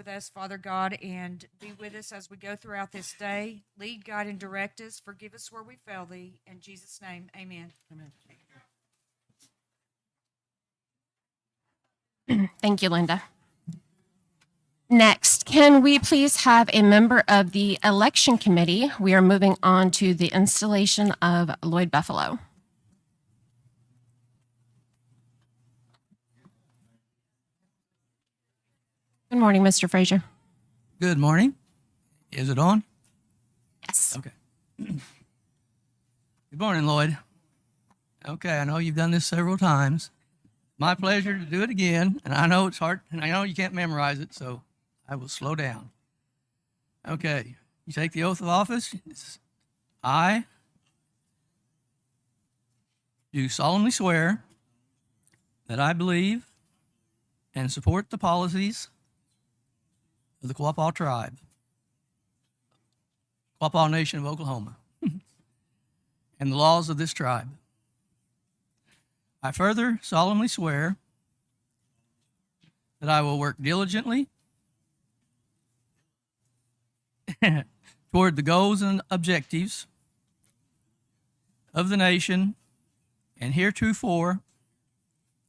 with us, Father God, and be with us as we go throughout this day. Lead, guide, and direct us. Forgive us where we fail thee. In Jesus' name, amen. Thank you, Linda. Next, can we please have a member of the election committee? We are moving on to the installation of Lloyd Buffalo. Good morning, Mr. Frazier. Good morning. Is it on? Yes. Okay. Good morning, Lloyd. Okay, I know you've done this several times. My pleasure to do it again, and I know it's hard, and I know you can't memorize it, so I will slow down. Okay, you take the oath of office. I do solemnly swear that I believe and support the policies of the Quapaw tribe, Quapaw Nation of Oklahoma, and the laws of this tribe. I further solemnly swear that I will work diligently toward the goals and objectives of the nation, and heretofore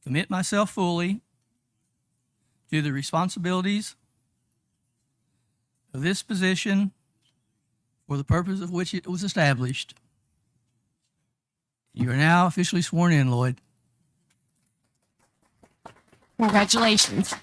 commit myself fully to the responsibilities of this position for the purpose of which it was established. You are now officially sworn in, Lloyd. Congratulations.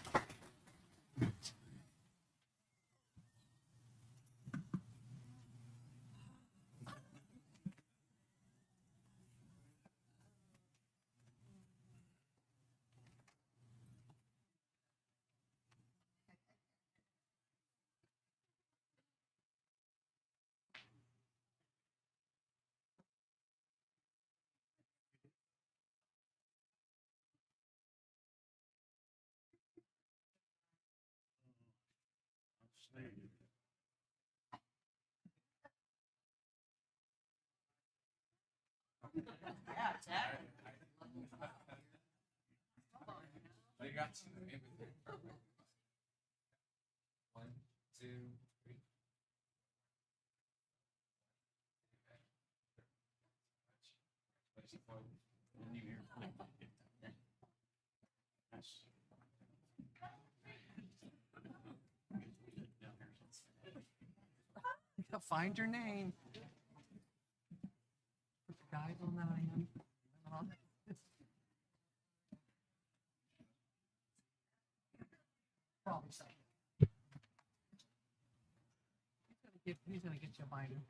One, two, three. Find your name. Put the guide on that hand. Probably so. He's gonna get you a binder.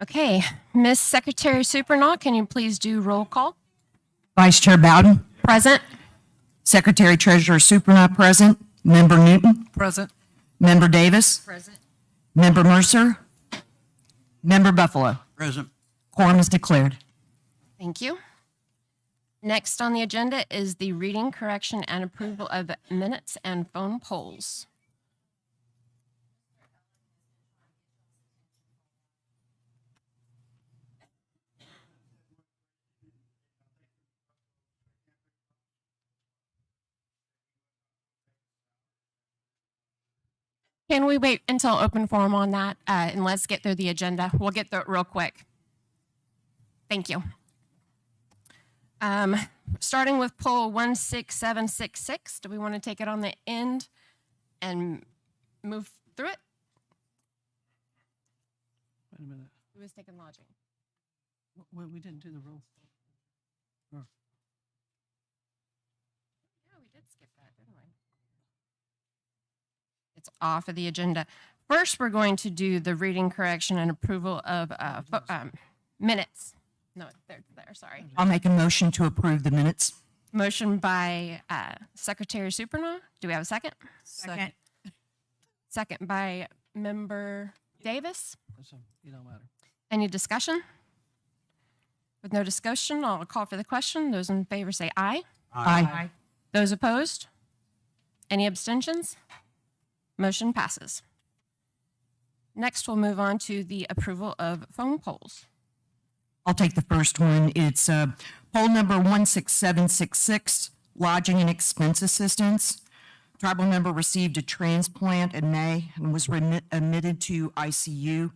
Okay, Miss Secretary Supernaw, can you please do roll call? Vice Chair Bowden, Present. Secretary Treasurer Superna present, Member Newton, Present. Member Davis, Present. Member Mercer, Member Buffalo. Present. Quorum is declared. Thank you. Next on the agenda is the reading, correction, and approval of minutes and phone polls. Can we wait until open forum on that? And let's get through the agenda. We'll get through it real quick. Thank you. Starting with poll 16766, do we want to take it on the end and move through it? Wait a minute. Who was taking lodging? We didn't do the roll. Yeah, we did skip that, didn't we? It's off of the agenda. First, we're going to do the reading, correction, and approval of minutes. No, they're there, sorry. I'll make a motion to approve the minutes. Motion by Secretary Supernaw. Do we have a second? Second. Second by Member Davis. You don't matter. Any discussion? With no discussion, I'll call for the question. Those in favor say aye. Aye. Those opposed? Any abstentions? Motion passes. Next, we'll move on to the approval of phone polls. I'll take the first one. It's poll number 16766, lodging and expense assistance. Tribal member received a transplant in May and was admitted to ICU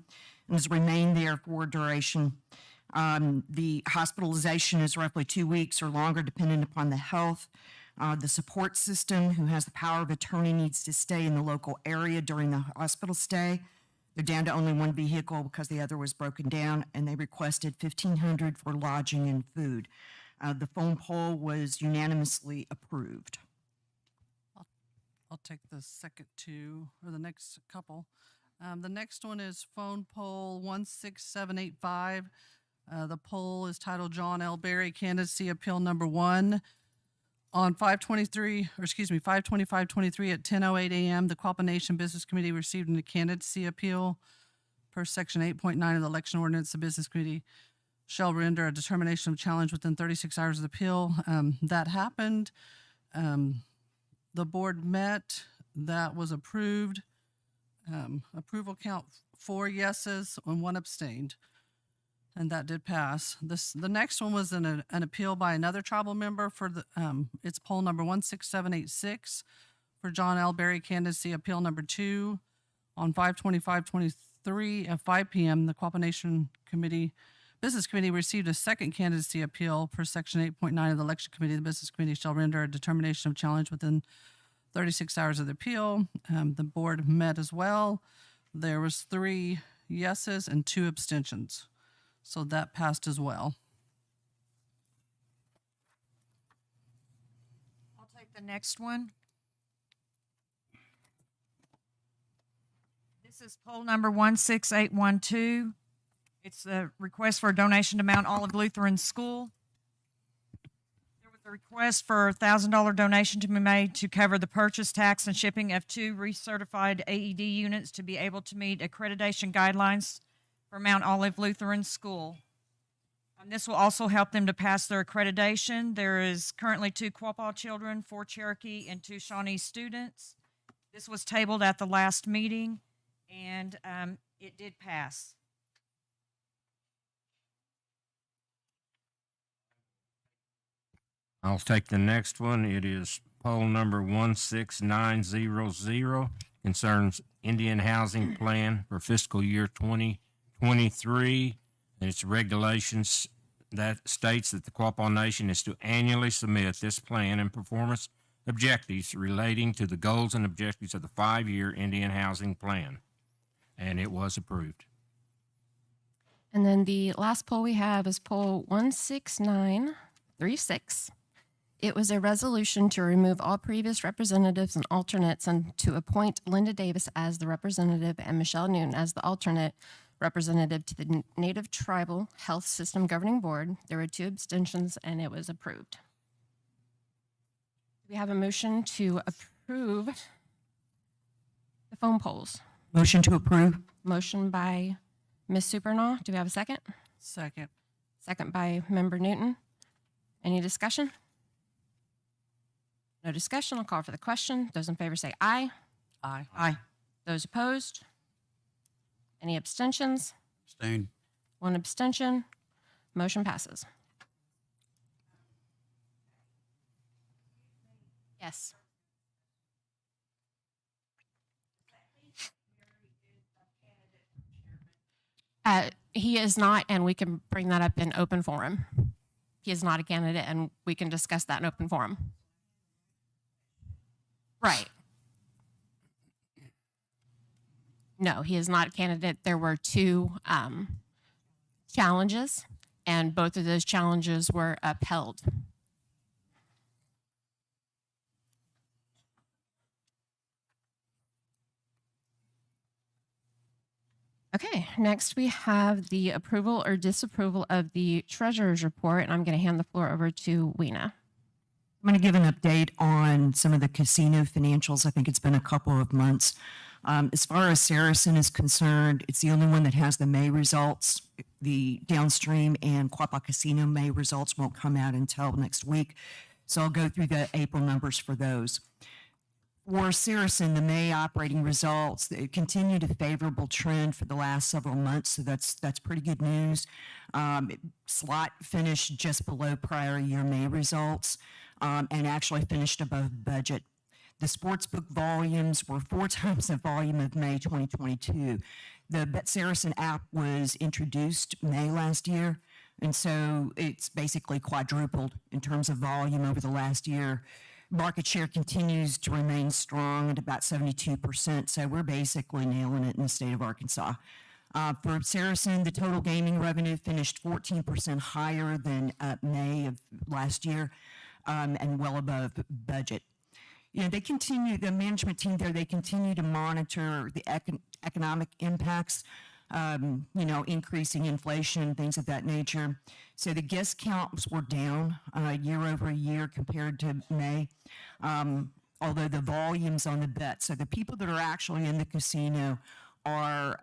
and has remained there for duration. The hospitalization is roughly 2 weeks or longer, depending upon the health. The support system, who has the power of attorney, needs to stay in the local area during the hospital stay. They're down to only one vehicle because the other was broken down, and they requested $1,500 for lodging and food. The phone poll was unanimously approved. I'll take the second two, or the next couple. The next one is phone poll 16785. The poll is titled John L. Berry Candidacy Appeal Number 1. On 5/25/23 at 10:08 a.m., the Quapaw Nation Business Committee received a candidacy appeal per Section 8.9 of the Election Ordinance. The Business Committee shall render a determination of challenge within 36 hours of the appeal. That happened. The board met. That was approved. Approval count 4 yeses and 1 abstained. And that did pass. The next one was an appeal by another tribal member for the, it's poll number 16786 for John L. Berry candidacy appeal number 2 on 5/25/23 at 5 p.m. The Quapaw Nation Business Committee received a second candidacy appeal per Section 8.9 of the Election Committee. The Business Committee shall render a determination of challenge within 36 hours of the appeal. The board met as well. There was 3 yeses and 2 abstentions. So that passed as well. I'll take the next one. This is poll number 16812. It's a request for a donation to Mount Olive Lutheran School. There was a request for a $1,000 donation to be made to cover the purchase, tax, and shipping of 2 recertified AED units to be able to meet accreditation guidelines for Mount Olive Lutheran School. This will also help them to pass their accreditation. There is currently 2 Quapaw children, 4 Cherokee, and 2 Shawnee students. This was tabled at the last meeting, and it did pass. I'll take the next one. It is poll number 16900, concerns Indian Housing Plan for fiscal year 2023. And its regulations that states that the Quapaw Nation is to annually submit this plan and performance objectives relating to the goals and objectives of the 5-year Indian Housing Plan. And it was approved. And then the last poll we have is poll 16936. It was a resolution to remove all previous representatives and alternates and to appoint Linda Davis as the representative and Michelle Newton as the alternate representative to the Native Tribal Health System Governing Board. There were 2 abstentions, and it was approved. We have a motion to approve the phone polls. Motion to approve. Motion by Ms. Supernaw. Do we have a second? Second. Second by Member Newton. Any discussion? No discussion. I'll call for the question. Those in favor say aye. Aye. Aye. Those opposed? Any abstentions? Abstain. 1 abstention. Motion passes. Yes. He is not, and we can bring that up in open forum. He is not a candidate, and we can discuss that in open forum. Right. No, he is not a candidate. There were 2 challenges, and both of those challenges were upheld. Okay, next we have the approval or disapproval of the treasurer's report, and I'm going to hand the floor over to Weena. I'm going to give an update on some of the casino financials. I think it's been a couple of months. As far as Saracen is concerned, it's the only one that has the May results. The downstream and Quapaw Casino May results won't come out until next week. So I'll go through the April numbers for those. For Saracen, the May operating results, they continued a favorable trend for the last several months, so that's pretty good news. Slot finished just below prior year May results, and actually finished above budget. The sportsbook volumes were 4 times the volume of May 2022. The Bet Saracen app was introduced May last year, and so it's basically quadrupled in terms of volume over the last year. Market share continues to remain strong at about 72%, so we're basically nailing it in the state of Arkansas. For Saracen, the total gaming revenue finished 14% higher than May of last year, and well above budget. You know, the management team there, they continue to monitor the economic impacts, increasing inflation, things of that nature. So the guest counts were down year over year compared to May, although the volumes on the bets, so the people that are actually in the casino are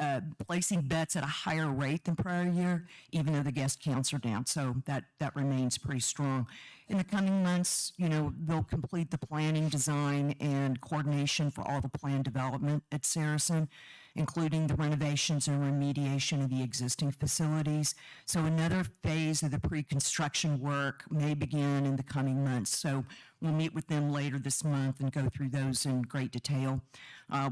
placing bets at a higher rate than prior year, even though the guest counts are down. So that remains pretty strong. In the coming months, they'll complete the planning, design, and coordination for all the planned development at Saracen, including the renovations and remediation of the existing facilities. So another phase of the pre-construction work may begin in the coming months. So we'll meet with them later this month and go through those in great detail.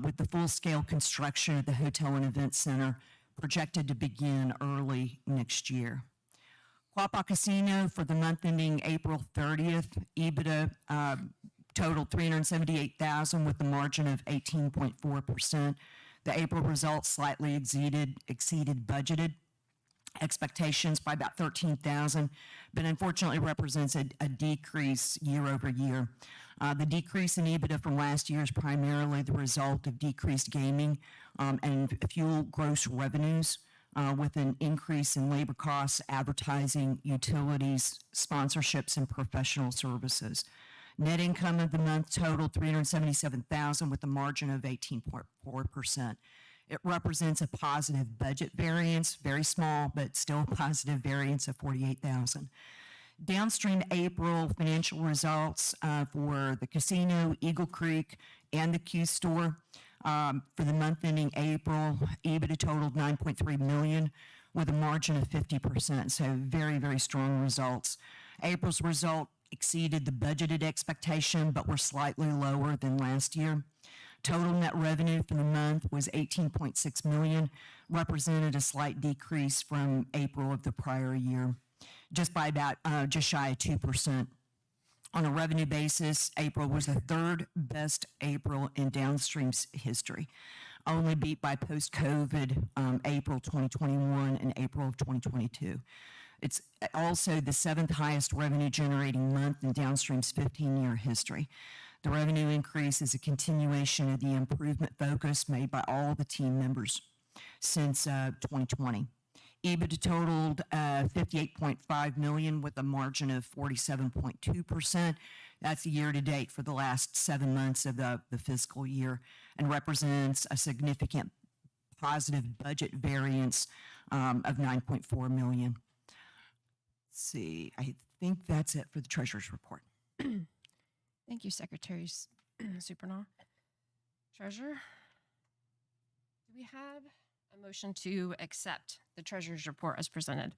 With the full-scale construction of the hotel and event center projected to begin early next year. Quapaw Casino for the month ending April 30th, EBITDA totaled $378,000 with a margin of 18.4%. The April results slightly exceeded budgeted expectations by about $13,000, but unfortunately represents a decrease year over year. The decrease in EBITDA from last year is primarily the result of decreased gaming and fuel gross revenues, with an increase in labor costs, advertising, utilities, sponsorships, and professional services. Net income of the month totaled $377,000 with a margin of 18.4%. It represents a positive budget variance, very small, but still a positive variance of $48,000. Downstream April financial results for the casino, Eagle Creek, and the Q store. For the month ending April, EBITDA totaled $9.3 million with a margin of 50%, so very, very strong results. April's result exceeded the budgeted expectation, but were slightly lower than last year. Total net revenue for the month was $18.6 million, represented a slight decrease from April of the prior year, just by about just shy of 2%. On a revenue basis, April was the third best April in Downstream's history, only beat by post-COVID April 2021 and April of 2022. It's also the 7th highest revenue generating month in Downstream's 15-year history. The revenue increase is a continuation of the improvement focus made by all the team members since 2020. EBITDA totaled $58.5 million with a margin of 47.2%. That's year to date for the last 7 months of the fiscal year, and represents a significant positive budget variance of $9.4 million. Let's see, I think that's it for the treasurer's report. Thank you, Secretary Supernaw. Treasurer, do we have a motion to accept the treasurer's report as presented?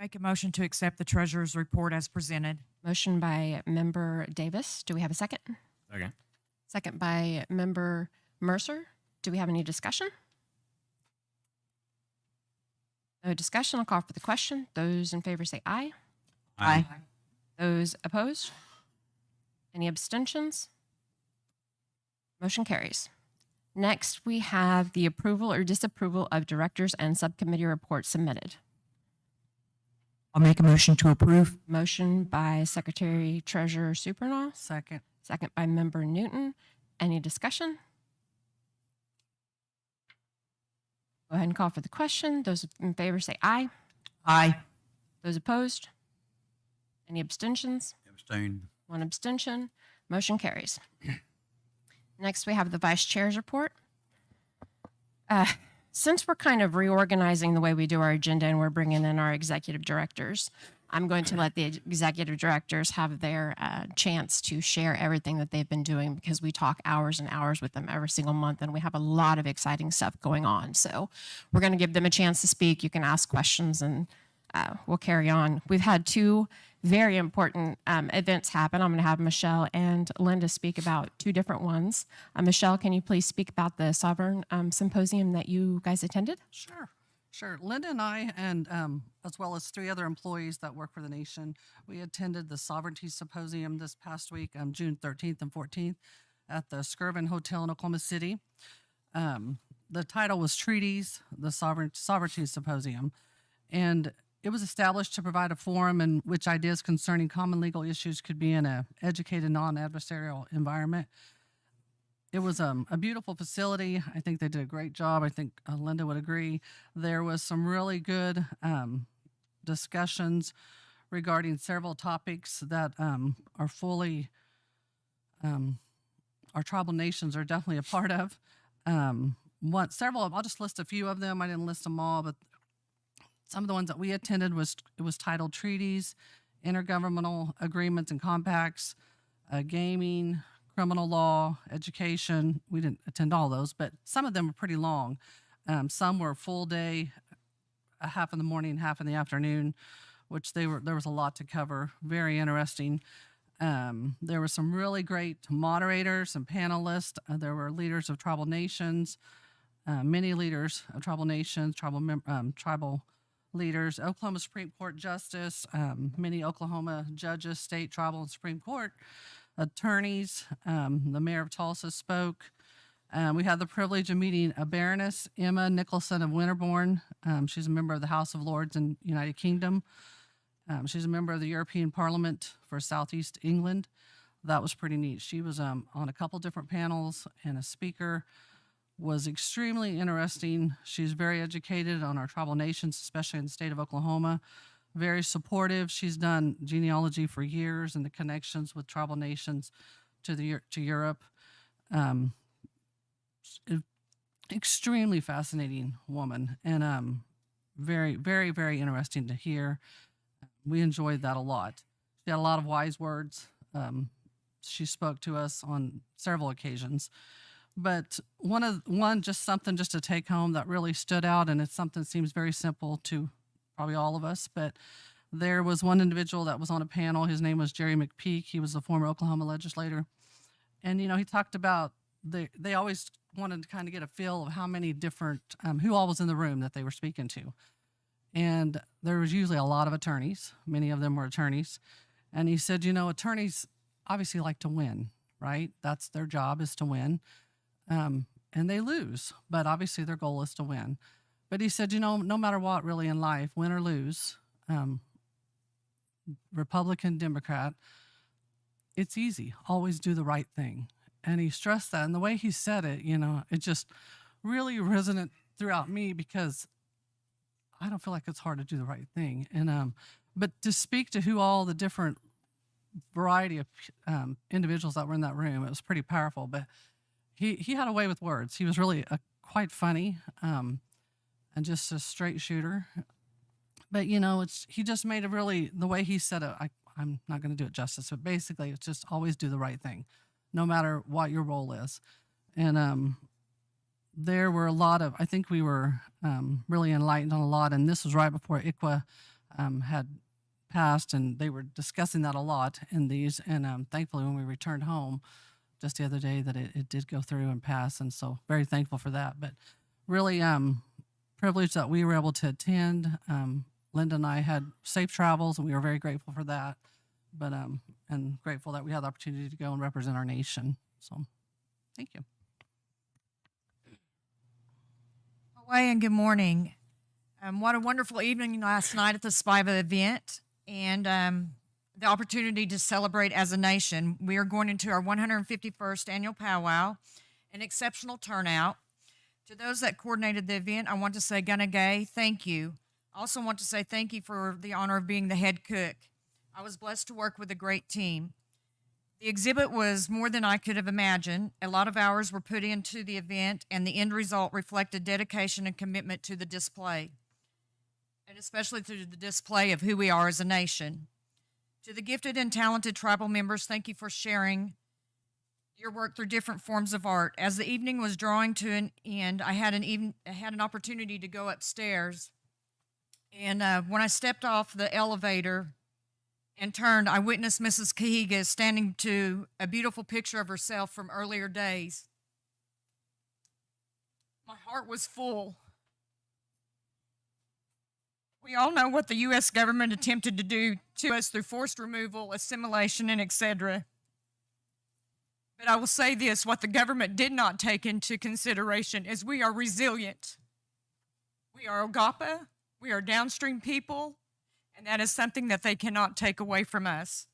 Make a motion to accept the treasurer's report as presented. Motion by Member Davis. Do we have a second? Okay. Second by Member Mercer. Do we have any discussion? No discussion. I'll call for the question. Those in favor say aye. Aye. Those opposed? Any abstentions? Motion carries. Next, we have the approval or disapproval of directors and subcommittee reports submitted. I'll make a motion to approve. Motion by Secretary Treasurer Supernaw, Second. second by Member Newton. Any discussion? Go ahead and call for the question. Those in favor say aye. Aye. Those opposed? Any abstentions? Abstain. One abstention. Motion carries. Next, we have the Vice Chair's report. Since we're kind of reorganizing the way we do our agenda and we're bringing in our executive directors, I'm going to let the executive directors have their chance to share everything that they've been doing, because we talk hours and hours with them every single month, and we have a lot of exciting stuff going on. So we're going to give them a chance to speak. You can ask questions, and we'll carry on. We've had two very important events happen. I'm going to have Michelle and Linda speak about two different ones. Michelle, can you please speak about the Sovereign Symposium that you guys attended? Sure. Linda and I, and as well as 3 other employees that work for the nation, we attended the Sovereignty Symposium this past week, June 13th and 14th, at the Skirvin Hotel in Oklahoma City. The title was Treaties, the Sovereignty Symposium, and it was established to provide a forum in which ideas concerning common legal issues could be in an educated, non-adversarial environment. It was a beautiful facility. I think they did a great job. I think Linda would agree. There was some really good discussions regarding several topics that are fully, our tribal nations are definitely a part of. I'll just list a few of them. I didn't list them all, but some of the ones that we attended was titled Treaties, Intergovernmental Agreements and Compacts, Gaming, Criminal Law, Education. We didn't attend all those, but some of them were pretty long. Some were full day, half in the morning, half in the afternoon, which there was a lot to cover. Very interesting. There were some really great moderators and panelists. There were leaders of tribal nations, many leaders of tribal nations, tribal leaders, Oklahoma Supreme Court Justice, many Oklahoma judges, state, tribal, and Supreme Court attorneys. The mayor of Tulsa spoke. We had the privilege of meeting a Baroness, Emma Nicholson of Winterbourne. She's a member of the House of Lords in United Kingdom. She's a member of the European Parliament for Southeast England. That was pretty neat. She was on a couple different panels, and a speaker was extremely interesting. She's very educated on our tribal nations, especially in the state of Oklahoma. Very supportive. She's done genealogy for years and the connections with tribal nations to Europe. Extremely fascinating woman, and very, very, very interesting to hear. We enjoyed that a lot. She had a lot of wise words. She spoke to us on several occasions. But something to take home that really stood out, and it's something that seems very simple to probably all of us, but there was one individual that was on a panel. His name was Jerry McPeak. He was a former Oklahoma legislator. And, he talked about they always wanted to kind of get a feel of how many different, who all was in the room that they were speaking to. And there was usually a lot of attorneys. Many of them were attorneys. And he said, attorneys obviously like to win, right? That's their job, is to win. And they lose, but obviously their goal is to win. But he said, no matter what really in life, win or lose, Republican, Democrat, it's easy. Always do the right thing. And he stressed that. And the way he said it, it just really resonant throughout me, because I don't feel like it's hard to do the right thing. And but to speak to who all the different variety of individuals that were in that room, it was pretty powerful. But he had a way with words. He was really quite funny, and just a straight shooter. But he just made it really, the way he said it. I'm not going to do it justice, but basically it's just always do the right thing, no matter what your role is. And there were a lot of, I think we were really enlightened on a lot, and this was right before Uga'xpa had passed, and they were discussing that a lot in these. And thankfully, when we returned home just the other day, that it did go through and pass, and so very thankful for that. But really privileged that we were able to attend. Linda and I had safe travels, and we were very grateful for that. But and grateful that we had the opportunity to go and represent our nation. So, thank you. Away and good morning. What a wonderful evening last night at the SPIVA event, and the opportunity to celebrate as a nation. We are going into our 151st annual powwow, an exceptional turnout. To those that coordinated the event, I want to say, Uga'xpa, thank you. I also want to say thank you for the honor of being the head cook. I was blessed to work with a great team. The exhibit was more than I could have imagined. A lot of hours were put into the event, and the end result reflected dedication and commitment to the display. and especially through the display of who we are as a nation. To the gifted and talented tribal members, thank you for sharing your work through different forms of art. As the evening was drawing to an end, I had an opportunity to go upstairs, and when I stepped off the elevator and turned, I witnessed Mrs. Cahiga standing to a beautiful picture of herself from earlier days. My heart was full. We all know what the U.S. government attempted to do to us through forced removal, assimilation, and etc. But I will say this, what the government did not take into consideration is we are resilient. We are O-gah-pah, we are downstream people, and that is something that they cannot take away from us.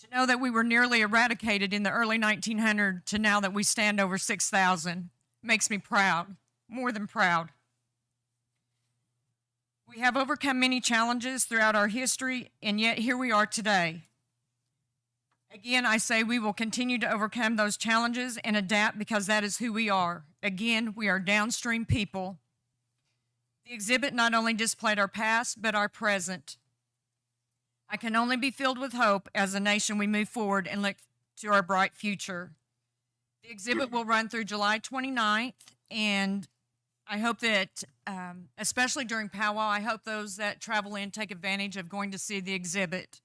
To know that we were nearly eradicated in the early 1900s to now that we stand over 6,000 makes me proud, more than proud. We have overcome many challenges throughout our history, and yet here we are today. Again, I say we will continue to overcome those challenges and adapt because that is who we are. Again, we are downstream people. The exhibit not only displayed our past, but our present. I can only be filled with hope as a nation we move forward and look to our bright future. The exhibit will run through July 29th, and I hope that, especially during powwow, I hope those that travel in take advantage of going to see the exhibit.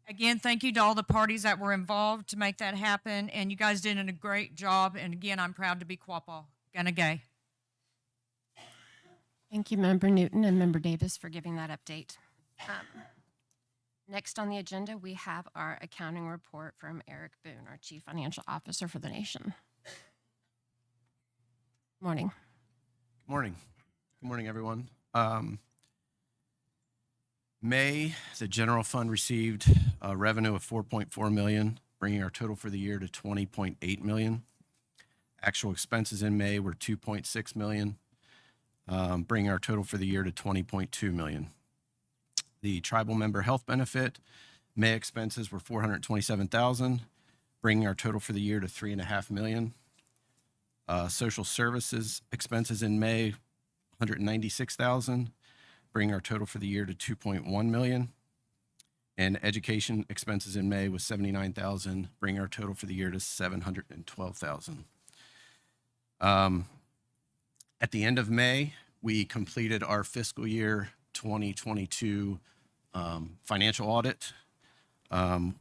Again, thank you to all the parties that were involved to make that happen, and you guys did a great job, and again, I'm proud to be Quapaw. Gonna gay. Thank you, Member Newton and Member Davis, for giving that update. Next on the agenda, we have our accounting report from Eric Boone, our Chief Financial Officer for the nation. Morning. Good morning. Good morning, everyone. May, the general fund received a revenue of $4.4 million, bringing our total for the year to $20.8 million. Actual expenses in May were $2.6 million, bringing our total for the year to $20.2 million. The tribal member health benefit, May expenses were $427,000, bringing our total for the year to $3.5 million. Social services expenses in May, $196,000, bringing our total for the year to $2.1 million. And education expenses in May was $79,000, bringing our total for the year to $712,000. At the end of May, we completed our fiscal year 2022 financial audit.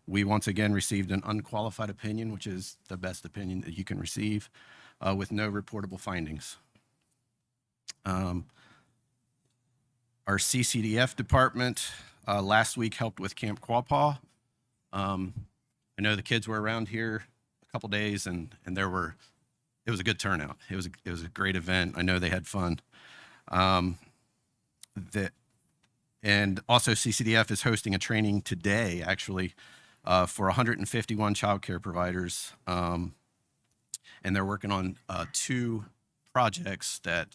We once again received an unqualified opinion, which is the best opinion that you can receive, with no reportable findings. Our CCDF department last week helped with Camp Quapaw. I know the kids were around here a couple days, and it was a good turnout. It was a great event. I know they had fun. And also CCDF is hosting a training today, actually, for 151 childcare providers. And they're working on 2 projects that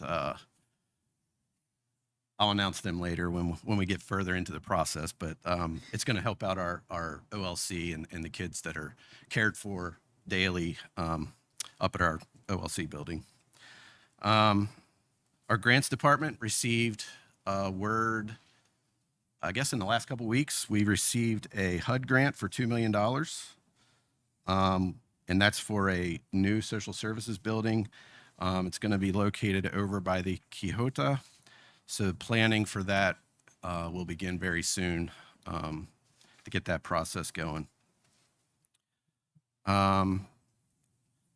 I'll announce them later when we get further into the process. But it's going to help out our OLC and the kids that are cared for daily up at our OLC building. Our grants department received word, I guess in the last couple weeks, we received a HUD grant for $2 million. And that's for a new social services building. It's going to be located over by the Quixota. So planning for that will begin very soon to get that process going. The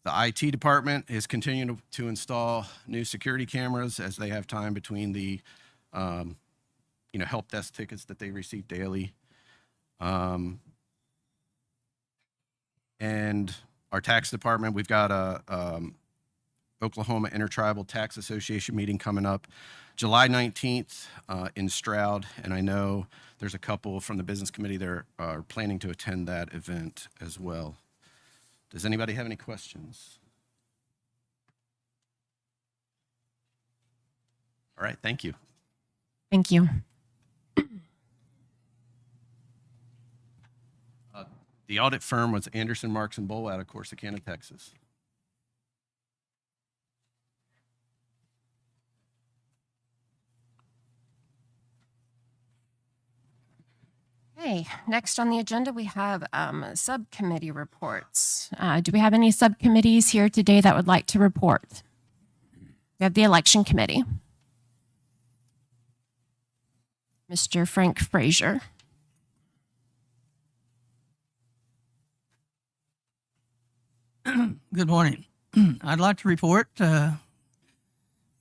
IT department is continuing to install new security cameras as they have time between the help desk tickets that they receive daily. And our tax department, we've got a Oklahoma Intertribal Tax Association meeting coming up July 19th in Stroud, and I know there's a couple from the business committee that are planning to attend that event as well. Does anybody have any questions? All right, thank you. Thank you. The audit firm was Anderson, Marks & Bull out of Corsicana, Texas. Okay, next on the agenda, we have subcommittee reports. Do we have any subcommittees here today that would like to report? We have the election committee. Mr. Frank Frazier. Good morning. I'd like to report,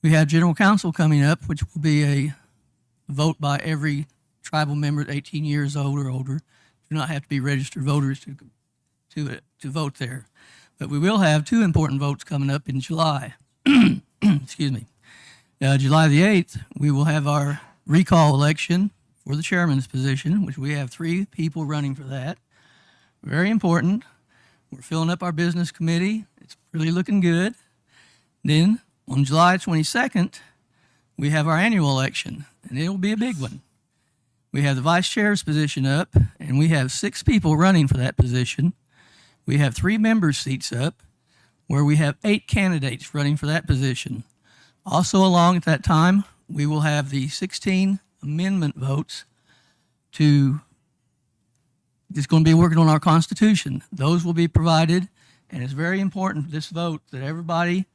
we have general council coming up, which will be a vote by every tribal member 18 years old or older. Do not have to be registered voters to vote there. But we will have two important votes coming up in July. Excuse me. July the 8th, we will have our recall election for the chairman's position, which we have 3 people running for that. Very important. We're filling up our business committee. It's really looking good. Then on July 22nd, we have our annual election, and it'll be a big one. We have the vice chair's position up, and we have 6 people running for that position. We have 3 members' seats up, where we have 8 candidates running for that position. Also along at that time, we will have the 16 amendment votes to, it's going to be working on our Constitution. Those will be provided, and it's very important for this vote that everybody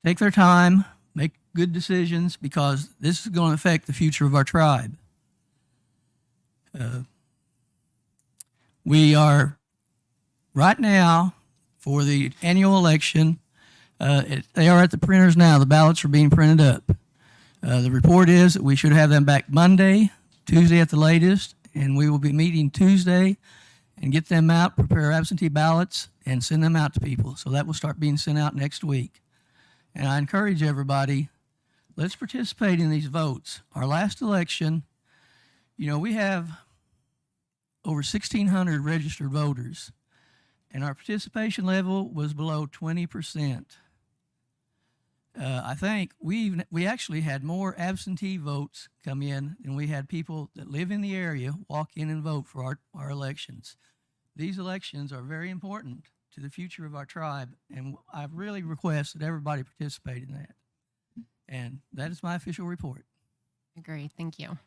take their time, make good decisions, because this is going to affect the future of our tribe. We are, right now, for the annual election, they are at the printers now. The ballots are being printed up. The report is that we should have them back Monday, Tuesday at the latest, and we will be meeting Tuesday and get them out, prepare absentee ballots, and send them out to people. So that will start being sent out next week. And I encourage everybody, let's participate in these votes. Our last election, you know, we have over 1,600 registered voters, and our participation level was below 20%. I think we actually had more absentee votes come in than we had people that live in the area walk in and vote for our elections. These elections are very important to the future of our tribe, and I really request that everybody participate in that. And that is my official report. Agree. Thank you.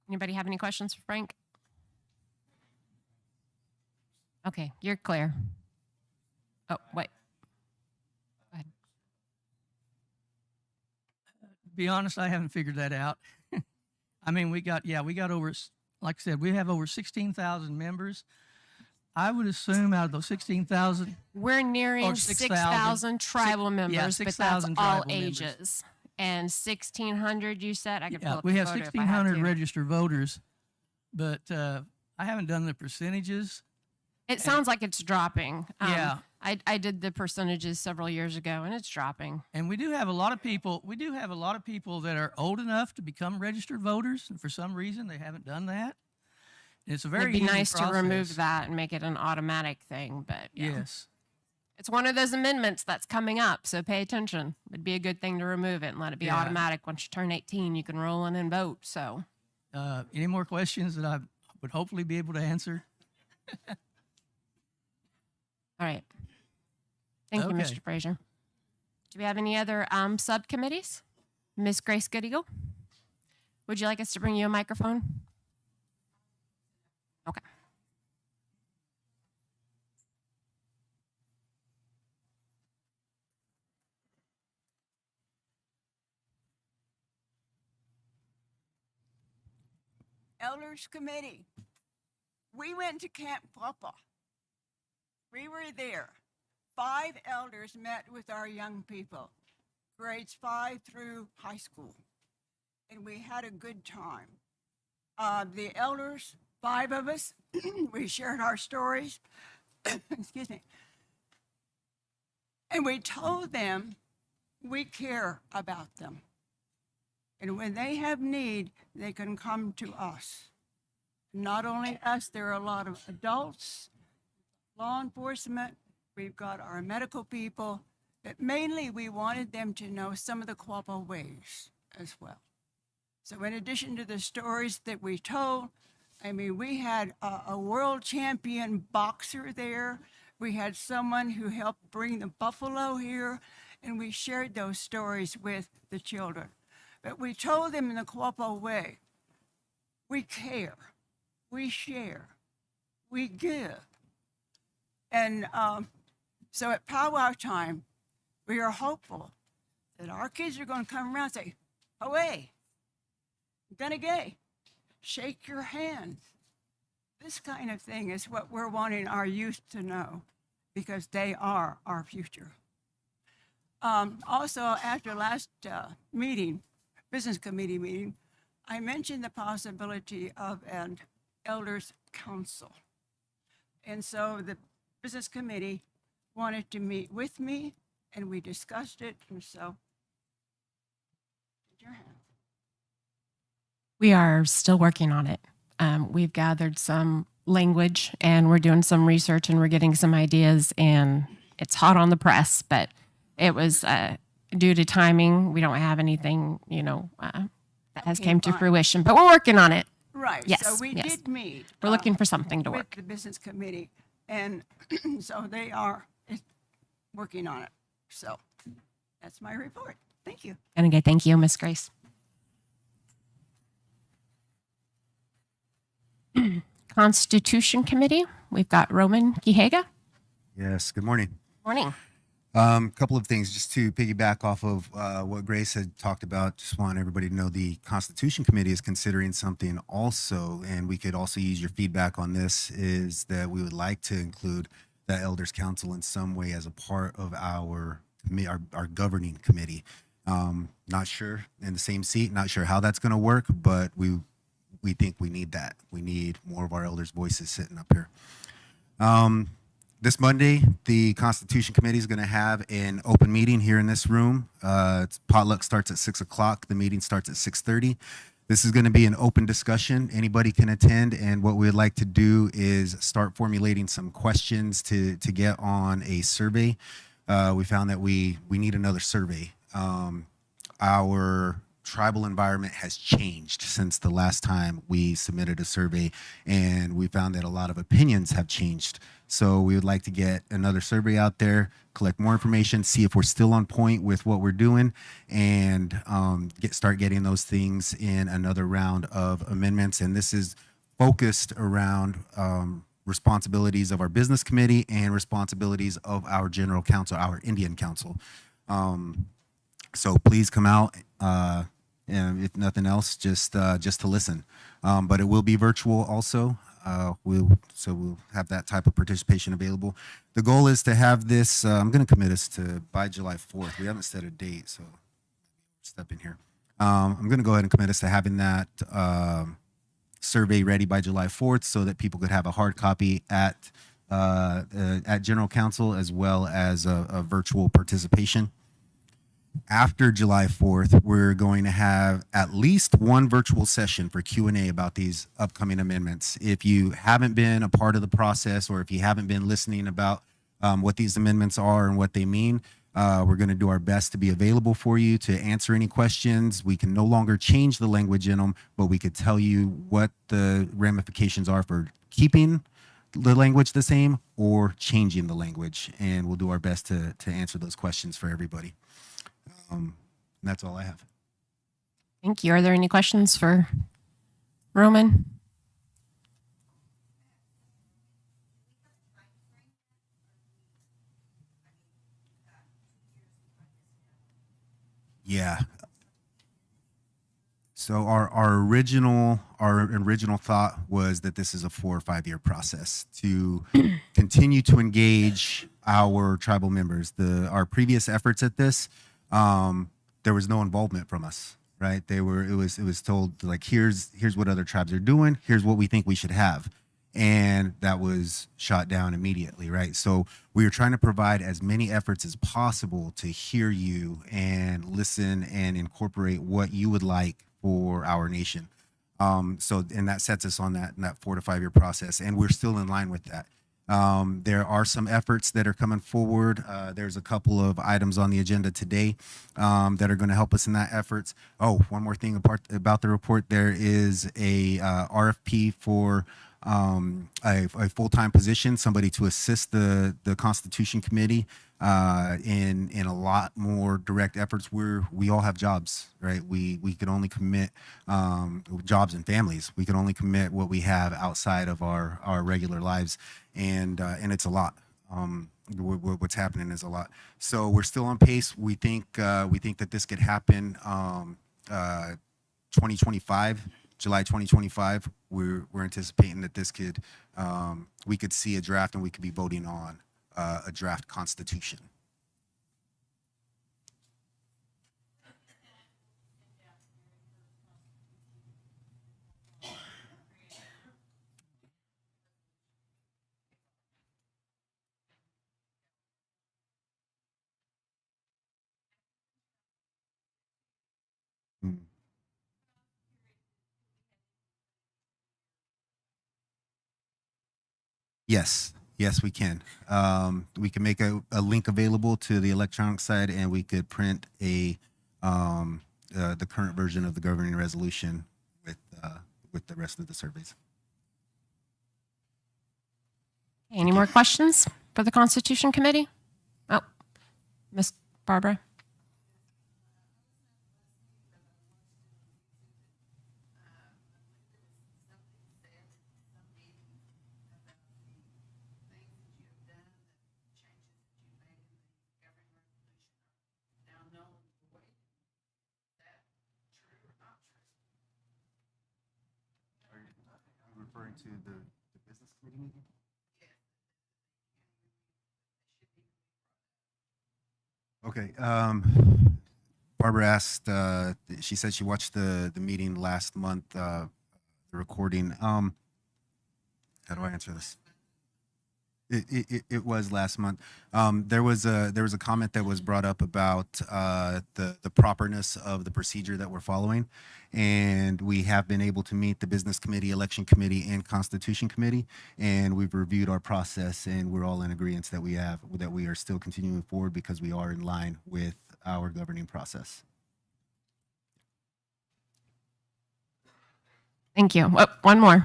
Anybody have any questions for Frank? Okay, you're clear. Oh, wait. Go ahead. To be honest, I haven't figured that out. I mean, we got over, like I said, we have over 16,000 members. I would assume out of those 16,000, We're nearing Or 6,000 tribal members, but that's 6,000 all tribal members. ages. And 1,600, you said? I could pull yeah, up we the have photo if I had 1,600 to. registered voters, but I haven't done the percentages. It sounds like it's dropping. Yeah. I did the percentages several years ago, and it's dropping. And we do have a lot of people. We do have a lot of people that are old enough to become registered voters, and for some reason they haven't done that. It's a very It'd be easy nice to process. remove that and make it an automatic thing, but yeah. Yes. It's one of those amendments that's coming up, so pay attention. It'd be a good thing to remove it and let it be Yeah. automatic. Once you turn 18, you can roll in and vote. So, Any more questions that I would hopefully be able to answer? all right. Thank you, Okay. Mr. Frazier. Do we have any other subcommittees? Miss Grace Good Eagle, would you like us to bring you a microphone? Okay. Elders Committee. We went to Camp Quapaw. We were there. 5 elders met with our young people, grades 5 through high school, and we had a good time. The elders, 5 of us, we shared our stories, excuse me, and we told them we care about them. And when they have need, they can come to us. Not only us, there are a lot of adults, law enforcement, we've got our medical people, but mainly we wanted them to know some of the Quapaw ways as well. So in addition to the stories that we told, I mean, we had a world champion boxer there. We had someone who helped bring the buffalo here, and we shared those stories with the children. But we told them in the Quapaw way, we care, we share, we give. And so at powwow time, we are hopeful that our kids are going to come around and say, "Away, gonna gay, shake your hand." This kind of thing is what we're wanting our youth to know, because they are our future. Also, after last meeting, business committee meeting, I mentioned the possibility of an elders council. And so the business committee wanted to meet with me, and we discussed it, and so, your hand. We are still working on it. We've gathered some language and we're doing some research and we're getting some ideas, and it's hot on the press, but it was due to timing. We don't have anything, that has Okay, came to fine. fruition, but we're working on it. Right, so Yes, we yes. did meet. We're looking for something to with work. the business committee, and so they are working on it. So that's my report. Thank you. And again, thank you, Miss Grace. Constitution Committee, we've got Roman Quijega. Yes, good morning. Morning. Couple of things just to piggyback off of what Grace had talked about. Just want everybody to know the Constitution Committee is considering something also, and we could also use your feedback on this, is that we would like to include the Elders Council in some way as a part of our governing committee. Not sure in the same seat, not sure how that's going to work, but we think we need that. We need more of our elders' voices sitting up here. This Monday, the Constitution Committee is going to have an open meeting here in this room. Potluck starts at 6 o'clock. The meeting starts at 6:30. This is going to be an open discussion. Anybody can attend, and what we'd like to do is start formulating some questions to get on a survey. We found that we need another survey. Our tribal environment has changed since the last time we submitted a survey, and we found that a lot of opinions have changed. So we would like to get another survey out there, collect more information, see if we're still on point with what we're doing, and start getting those things in another round of amendments. And this is focused around responsibilities of our business committee and responsibilities of our general council, our Indian council. So please come out, and if nothing else, just to listen. But it will be virtual also. We'll have that type of participation available. The goal is to have this. I'm going to commit us to by July 4th. We haven't set a date, so step in here. I'm going to go ahead and commit us to having that survey ready by July 4th, so that people could have a hard copy at General Council, as well as a virtual participation. After July 4th, we're going to have at least one virtual session for Q&A about these upcoming amendments. If you haven't been a part of the process, or if you haven't been listening about what these amendments are and what they mean, we're going to do our best to be available for you to answer any questions. We can no longer change the language in them, but we could tell you what the ramifications are for keeping the language the same or changing the language. And we'll do our best to answer those questions for everybody. That's all I have. Thank you. Are there any questions for Roman? Yeah. So our original thought was that this is a 4 or 5 year process to continue to engage our tribal members. Our previous efforts at this, there was no involvement from us, right? It was told, like, here's what other tribes are doing, here's what we think we should have. And that was shot down immediately, right? So we were trying to provide as many efforts as possible to hear you and listen and incorporate what you would like for our nation. And that sets us on that 4 to 5 year process, and we're still in line with that. There are some efforts that are coming forward. There's a couple of items on the agenda today that are going to help us in that efforts. Oh, one more thing about the report. There is a RFP for a full-time position, somebody to assist the Constitution Committee in a lot more direct efforts where we all have jobs, right? We could only commit jobs and families. We can only commit what we have outside of our regular lives, and it's a lot. What's happening is a lot. So we're still on pace. We think that this could happen 2025, July 2025. We're anticipating that this could we could see a draft and we could be voting on a draft constitution. Mm. Yes, yes, we can. We can make a link available to the electronic side, and we could print the current version of the governing resolution with the rest of the surveys. Any more questions for the Constitution Committee? Oh, Miss Barbara. Referring to the business committee meeting? Okay. Barbara asked, she said she watched the meeting last month, the recording. How do I answer this? It was last month. There was a comment that was brought up about the properness of the procedure that we're following, and we have been able to meet the business committee, election committee, and constitution committee, and we've reviewed our process, and we're all in agreement that we are still continuing forward because we are in line with our governing process. Thank you. Oh, one more.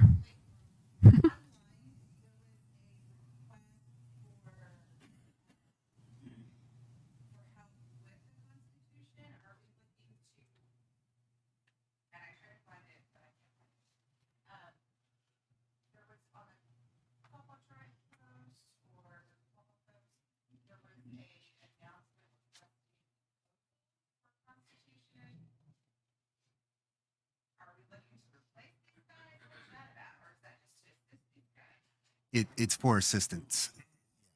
It's for assistance.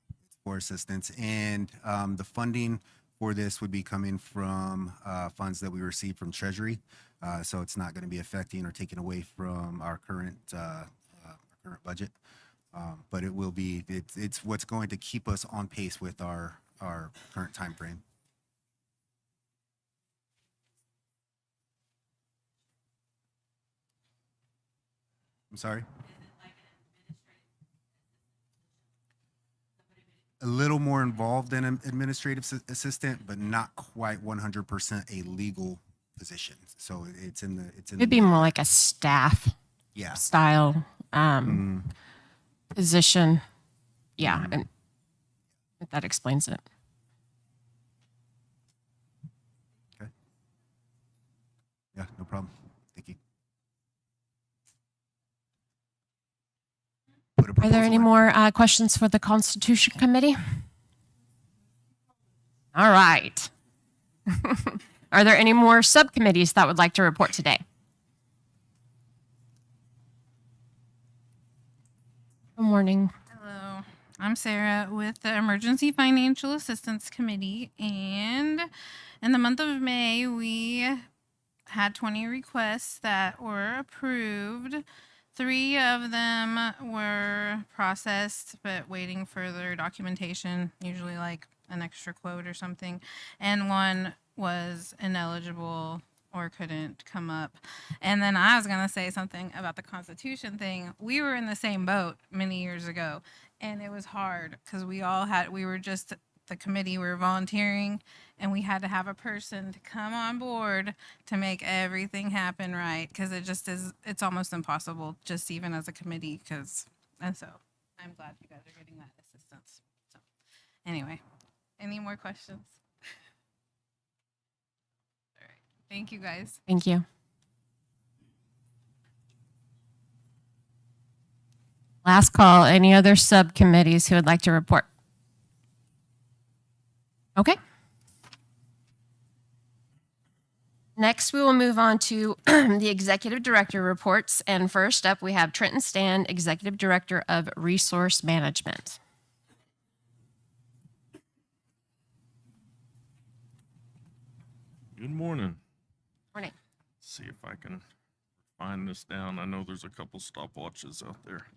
It's for assistance, and the funding for this would be coming from funds that we receive from Treasury. So it's not going to be affecting or taking away from our current budget, but it will be. It's what's going to keep us on pace with our current time frame. I'm sorry. A little more involved than an administrative assistant, but not quite 100% a legal position. So it's in the It'd be more like a staff yeah. style position. Yeah, and that explains it. Okay. Yeah, no problem. Thank you. Are there any more questions for the Constitution Committee? All right. Are there any more subcommittees that would like to report today? Good morning. Hello, I'm Sarah with the Emergency Financial Assistance Committee, and in the month of May, we had 20 requests that were approved. 3 of them were processed, but waiting further documentation, usually like an extra quote or something, and 1 was ineligible or couldn't come up. And then I was going to say something about the Constitution thing. We were in the same boat many years ago, and it was hard because we were just the committee, we were volunteering, and we had to have a person to come on board to make everything happen right, because it's almost impossible just even as a committee, and so I'm glad you guys are getting that assistance. So anyway, Any more questions? All right. Thank you, guys. Thank you. Last call. Any other subcommittees who would like to report? Okay. Next, we will move on to the executive director reports. And first up, we have Trenton Stan, executive director of resource management. Good morning. Morning. See if I can find this down. I know there's a couple stopwatches out there.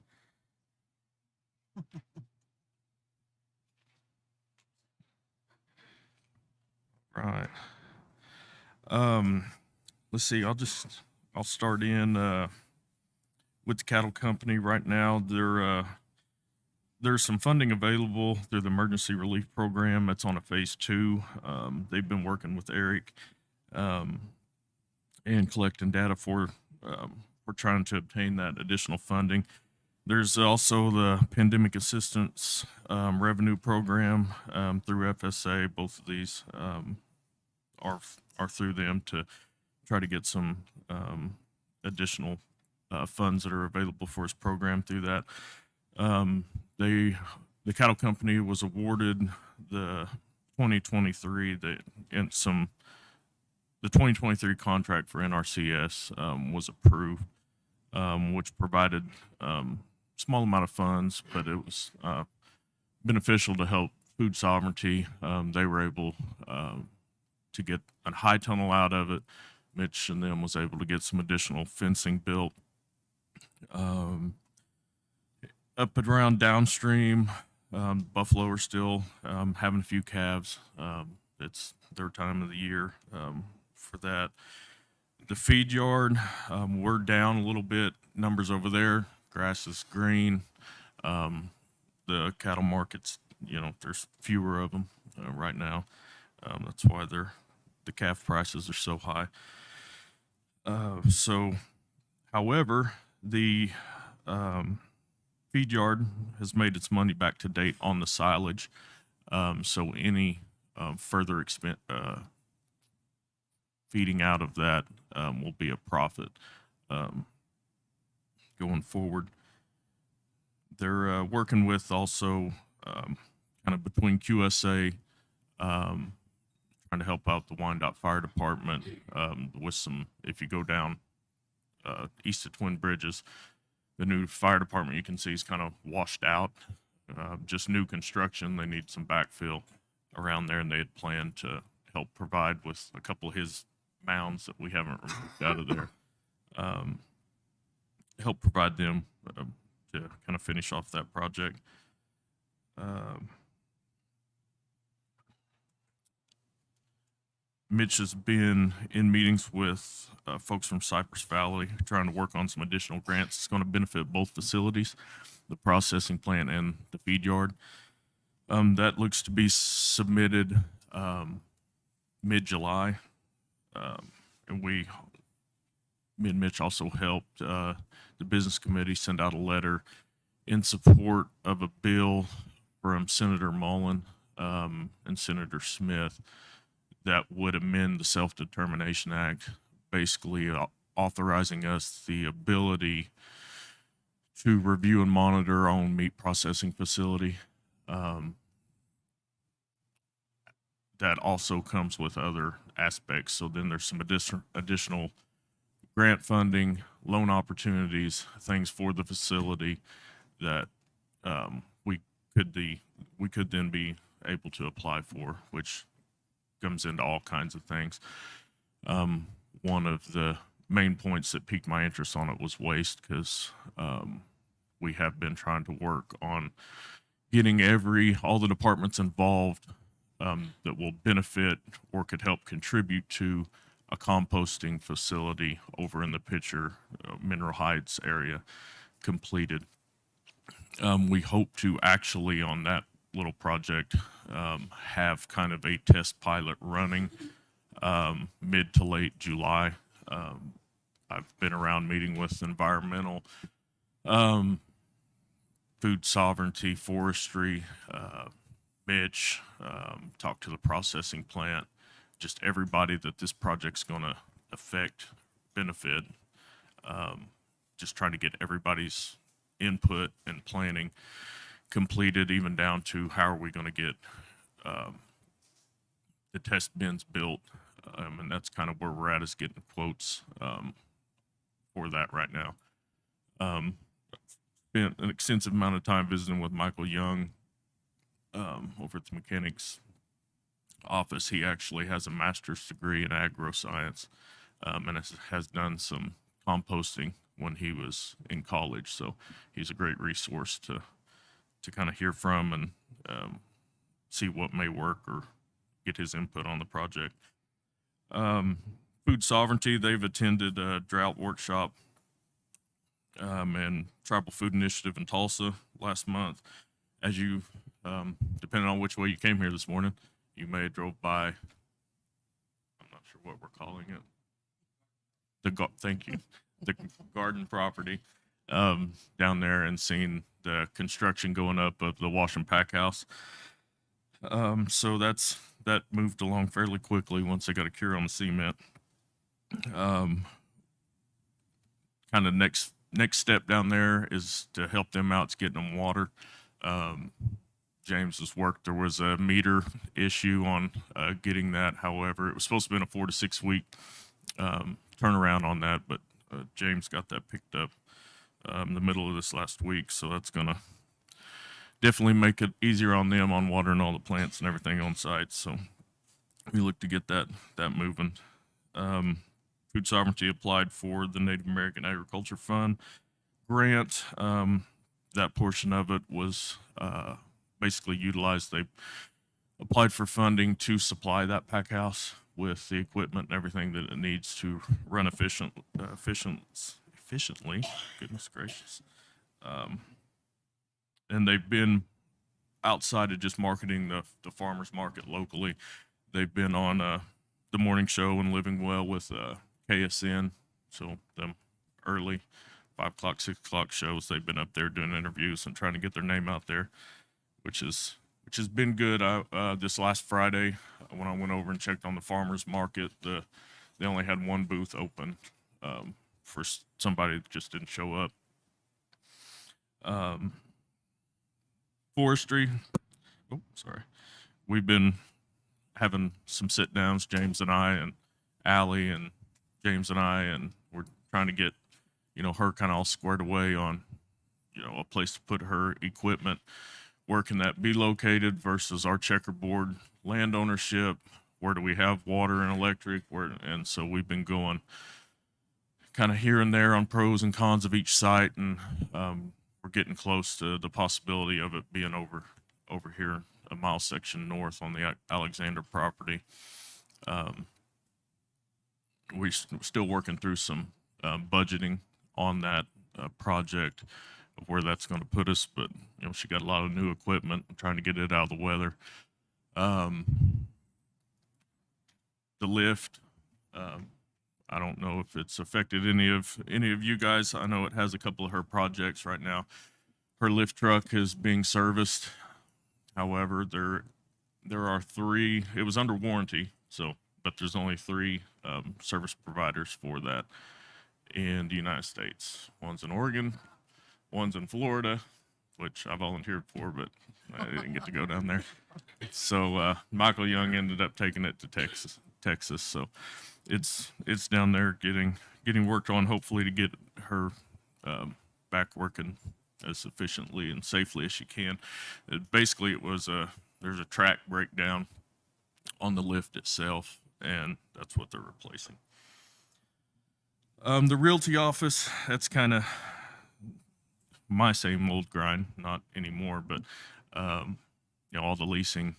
Right. Let's see. I'll start in with the cattle company right now. There's some funding available through the emergency relief program. That's on a phase 2. They've been working with Eric and collecting data for trying to obtain that additional funding. There's also the pandemic assistance revenue program through FSA. Both of these are through them to try to get some additional funds that are available for his program through that. The cattle company was awarded the 2023 the 2023 contract for NRCS was approved, which provided small amount of funds, but it was beneficial to help food sovereignty. They were able to get a high tunnel out of it. Mitch and them was able to get some additional fencing built. Up and around downstream, buffalo are still having a few calves. It's their time of the year for that. The feed yard, we're down a little bit. Numbers over there, grass is green. The cattle markets, there's fewer of them right now. That's why the calf prices are so high. However, the feed yard has made its money back to date on the silage. So any further feeding out of that will be a profit going forward. They're working with also kind of between QSA, trying to help out the Wyandotte Fire Department with some, if you go down east of Twin Bridges, the new fire department you can see is kind of washed out, just new construction. They need some backfill around there, and they had planned to help provide with a couple of his mounds that we haven't removed out of there, help provide them to kind of finish off that project. Mitch has been in meetings with folks from Cypress Valley trying to work on some additional grants. It's going to benefit both facilities, the processing plant and the feed yard. That looks to be submitted mid-July. And me and Mitch also helped the business committee send out a letter in support of a bill from Senator Mullen and Senator Smith that would amend the Self-Determination Act, basically authorizing us the ability to review and monitor our own meat processing facility. That also comes with other aspects. So then there's some additional grant funding, loan opportunities, things for the facility that we could then be able to apply for, which comes into all kinds of things. One of the main points that piqued my interest on it was waste, because we have been trying to work on getting all the departments involved that will benefit or could help contribute to a composting facility over in the Pitcher Mineral Heights area completed. We hope to actually on that little project have kind of a test pilot running mid to late July. I've been around meeting with environmental, food sovereignty, forestry, Mitch, talked to the processing plant, just everybody that this project's going to affect, benefit. Just trying to get everybody's input and planning completed, even down to how are we going to get the test bins built. And that's kind of where we're at, is getting quotes for that right now. Spent an extensive amount of time visiting with Michael Young over at the mechanics office. He actually has a master's degree in agroscience and has done some composting when he was in college. So he's a great resource to kind of hear from and see what may work or get his input on the project. Food sovereignty, they've attended a drought workshop and tribal food initiative in Tulsa last month. As you, depending on which way you came here this morning, you may have drove by, I'm not sure what we're calling it. Thank you. The garden property down there, and seen the construction going up of the wash and pack house. So that moved along fairly quickly once they got a cure on the cement. Kind of next step down there is to help them out. It's getting them water. James's work, there was a meter issue on getting that. However, it was supposed to be in a 4 to 6 week turnaround on that, but James got that picked up in the middle of this last week. So that's going to definitely make it easier on them on watering all the plants and everything on site. So we look to get that moving. Food sovereignty applied for the Native American Agriculture Fund grant. That portion of it was basically utilized. They applied for funding to supply that pack house with the equipment and everything that it needs to run efficiently. Goodness gracious. And they've been, outside of just marketing the farmers market locally, they've been on the morning show and Living Well with KSN. So them early 5 o'clock, 6 o'clock shows, they've been up there doing interviews and trying to get their name out there, which has been good. This last Friday, when I went over and checked on the farmers market, they only had one booth open for somebody that just didn't show up. Forestry. Oh, sorry. We've been having some sit downs, James and I, and Allie and James and I, and we're trying to get, her kind of all squared away on, a place to put her equipment. Where can that be located versus our checkerboard land ownership? Where do we have water and electric? And so we've been going kind of here and there on pros and cons of each site, and we're getting close to the possibility of it being over here, a mile section north on the Alexander property. We're still working through some budgeting on that project of where that's going to put us, but she got a lot of new equipment, trying to get it out of the weather. The lift, I don't know if it's affected any of you guys. I know it has a couple of her projects right now. Her lift truck is being serviced. However, there are 3. It was under warranty, but there's only 3 service providers for that in the United States. One's in Oregon, one's in Florida, which I volunteered for, but I didn't get to go down there. So Michael Young ended up taking it to Texas. So it's down there getting worked on, hopefully to get her back working as efficiently and safely as she can. Basically, there's a track breakdown on the lift itself, and that's what they're replacing. The realty office, that's kind of my same old grind, not anymore, but all the leasing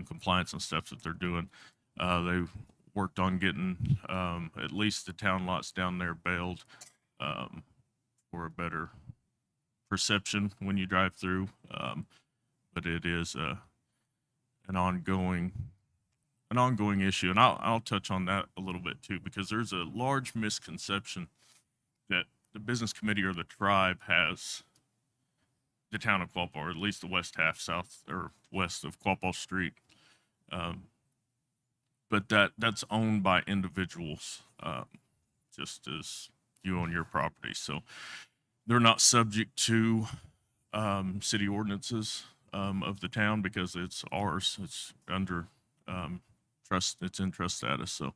compliance and stuff that they're doing. They've worked on getting at least the town lots down there bailed for a better perception when you drive through. But it is an ongoing issue, and I'll touch on that a little bit too, because there's a large misconception that the business committee or the tribe has the town of Quapaw, or at least the west half, south or west of Quapaw Street. But that's owned by individuals, just as you own your property. So they're not subject to city ordinances of the town because it's ours. It's under trust. It's in trust status. So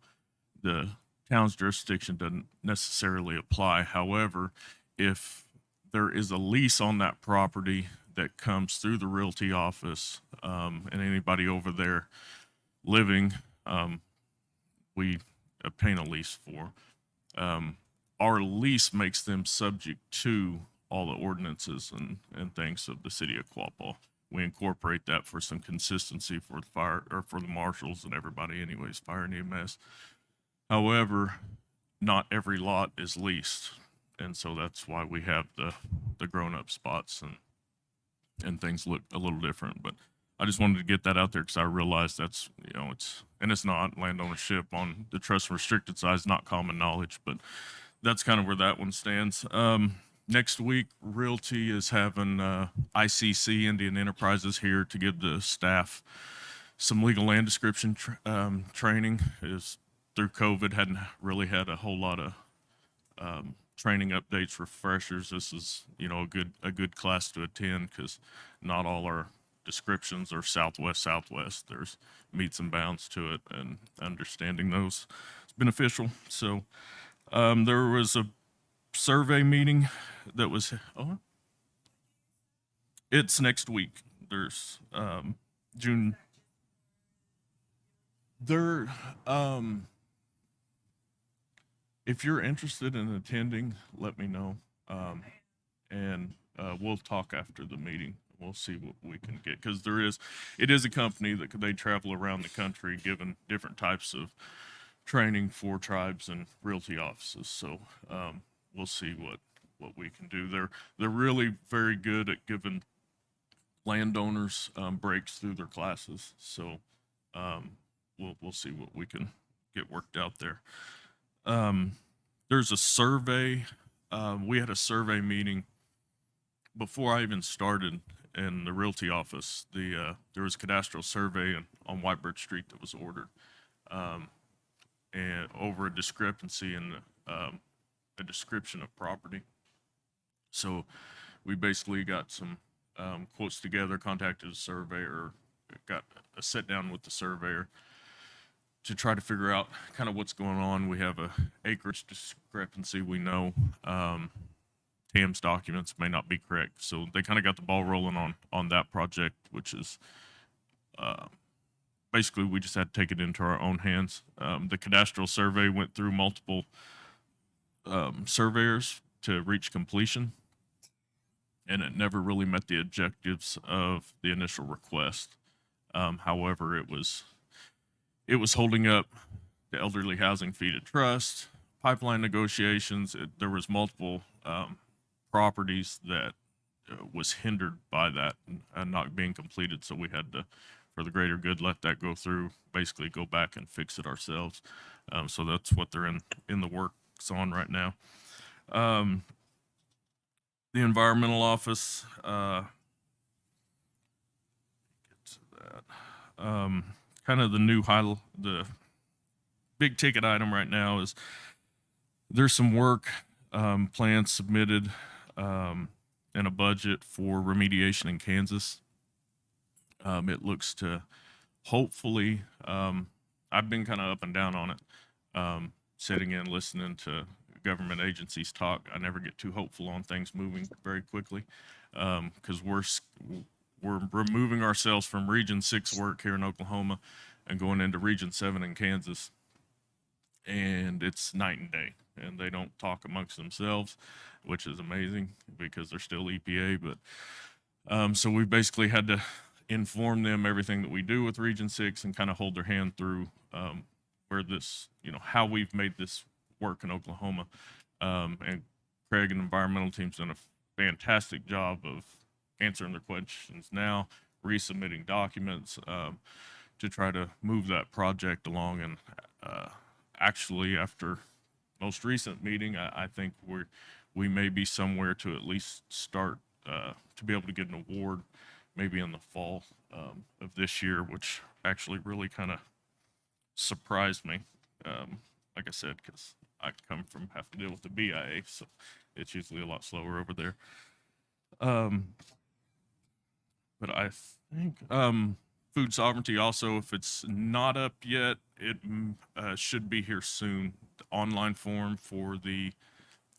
the town's jurisdiction doesn't necessarily apply. However, if there is a lease on that property that comes through the realty office, and anybody over there living, we obtain a lease for. Our lease makes them subject to all the ordinances and things of the city of Quapaw. We incorporate that for some consistency for the fire, or for the marshals and everybody anyways, fire and EMS. However, not every lot is leased. And so that's why we have the grown-up spots and things look a little different. But I just wanted to get that out there because I realized that's, it's not land ownership on the trust and restricted side is not common knowledge, but that's kind of where that one stands. Next week, Realty is having ICC, Indian Enterprises, here to give the staff some legal land description training. Is through COVID, hadn't really had a whole lot of training updates, refreshers. This is, a good class to attend because not all our descriptions are Southwest. There's meets and bounds to it, and understanding those is beneficial. So there was a survey meeting that was, it's next week. There's June. There, if you're interested in attending, let me know, and we'll talk after the meeting. We'll see what we can get, because it is a company that they travel around the country giving different types of training for tribes and realty offices. So we'll see what we can do. They're really very good at giving landowners breaks through their classes. So we'll see what we can get worked out there. There's a survey. We had a survey meeting before I even started in the realty office. There was a cadastral survey on Whitebird Street that was ordered, and over a discrepancy in a description of property. So we basically got some quotes together, contacted a surveyor, got a sit down with the surveyor to try to figure out kind of what's going on. We have a acreage discrepancy. We know TAM's documents may not be correct. So they kind of got the ball rolling on that project, which is basically we just had to take it into our own hands. The cadastral survey went through multiple surveyors to reach completion, and it never really met the objectives of the initial request. However, it was holding up the elderly housing fee to trust, pipeline negotiations. There was multiple properties that was hindered by that and not being completed. So we had to, for the greater good, let that go through, basically go back and fix it ourselves. So that's what they're in the works on right now. The environmental office, get to that. Kind of the big ticket item right now is there's some work plans submitted in a budget for remediation in Kansas. It looks to hopefully, I've been kind of up and down on it, sitting in, listening to government agencies talk. I never get too hopeful on things moving very quickly, because we're removing ourselves from Region 6 work here in Oklahoma and going into Region 7 in Kansas. And it's night and day, and they don't talk amongst themselves, which is amazing because they're still EPA. But so we basically had to inform them everything that we do with Region 6 and kind of hold their hand through where this, how we've made this work in Oklahoma. And Craig and the environmental team's done a fantastic job of answering their questions now, resubmitting documents to try to move that project along. And actually, after most recent meeting, I think we may be somewhere to at least start to be able to get an award maybe in the fall of this year, which actually really kind of surprised me. Like I said, because I come from having to deal with the BIA, so it's usually a lot slower over there. But I think food sovereignty also, if it's not up yet, it should be here soon. The online form for the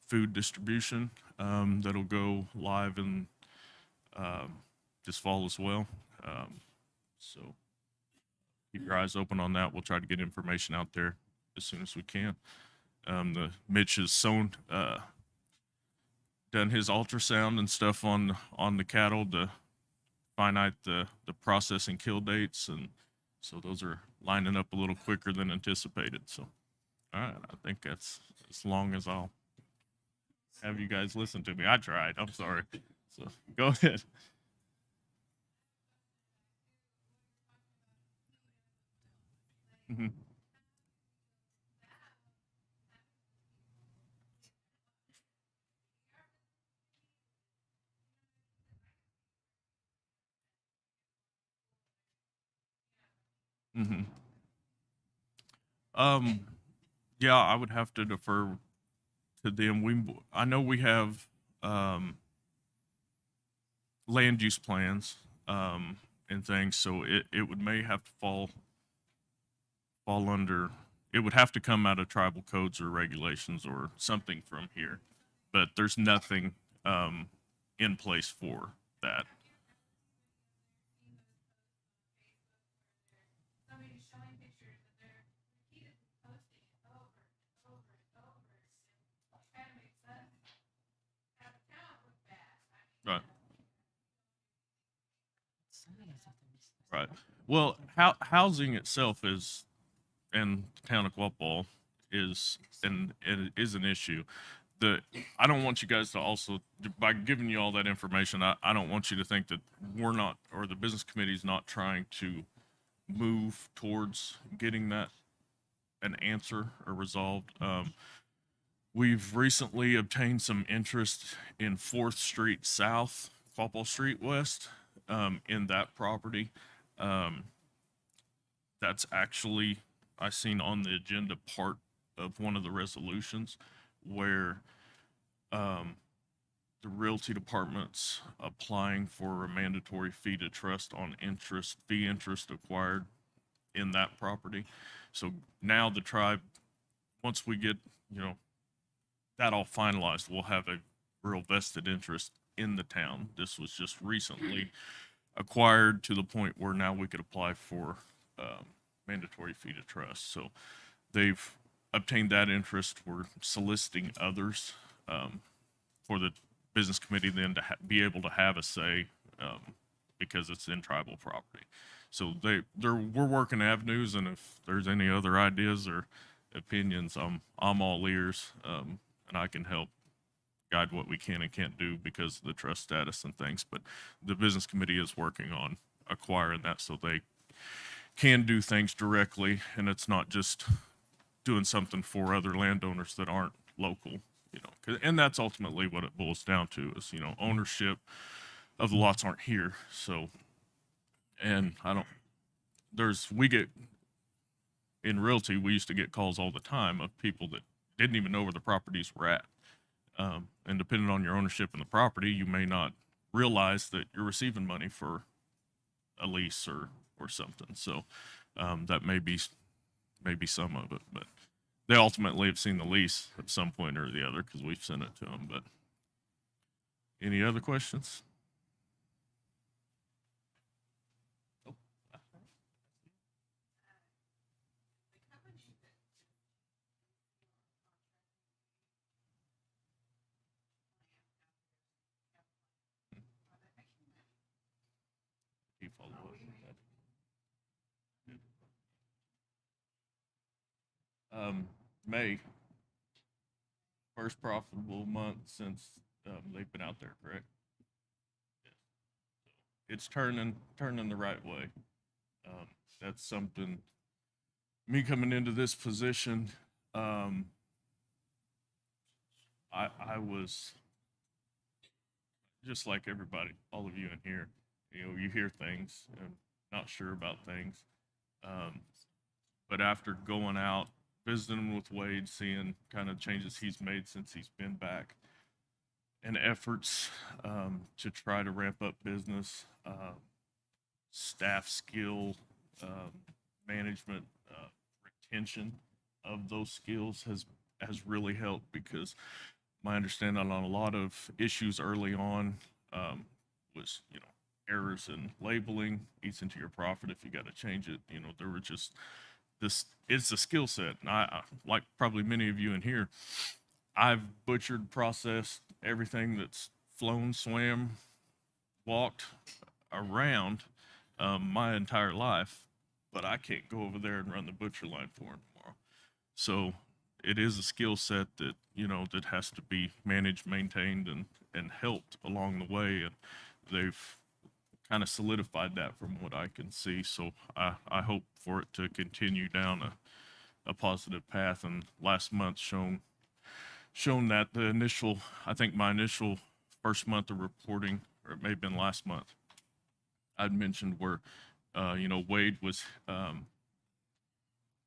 food distribution that'll go live in this fall as well. So keep your eyes open on that. We'll try to get information out there as soon as we can. Mitch has done his ultrasound and stuff on the cattle to find out the processing kill dates, and so those are lining up a little quicker than anticipated. So, all right, I think that's as long as I'll have you guys listen to me. I tried. I'm sorry. So go ahead. Mm-hmm. Mm-hmm. Yeah, I would have to defer to them. I know we have land use plans and things, so it would may have to fall under. It would have to come out of tribal codes or regulations or something from here, but there's nothing in place for that. Right. Right. Well, housing itself is, in the town of Quapaw, is an issue. I don't want you guys to also, by giving you all that information, I don't want you to think that we're not, or the business committee is not trying to move towards getting that an answer or resolved. We've recently obtained some interest in 4th Street South, Quapaw Street West, in that property. That's actually, I seen on the agenda part of one of the resolutions where the realty department's applying for a mandatory fee to trust on fee interest acquired in that property. So now the tribe, once we get, that all finalized, we'll have a real vested interest in the town. This was just recently acquired to the point where now we could apply for mandatory fee to trust. So they've obtained that interest. We're soliciting others for the business committee then to be able to have a say because it's in tribal property. So we're working avenues, and if there's any other ideas or opinions, I'm all ears, and I can help guide what we can and can't do because of the trust status and things. But the business committee is working on acquiring that so they can do things directly, and it's not just doing something for other landowners that aren't local, and that's ultimately what it boils down to is, ownership of the lots aren't here. So, and we get, in realty, we used to get calls all the time of people that didn't even know where the properties were at. And depending on your ownership in the property, you may not realize that you're receiving money for a lease or something. So that may be some of it, but they ultimately have seen the lease at some point or the other because we've sent it to them. But any other questions? You follow up with that. May, first profitable month since they've been out there, correct? It's turning the right way. That's something. Me coming into this position, I was just like everybody, all of you in here, you hear things and not sure about things. Um, but after going out, visiting with Wade, seeing kind of changes he's made since he's been back, and efforts to try to ramp up business, staff skill, management, retention of those skills has really helped, because my understanding on a lot of issues early on was, errors in labeling eats into your profit if you got to change it. There were just this. It's a skill set, and I like probably many of you in here. I've butchered, processed everything that's flown, swam, walked around my entire life, but I can't go over there and run the butcher line for him tomorrow. So it is a skill set that that has to be managed, maintained, and helped along the way, and they've kind of solidified that from what I can see. So I hope for it to continue down a positive path. And last month shown that the initial, I think my initial first month of reporting, or it may have been last month, I'd mentioned where Wade was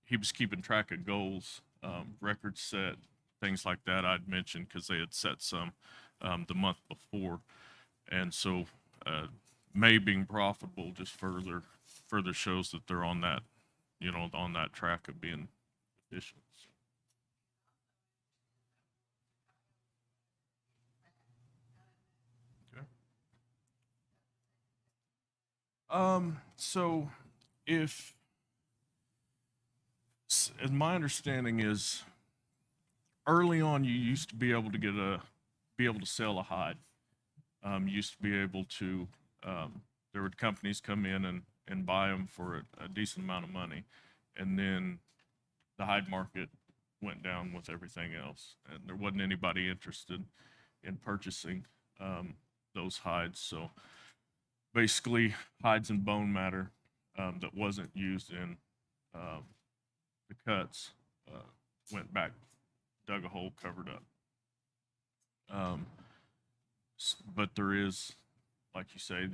he was keeping track of goals, records set, things like that. I'd mentioned because they had set some the month before, and so May being profitable just further shows that they're on that on that track of being efficient. Okay. So if, as my understanding is, early on you used to be able to sell a hide. You used to be able to, there would companies come in and buy them for a decent amount of money, and then the hide market went down with everything else, and there wasn't anybody interested in purchasing those hides. So basically, hides and bone matter that wasn't used in the cuts went back, dug a hole, covered up. But there is, like you say,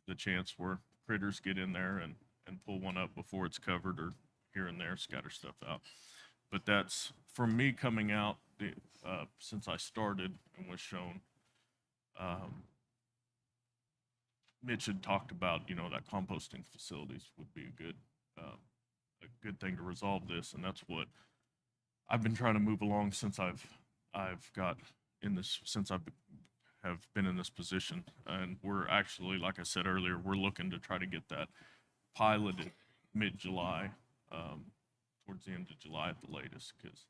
the chance where critters get in there and pull one up before it's covered, or here and there scatter stuff out. But that's, from me coming out, since I started and was shown, Mitch had talked about, that composting facilities would be a good thing to resolve this, and that's what I've been trying to move along since I've got in this, since I've have been in this position. And we're actually, like I said earlier, we're looking to try to get that piloted mid-July, towards the end of July at the latest, because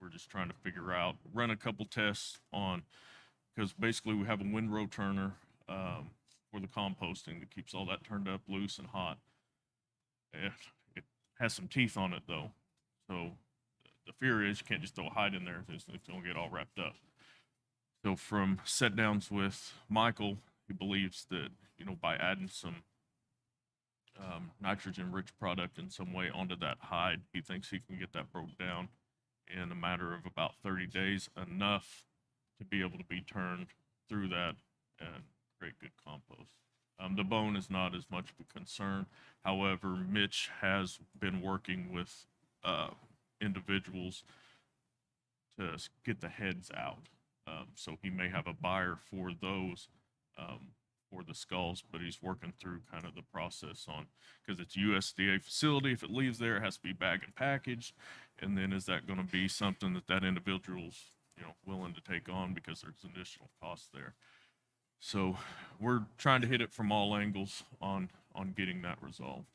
we're just trying to figure out, run a couple tests on, because basically we have a windrow turner for the composting that keeps all that turned up loose and hot. It has some teeth on it though, so the fear is you can't just throw a hide in there, it's going to get all wrapped up. So from set downs with Michael, he believes that, by adding some nitrogen-rich product in some way onto that hide, he thinks he can get that broke down in a matter of about 30 days, enough to be able to be turned through that and create good compost. The bone is not as much of a concern. However, Mitch has been working with individuals to get the heads out. So he may have a buyer for those, for the skulls, but he's working through kind of the process on, because it's a USDA facility. If it leaves there, it has to be bagged and packaged. And then is that going to be something that individual's, willing to take on, because there's additional costs there. So we're trying to hit it from all angles on getting that resolved.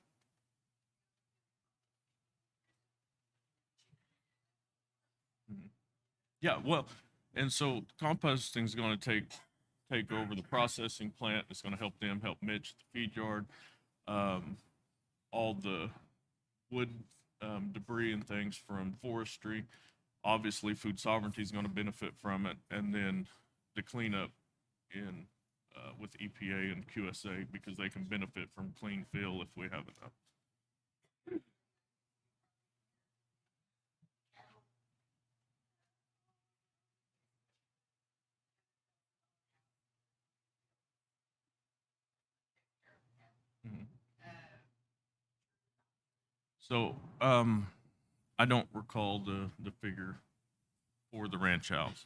Yeah, well, and so composting is going to take over the processing plant. It's going to help them, help Mitch, the feed yard, all the wood debris and things from forestry. Obviously, food sovereignty is going to benefit from it, and then the cleanup in with EPA and QSA, because they can benefit from clean fill if we have enough. So, I don't recall the figure for the ranch house.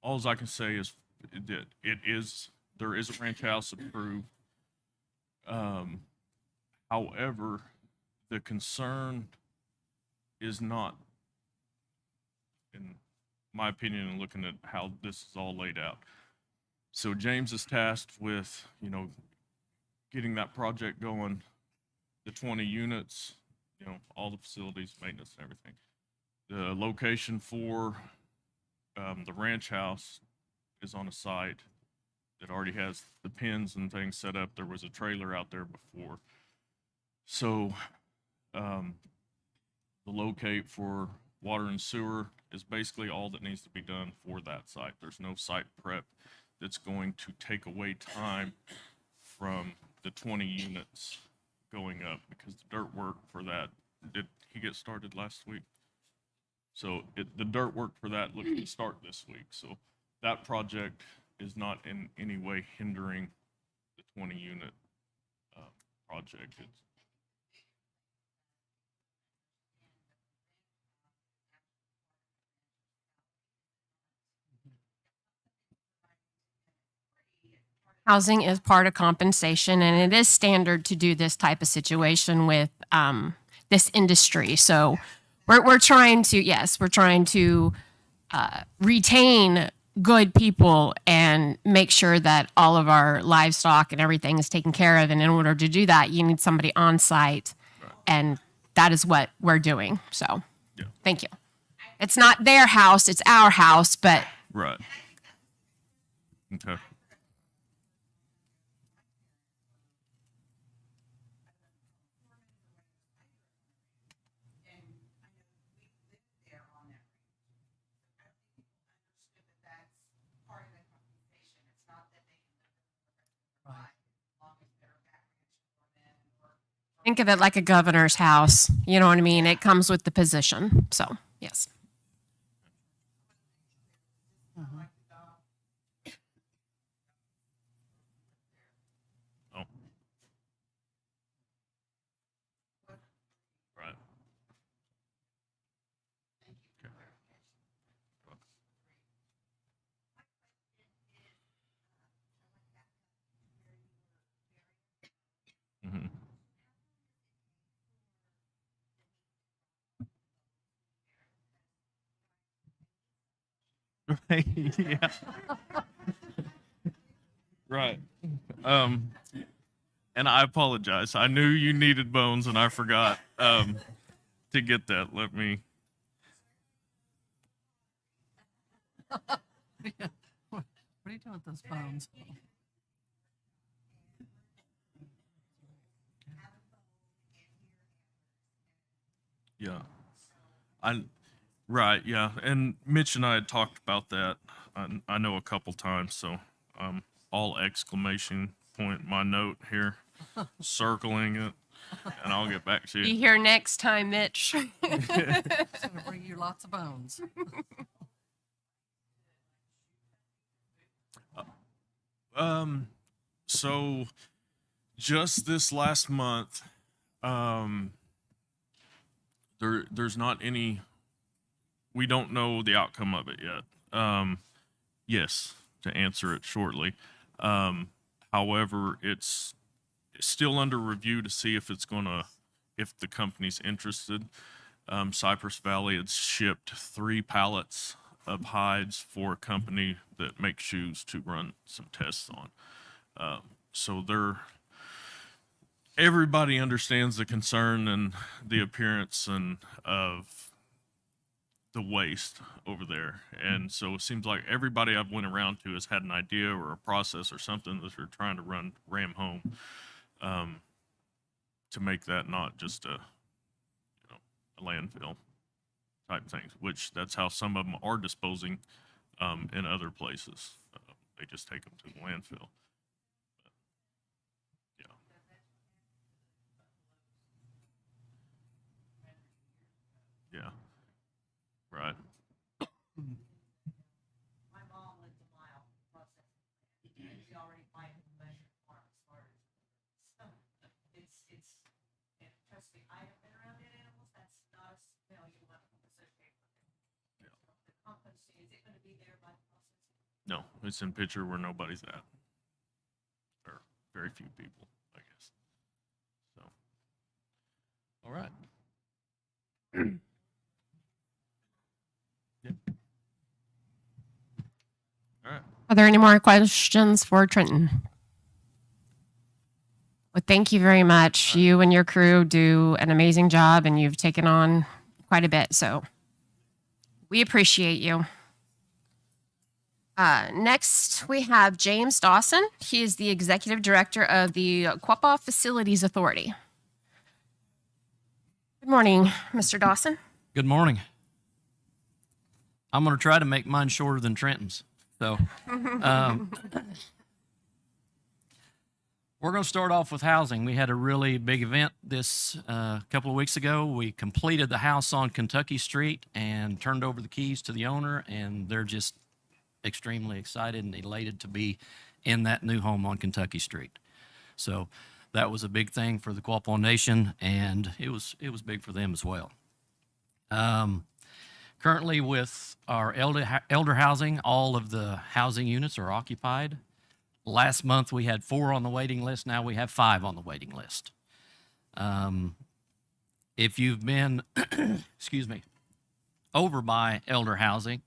Alls I can say is that there is a ranch house approved. However, the concern is not, in my opinion, in looking at how this is all laid out. So James is tasked with, getting that project going, the 20 units, all the facilities, maintenance, and everything. The location for the ranch house is on a site that already has the pins and things set up. There was a trailer out there before. So the locate for water and sewer is basically all that needs to be done for that site. There's no site prep that's going to take away time from the 20 units going up, because the dirt work for that, did he get started last week? So the dirt work for that looks to start this week. So that project is not in any way hindering the 20 unit project. Housing is part of compensation, and it is standard to do this type of situation with this industry. So we're trying to, yes, we're trying to retain good people and make sure that all of our livestock and everything is taken care of. And in order to do that, you need somebody on site, and that is what we're doing. So, Yeah. Thank you. It's not their house, it's our house, but Right. Okay. think of it like a governor's house. You know what I mean? It comes with the position. So, yes. Oh. Right. Okay. Mhm. Yeah. Right. And I apologize. I knew you needed bones and I forgot to get that. Let me. Yeah. What are you doing with those bones? Yeah. Right, yeah. And Mitch and I had talked about that. I know a couple times, so all exclamation point my note here, circling it, and I'll get back to Be you. here next time, Mitch. It's gonna bring you lots of bones. So just this last month, there's not any, we don't know the outcome of it yet. Yes, to answer it shortly. However, it's still under review to see if if the company's interested. Cypress Valley had shipped 3 pallets of hides for a company that makes shoes to run some tests on. So everybody understands the concern and the appearance and of the waste over there. And so it seems like everybody I've went around to has had an idea or a process or something that they're trying to ram home to make that not just a landfill type things, which that's how some of them are disposing in other places. They just take them to the landfill. Yeah. Yeah. Right. My mom lived a mile processing plant. She already planted the measured farm started. So it's No, it's in picture where nobody's at. Or very few people, I guess. So, all right. Yep. All right. Are there any more questions for Trenton? Well, thank you very much. You and your crew do an amazing job, and you've taken on quite a bit. So we appreciate you. Next, we have James Dawson. He is the Executive Director of the Quapaw Facilities Authority. Good morning, Mr. Dawson. Good morning. I'm going to try to make mine shorter than Trenton's. So, we're going to start off with housing. We had a really big event this couple of weeks ago. We completed the house on Kentucky Street and turned over the keys to the owner, and they're just extremely excited and elated to be in that new home on Kentucky Street. So that was a big thing for the Quapaw Nation, and it was big for them as well. Currently with our elder housing, all of the housing units are occupied. Last month we had 4 on the waiting list. Now we have 5 on the waiting list. If you've been, excuse me, over by elder housing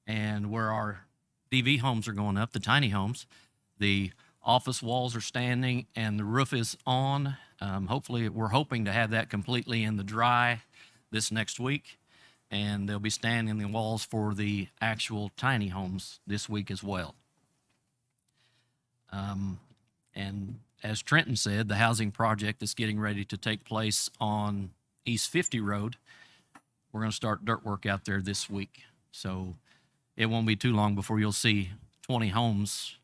and where our DV homes are going up, the tiny homes, the office walls are standing and the roof is on. Hopefully, we're hoping to have that completely in the dry this next week, and they'll be standing the walls for the actual tiny homes this week as well. And as Trenton said, the housing project is getting ready to take place on East 50 Road. We're going to start dirt work out there this week. So it won't be too long before you'll see 20 homes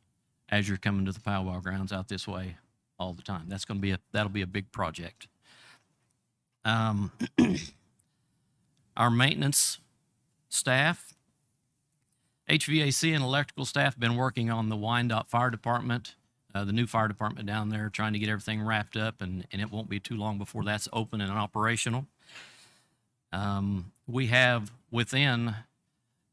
as you're coming to the powwow grounds out this way all the time. That'll be a big project. Our maintenance staff, HVAC and electrical staff, have been working on the Wyandotte Fire Department, the new fire department down there, trying to get everything wrapped up, and it won't be too long before that's open and operational. We have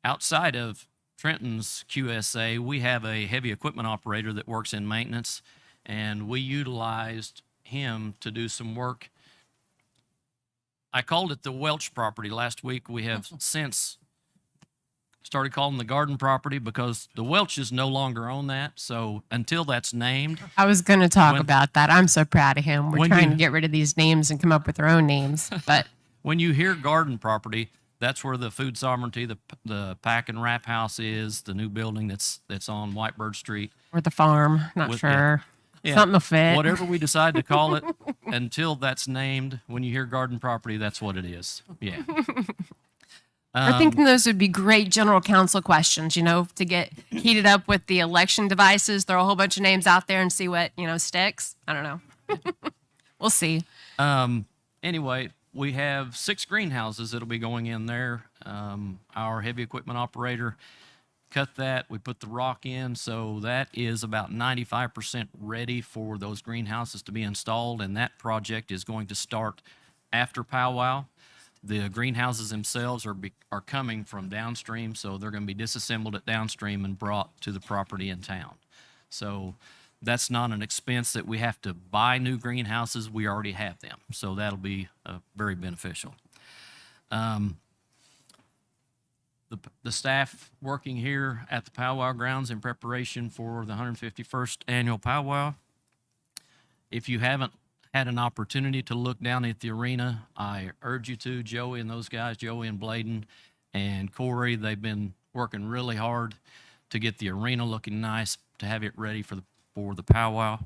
outside of Trenton's QSA, we have a heavy equipment operator that works in maintenance, and we utilized him to do some work. I called it the Welch property last week. We have since started calling the garden property because the Welches no longer own that. So until that's named. I was going to talk about that. I'm so proud of him. We're when trying you- to get rid of these names and come up with our own names. But When you hear garden property, that's where the food sovereignty, the pack and wrap house is, the new building that's on Whitebird Street. or the farm, not With- sure. Yeah. Something will fit. Whatever we decide to call it, until that's named, when you hear garden property, that's what it is. Yeah. We're thinking those would be great general counsel questions, to get heated up with the election devices, throw a whole bunch of names out there and see what, sticks. I don't know. We'll see. Anyway, we have 6 greenhouses that'll be going in there. Our heavy equipment operator cut that. We put the rock in, so that is about 95% ready for those greenhouses to be installed, and that project is going to start after powwow. The greenhouses themselves are coming from downstream, so they're going to be disassembled at downstream and brought to the property in town. So that's not an expense that we have to buy new greenhouses. We already have them, so that'll be very beneficial. The staff working here at the powwow grounds in preparation for the 151st annual powwow. If you haven't had an opportunity to look down at the arena, I urge you to. Joey and those guys, Joey and Bladen and Corey, they've been working really hard to get the arena looking nice, to have it ready for the powwow.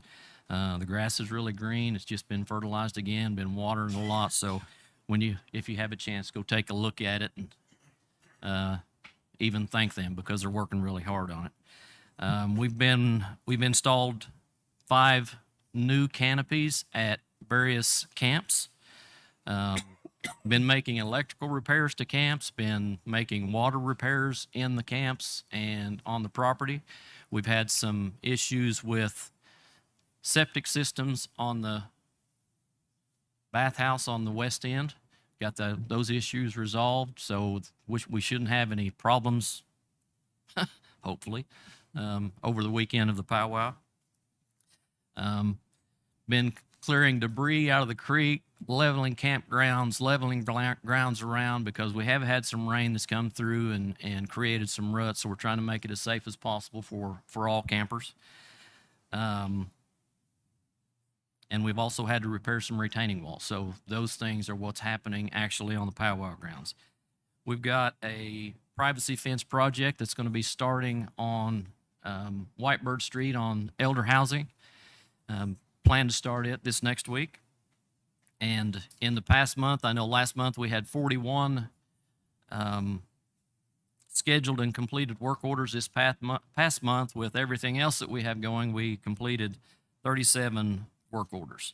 The grass is really green. It's just been fertilized again, been watering a lot. So if you have a chance, go take a look at it and even thank them because they're working really hard on it. We've installed 5 new canopies at various camps. Been making electrical repairs to camps, been making water repairs in the camps and on the property. We've had some issues with septic systems on the bathhouse on the west end. Got those issues resolved, so we shouldn't have any problems, hopefully, over the weekend of the powwow. Been clearing debris out of the creek, leveling campgrounds, leveling grounds around because we have had some rain that's come through and created some ruts. So we're trying to make it as safe as possible for all campers. And we've also had to repair some retaining walls. So those things are what's happening actually on the powwow grounds. We've got a privacy fence project that's going to be starting on Whitebird Street on Elder Housing. Plan to start it this next week. And in the past month, I know last month we had 41 scheduled and completed work orders. This past month, with everything else that we have going, we completed 37 work orders.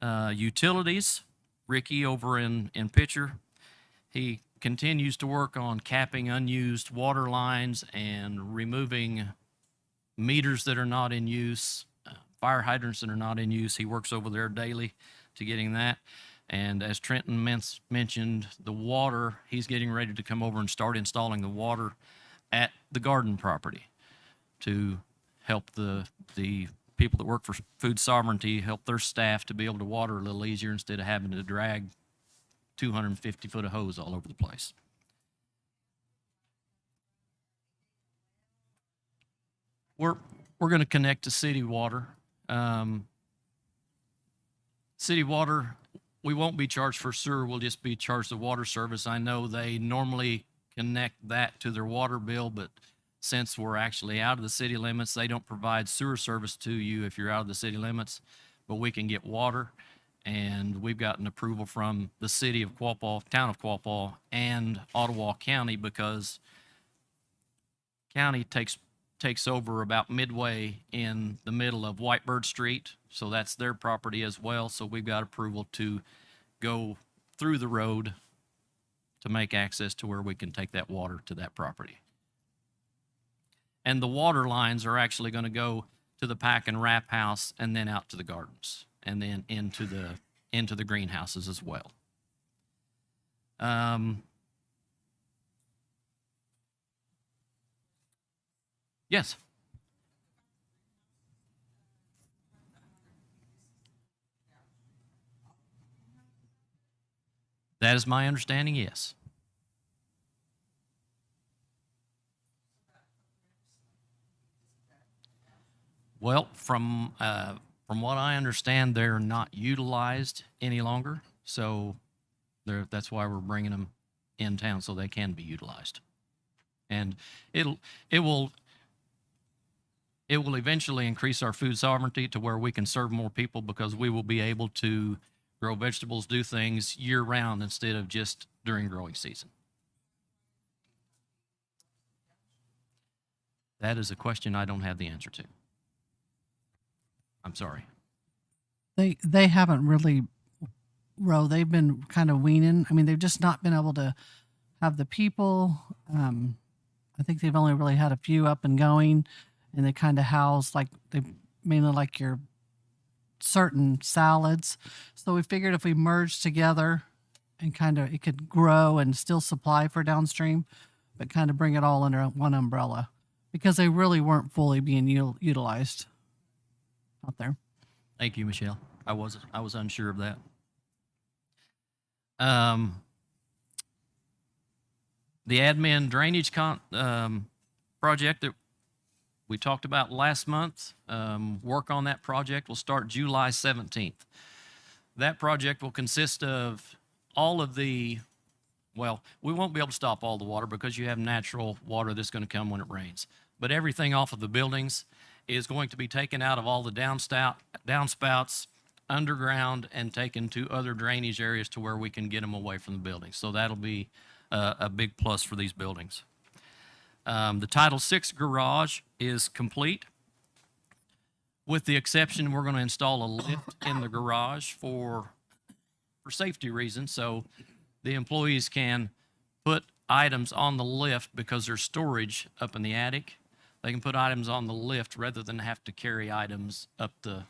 Utilities, Ricky over in Pitcher, he continues to work on capping unused water lines and removing meters that are not in use, fire hydrants that are not in use. He works over there daily to getting that. And as Trenton mentioned, the water, he's getting ready to come over and start installing the water at the garden property to help the people that work for food sovereignty, help their staff to be able to water a little easier instead of having to drag 250 foot of hose all over the place. We're going to connect to city water. City water, we won't be charged for sewer. We'll just be charged the water service. I know they normally connect that to their water bill, but since we're actually out of the city limits, they don't provide sewer service to you if you're out of the city limits, but we can get water. And we've gotten approval from the city of Quapaw, town of Quapaw, and Ottawa County because county takes over about midway in the middle of Whitebird Street. So that's their property as well. So we've got approval to go through the road to make access to where we can take that water to that property. And the water lines are actually going to go to the pack and wrap house and then out to the gardens and then into the greenhouses as well. Yes. That is my understanding, yes. Well, from what I understand, they're not utilized any longer. So that's why we're bringing them in town so they can be utilized. And it will eventually increase our food sovereignty to where we can serve more people because we will be able to grow vegetables, do things year round instead of just during growing season. That is a question I don't have the answer to. I'm sorry. They haven't really, they've been kind of weaning. I mean, they've just not been able to have the people. I think they've only really had a few up and going, and they kind of house they mainly like your certain salads. So we figured if we merged together and it could grow and still supply for downstream, but kind of bring it all under one umbrella because they really weren't fully being utilized out there. Thank you, Michelle. I was unsure of that. The admin drainage project that we talked about last month, work on that project will start July 17th. That project will consist of all of we won't be able to stop all the water because you have natural water that's going to come when it rains. But everything off of the buildings is going to be taken out of all the downspouts, underground, and taken to other drainage areas to where we can get them away from the buildings. So that'll be a big plus for these buildings. The Title VI garage is complete. With the exception, we're going to install a lift in the garage for safety reasons. So the employees can put items on the lift because there's storage up in the attic. They can put items on the lift rather than have to carry items up the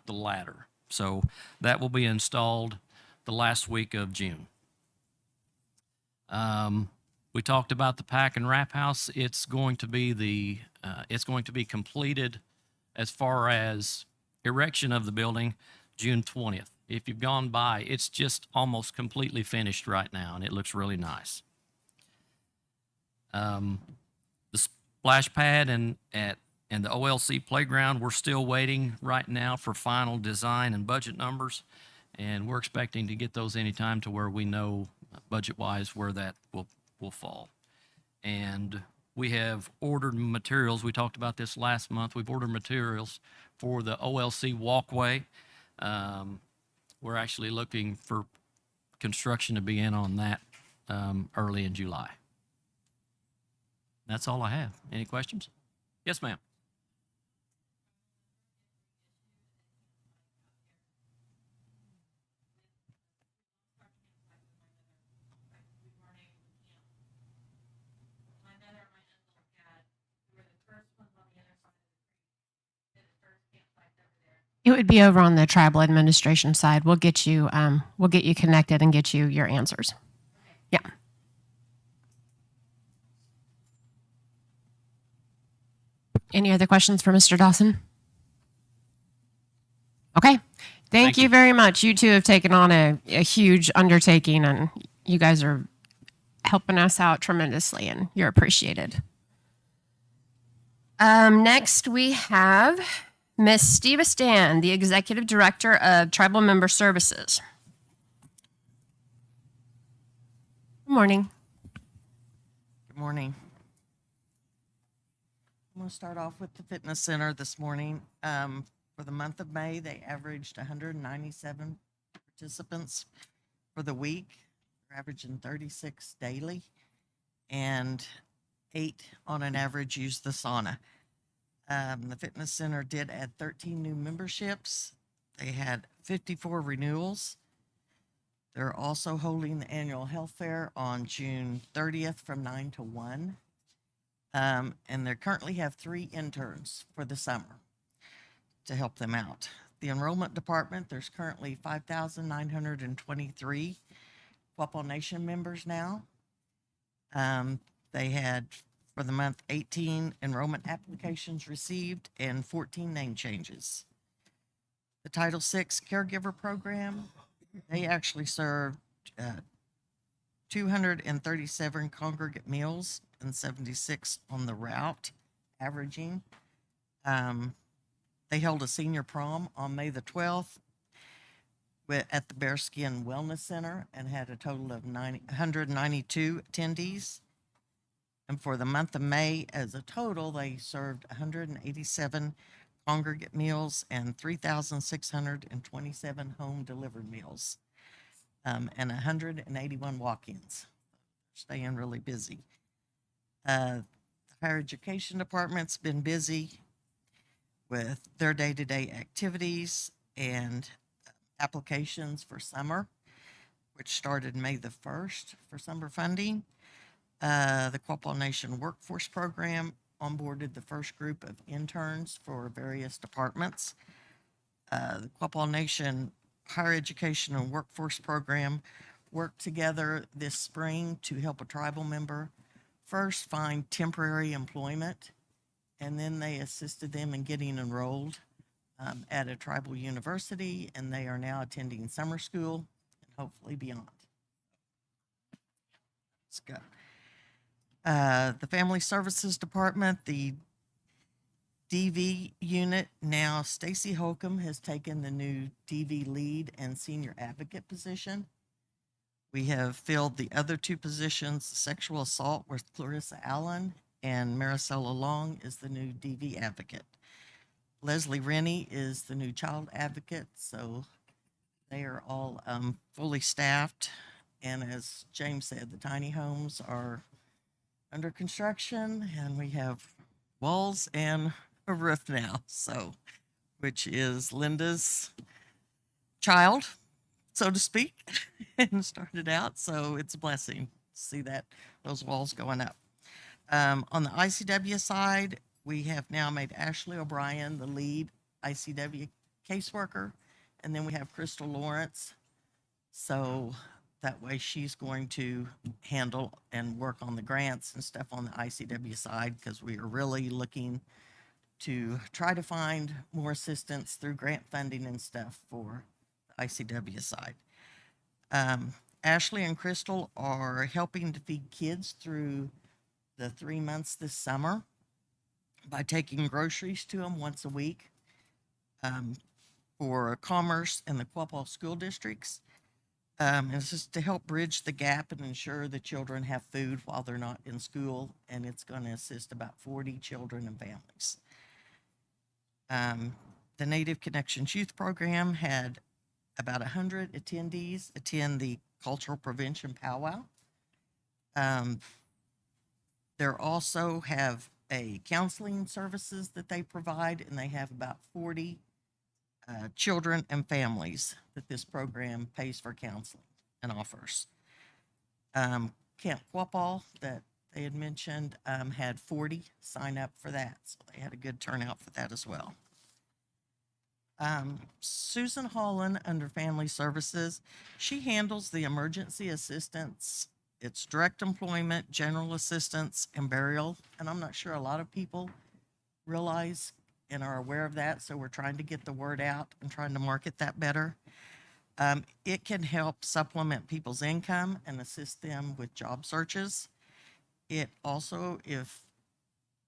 ladder. So that will be installed the last week of June. We talked about the pack and wrap house. It's going to be completed as far as erection of the building June 20th. If you've gone by, it's just almost completely finished right now, and it looks really nice. The splash pad and the OLC playground, we're still waiting right now for final design and budget numbers, and we're expecting to get those anytime to where we know budget-wise where that will fall. And we have ordered materials. We talked about this last month. We've ordered materials for the OLC walkway. We're actually looking for construction to begin on that early in July. That's all I have. Any questions? Yes, ma'am. It would be over on the tribal administration side. We'll get you connected and get you your answers. Yeah. Any other questions for Mr. Dawson? Okay. Thank you very much. You two have taken on a huge undertaking, and you guys are helping us out tremendously, and you're appreciated. Next, we have Ms. Steva Stan, the Executive Director of Tribal Member Services. Good morning. Good morning. I'm going to start off with the fitness center this morning. For the month of May, they averaged 197 participants for the week. They're averaging 36 daily, and 8 on an average use the sauna. The fitness center did add 13 new memberships. They had 54 renewals. They're also holding the annual health fair on June 30th from 9 to 1. And they currently have 3 interns for the summer to help them out. The enrollment department, there's currently 5,923 Quapaw Nation members now. They had, for the month, 18 enrollment applications received and 14 name changes. The Title VI caregiver program, they actually served 237 congregate meals and 76 on the route, averaging. They held a senior prom on May the 12th at the Bearskin Wellness Center and had a total of 192 attendees. And for the month of May, as a total, they served 187 congregate meals and 3,627 home delivered meals, and 181 walk-ins. Staying really busy. The higher education department's been busy with their day-to-day activities and applications for summer, which started May the 1st for summer funding. The Quapaw Nation Workforce Program onboarded the first group of interns for various departments. The Quapaw Nation Higher Education and Workforce Program worked together this spring to help a tribal member first find temporary employment, and then they assisted them in getting enrolled at a tribal university, and they are now attending summer school and hopefully beyond. Let's go. The Family Services Department, the DV unit, now Stacy Holcomb has taken the new DV lead and senior advocate position. We have filled the other 2 positions, sexual assault with Clarissa Allen, and Maricela Long is the new DV advocate. Leslie Rennie is the new child advocate, so they are all fully staffed. And as James said, the tiny homes are under construction, and we have walls and a roof now, so, which is Linda's child, so to speak, and started out, so it's a blessing to see that, those walls going up. On the ICW side, we have now made Ashley O'Brien the lead ICW caseworker, and then we have Crystal Lawrence. So That way she's going to handle and work on the grants and stuff on the ICW side, because we are really looking to try to find more assistance through grant funding and stuff for the ICW side. Ashley and Crystal are helping to feed kids through the 3 months this summer by taking groceries to them once a week for Commerce and the Quapaw school districts. And it's just to help bridge the gap and ensure the children have food while they're not in school. And it's going to assist about 40 children and families. The Native Connections Youth Program had about 100 attendees attend the Cultural Prevention Powwow. They also have a counseling services that they provide, and they have about 40 children and families that this program pays for counseling and offers. Camp Quapaw that they had mentioned had 40 sign up for that, so they had a good turnout for that as well. Susan Holland under Family Services, she handles the emergency assistance. It's direct employment, general assistance, and burial. And I'm not sure a lot of people realize and are aware of that, so we're trying to get the word out and trying to market that better. It can help supplement people's income and assist them with job searches. It also, if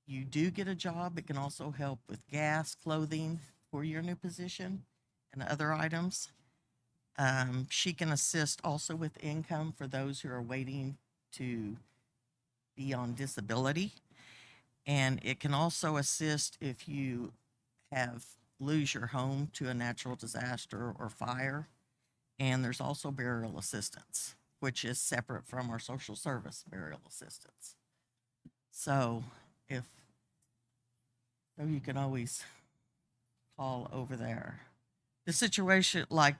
you do get a job, it can also help with gas, clothing for your new position and other items. She can assist also with income for those who are waiting to be on disability. And it can also assist if you lose your home to a natural disaster or fire. And there's also burial assistance, which is separate from our social service burial assistance. So you can always call over there. The situation, like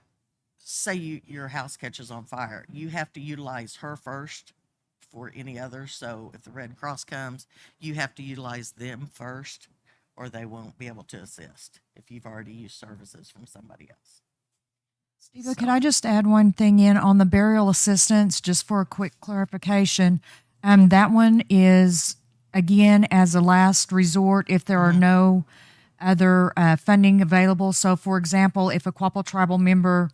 say your house catches on fire, you have to utilize her first for any other. So if the Red Cross comes, you have to utilize them first, or they won't be able to assist if you've already used services from somebody else. Steva, could I just add one thing in on the burial assistance, just for a quick clarification? That one is, again, as a last resort if there are no other funding available. So, for example, if a Quapaw tribal member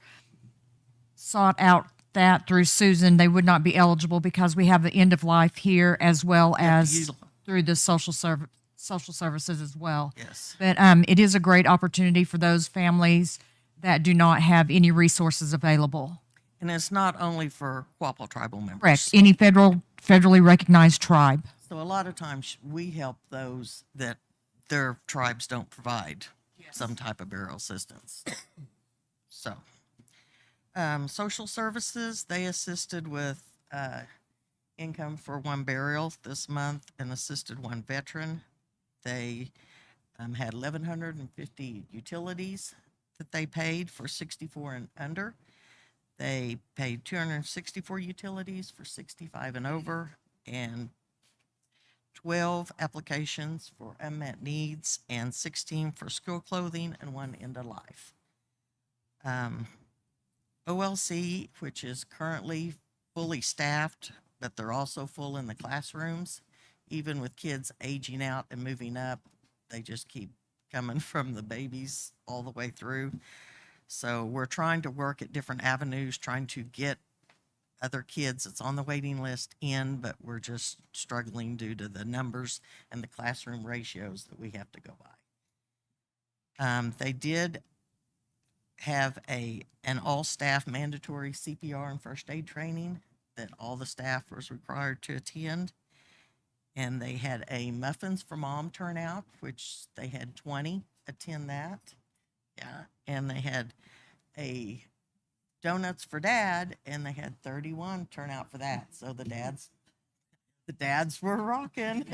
sought out that through Susan, they would not be eligible because we have the end of life here as well as through the social services as well. Yes. But it is a great opportunity for those families that do not have any resources available. And it's not only for Quapaw tribal members. Correct. Any federally recognized tribe. So a lot of times we help those that their tribes don't provide some type of burial assistance. So, social services, they assisted with income for one burial this month and assisted one veteran. They had 1,150 utilities that they paid for 64 and under. They paid 264 utilities for 65 and over, and 12 applications for unmet needs, and 16 for school clothing, and 1 end of life. OLC, which is currently fully staffed, but they're also full in the classrooms. Even with kids aging out and moving up, they just keep coming from the babies all the way through. So we're trying to work at different avenues, trying to get other kids that's on the waiting list in, but we're just struggling due to the numbers and the classroom ratios that we have to go by. They did have an all-staff mandatory CPR and first aid training that all the staff was required to attend. And they had a Muffins for Mom turnout, which they had 20 attend that. Yeah, and they had a Donuts for Dad, and they had 31 turn out for that. So the dads were rocking.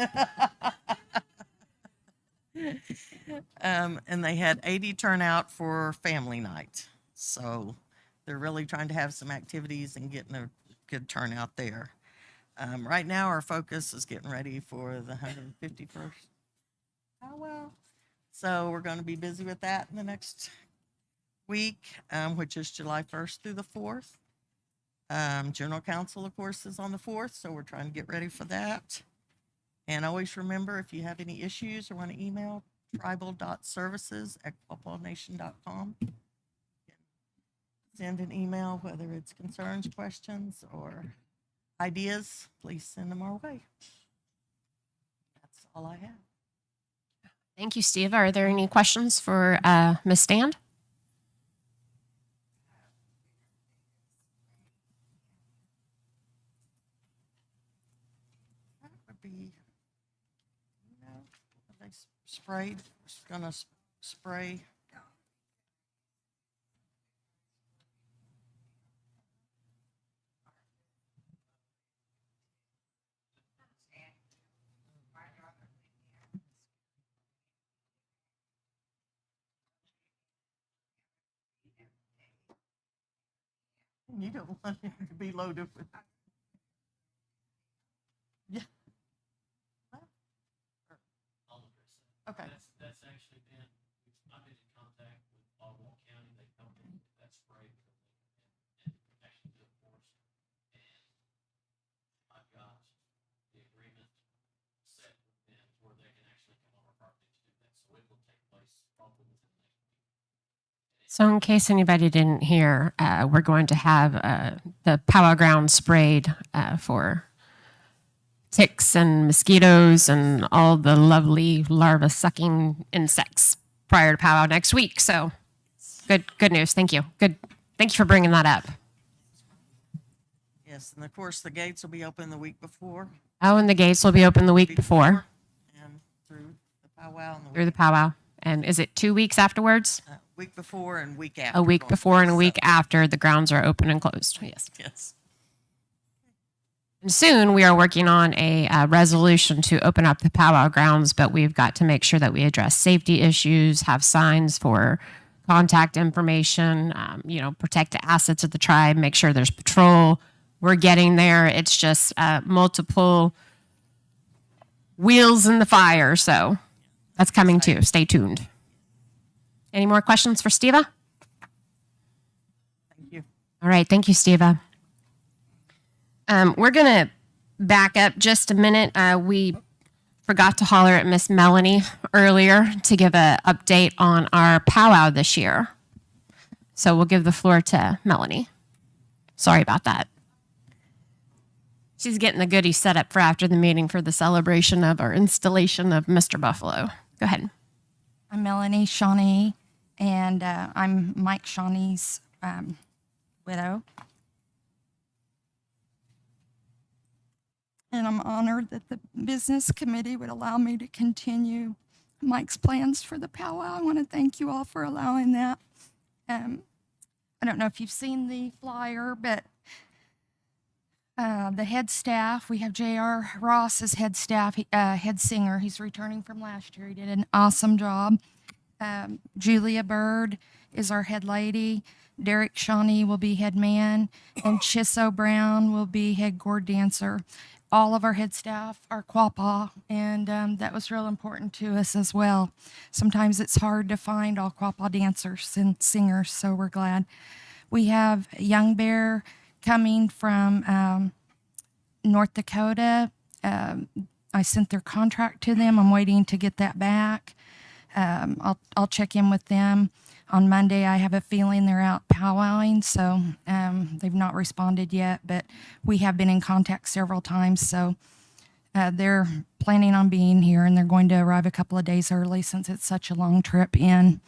And they had 80 turnout for family night. So they're really trying to have some activities and getting a good turnout there. Right now, our focus is getting ready for the 151st. Oh, well. So we're going to be busy with that in the next week, which is July 1st through the 4th. General counsel, of course, is on the 4th, so we're trying to get ready for that. And always remember, if you have any issues or want to email, tribal.services@quapawnation.com. Send an email, whether it's concerns, questions, or ideas, please send them our way. That's all I have. Thank you, Steve. Are there any questions for Ms. Stand? That would be, they sprayed, just gonna spray. You don't want it to be loaded with. Yeah. Okay. That's actually been, I've been in contact with Baltimore County. They told me that spray and actually do it for us. And I've got the agreement set with them where they can actually come on our property to do that. So it will take place probably within the next week. So in case anybody didn't hear, we're going to have the powwow ground sprayed for ticks and mosquitoes and all the lovely larva-sucking insects prior to powwow next week. So good news. Thank you. Good. Thank you for bringing that up. Yes, and of course, the gates will be open the week before. Oh, and the gates will be open the week before And through the powwow. And through the powwow. And is it 2 weeks afterwards? week before and week after. A week going before and a forward, week so, after the grounds are open and closed. Yes. Yes. And soon we are working on a resolution to open up the powwow grounds, but we've got to make sure that we address safety issues, have signs for contact information, protect the assets of the tribe, make sure there's patrol. We're getting there. It's just multiple wheels in the fire. So that's coming too. Stay tuned. Any more questions for Steva? Thank you. All right. Thank you, Steva. We're going to back up just a minute. We forgot to holler at Miss Melanie earlier to give an update on our powwow this year. So we'll give the floor to Melanie. Sorry about that. She's getting the goodies set up for after the meeting for the celebration of our installation of Mr. Buffalo. Go ahead. I'm Melanie Shawnee, and I'm Mike Shawnee's widow. And I'm honored that the business committee would allow me to continue Mike's plans for the powwow. I want to thank you all for allowing that. I don't know if you've seen the flyer, but the head staff, we have J.R. Ross as head staff, head singer. He's returning from last year. He did an awesome job. Julia Bird is our head lady. Derek Shawnee will be head man, and Chisso Brown will be head gourd dancer. All of our head staff are Quapaw, and that was real important to us as well. Sometimes it's hard to find all Quapaw dancers and singers, so we're glad. We have Young Bear coming from North Dakota. I sent their contract to them. I'm waiting to get that back. I'll check in with them. On Monday, I have a feeling they're out powwowing, so they've not responded yet, but we have been in contact several times, so they're planning on being here, and they're going to arrive a couple of days early since it's such a long trip in.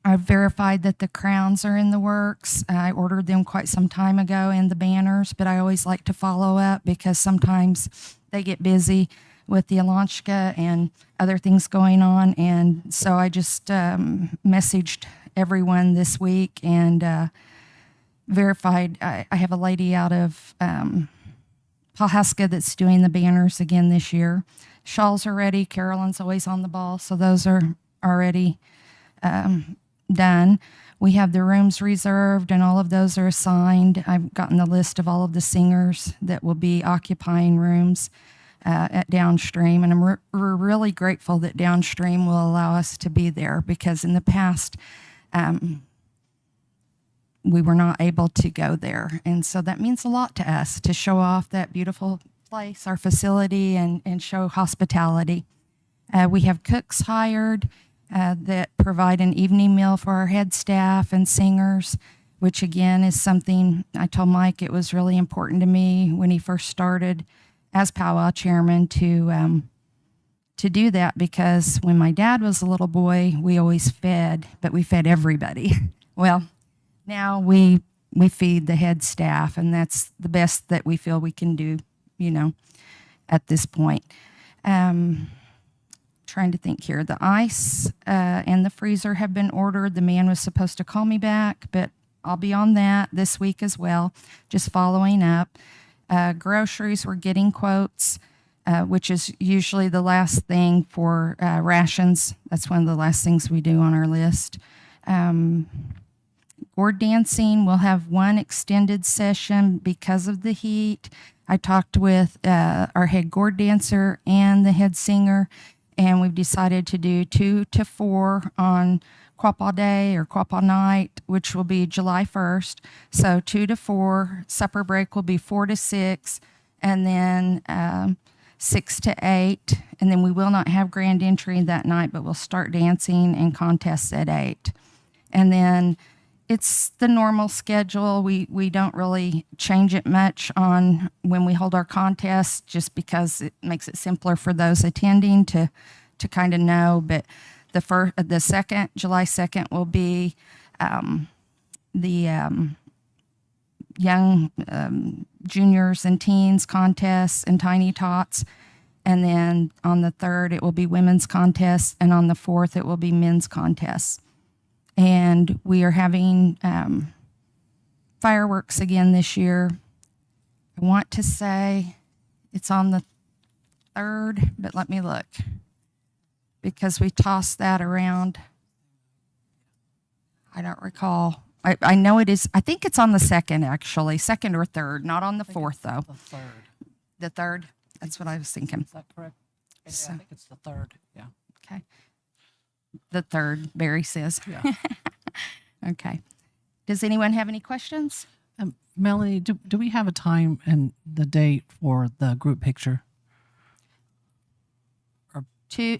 I've verified that the crowns are in the works. I ordered them quite some time ago, and the banners, but I always like to follow up because sometimes they get busy with the Alanshka and other things going on. And so I just messaged everyone this week and verified. I have a lady out of Pawhuska that's doing the banners again this year. Shawls are ready. Carolyn's always on the ball, so those are already done. We have the rooms reserved, and all of those are assigned. I've gotten the list of all of the singers that will be occupying rooms at Downstream, and we're really grateful that Downstream will allow us to be there, because in the past we were not able to go there. And so that means a lot to us to show off that beautiful place, our facility, and show hospitality. We have cooks hired that provide an evening meal for our head staff and singers, which again is something I told Mike it was really important to me when he first started as powwow chairman to do that, because when my dad was a little boy, we always fed, but we fed everybody. Well, now we feed the head staff, and that's the best that we feel we can do, at this point. Trying to think here. The ice and the freezer have been ordered. The man was supposed to call me back, but I'll be on that this week as well, just following up. Groceries, we're getting quotes, which is usually the last thing for rations. That's one of the last things we do on our list. Gourd dancing, we'll have one extended session because of the heat. I talked with our head gourd dancer and the head singer, and we've decided to do 2 to 4 on Quapaw Day or Quapaw Night, which will be July 1st. So 2 to 4, supper break will be 4 to 6, and then 6 to 8. And then we will not have grand entry that night, but we'll start dancing and contests at 8. And then it's the normal schedule. We don't really change it much on when we hold our contests, just because it makes it simpler for those attending to kind of know. But the second, July 2nd, will be the young juniors and teens contests and tiny tots. And then on the 3rd, it will be women's contests, and on the 4th, it will be men's contests. And we are having fireworks again this year. I want to say it's on the 3rd, but let me look, because we tossed that around. I don't recall. I know it is. I think it's on the 2nd, actually, 2nd or 3rd, not on the 4th, though. The 3rd. The 3rd? That's what I was thinking. Is that correct? Yeah, So- I think it's the 3rd. Yeah. Okay. The 3rd, Barry says. Yeah. Okay. Does anyone have any questions? Melanie, do we have a time and the date for the group picture? To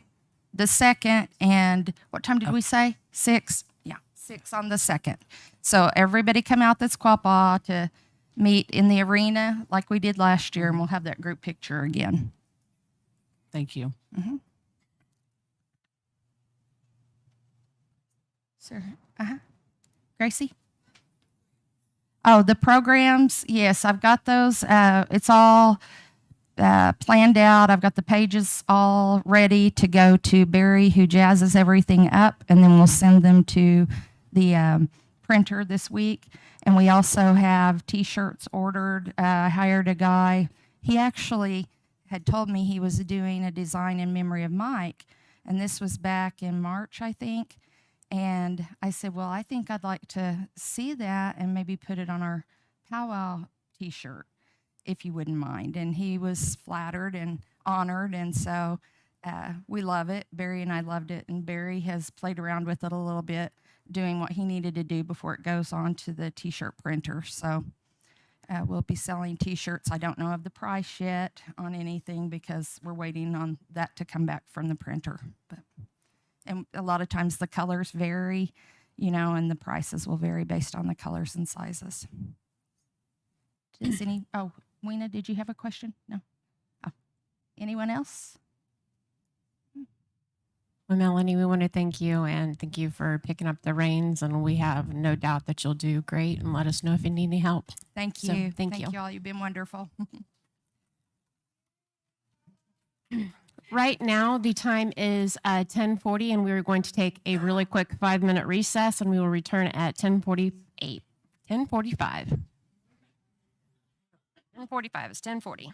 the 2nd, and what time did we say? 6? Yeah, 6 on the 2nd. So everybody come out that's Quapaw to meet in the arena like we did last year, and we'll have that group picture again. Thank you. Mm-hmm. Sir, Gracie? Oh, the programs, yes, I've got those. It's all planned out. I've got the pages all ready to go to Barry, who jazzes everything up, and then we'll send them to the printer this week. And we also have T-shirts ordered. I hired a guy. He actually had told me he was doing a design in memory of Mike, and this was back in March, I think. And I said, well, I think I'd like to see that and maybe put it on our powwow T-shirt, if you wouldn't mind. And he was flattered and honored, and so we love it. Barry and I loved it, and Barry has played around with it a little bit, doing what he needed to do before it goes on to the T-shirt printer. So we'll be selling T-shirts. I don't know of the price yet on anything, because we're waiting on that to come back from the printer. And a lot of times the colors vary, and the prices will vary based on the colors and sizes. Weena, did you have a question? No? Oh. Anyone else? Well, Melanie, we want to thank you, and thank you for picking up the reins, and we have no doubt that you'll do great, and let us know if you need any help. Thank you. So, thank you. Thank you all. You've been wonderful. Right now, the time is 10:40, and we are going to take a really quick 5-minute recess, and we will return at 10:45. 10:45 is 10:40.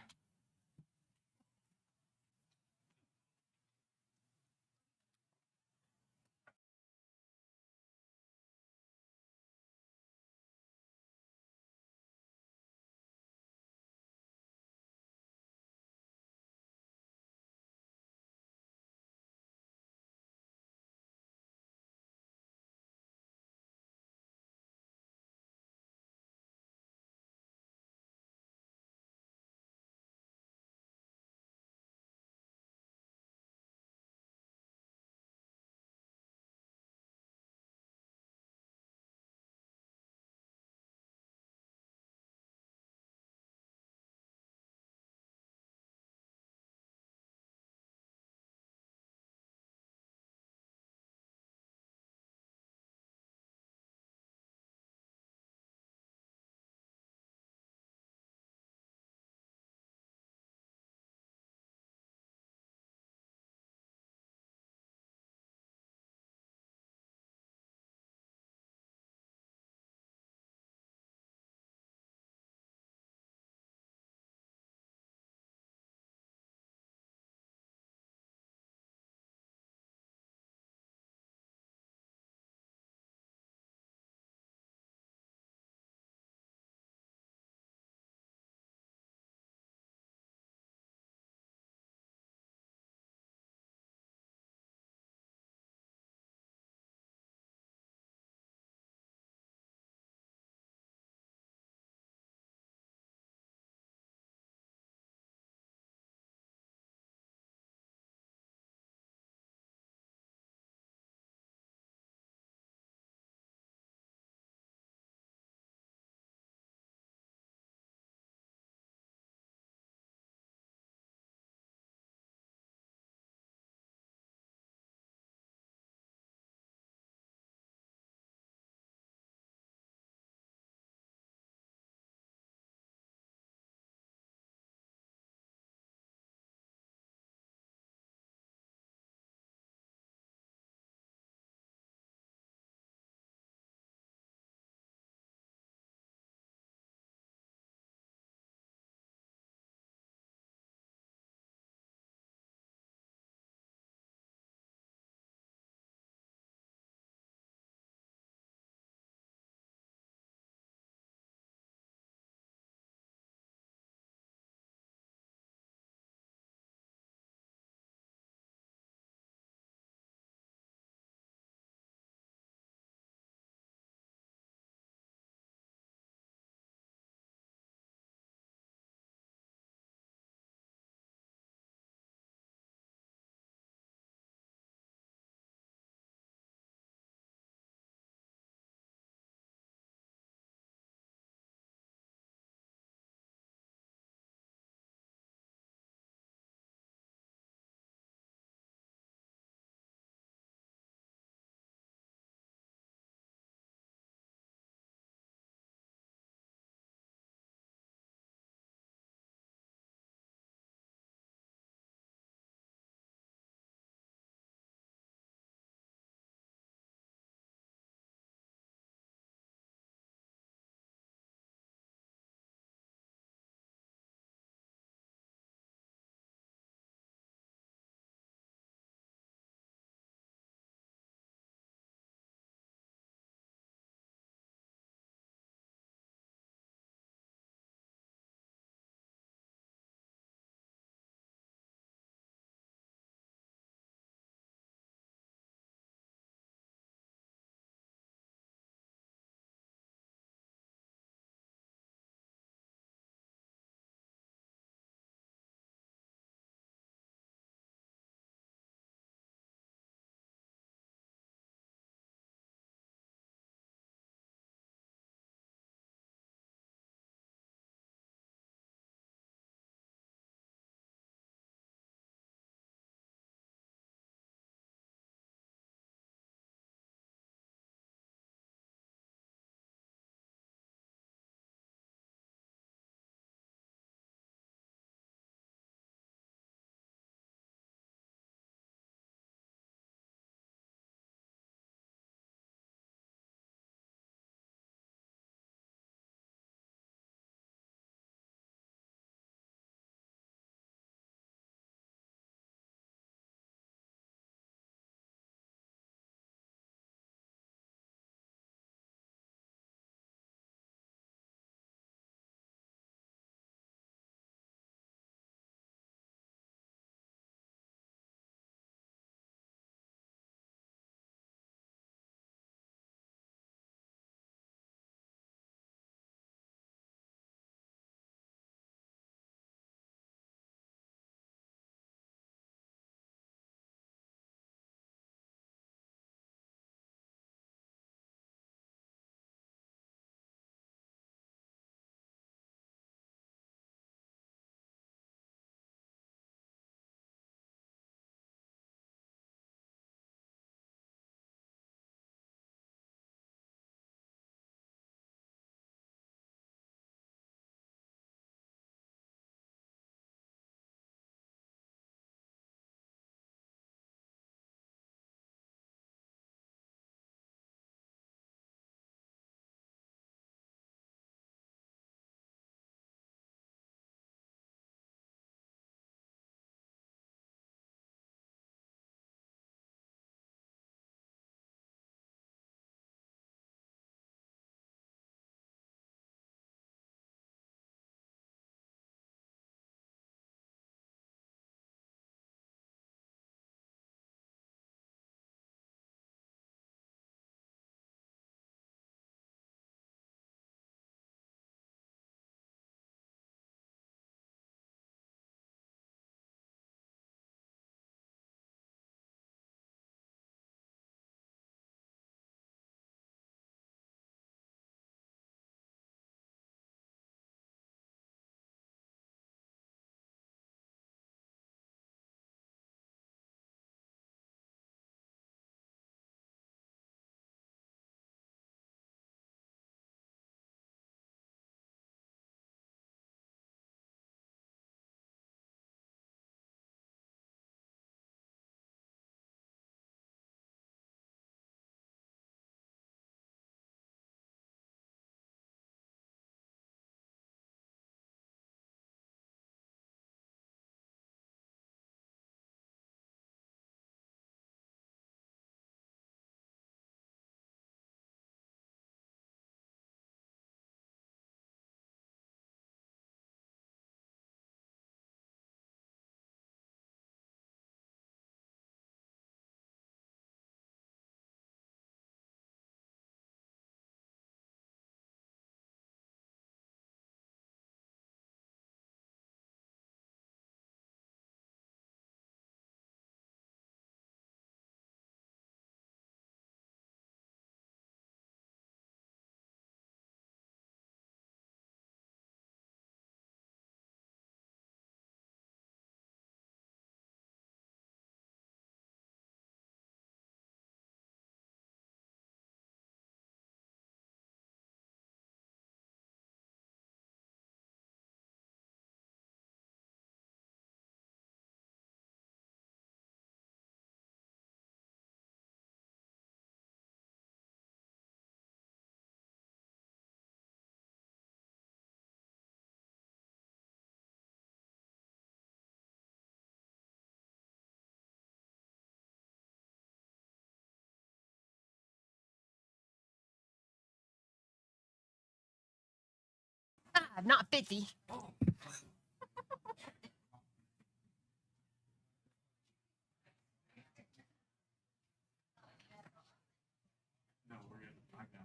Not 50.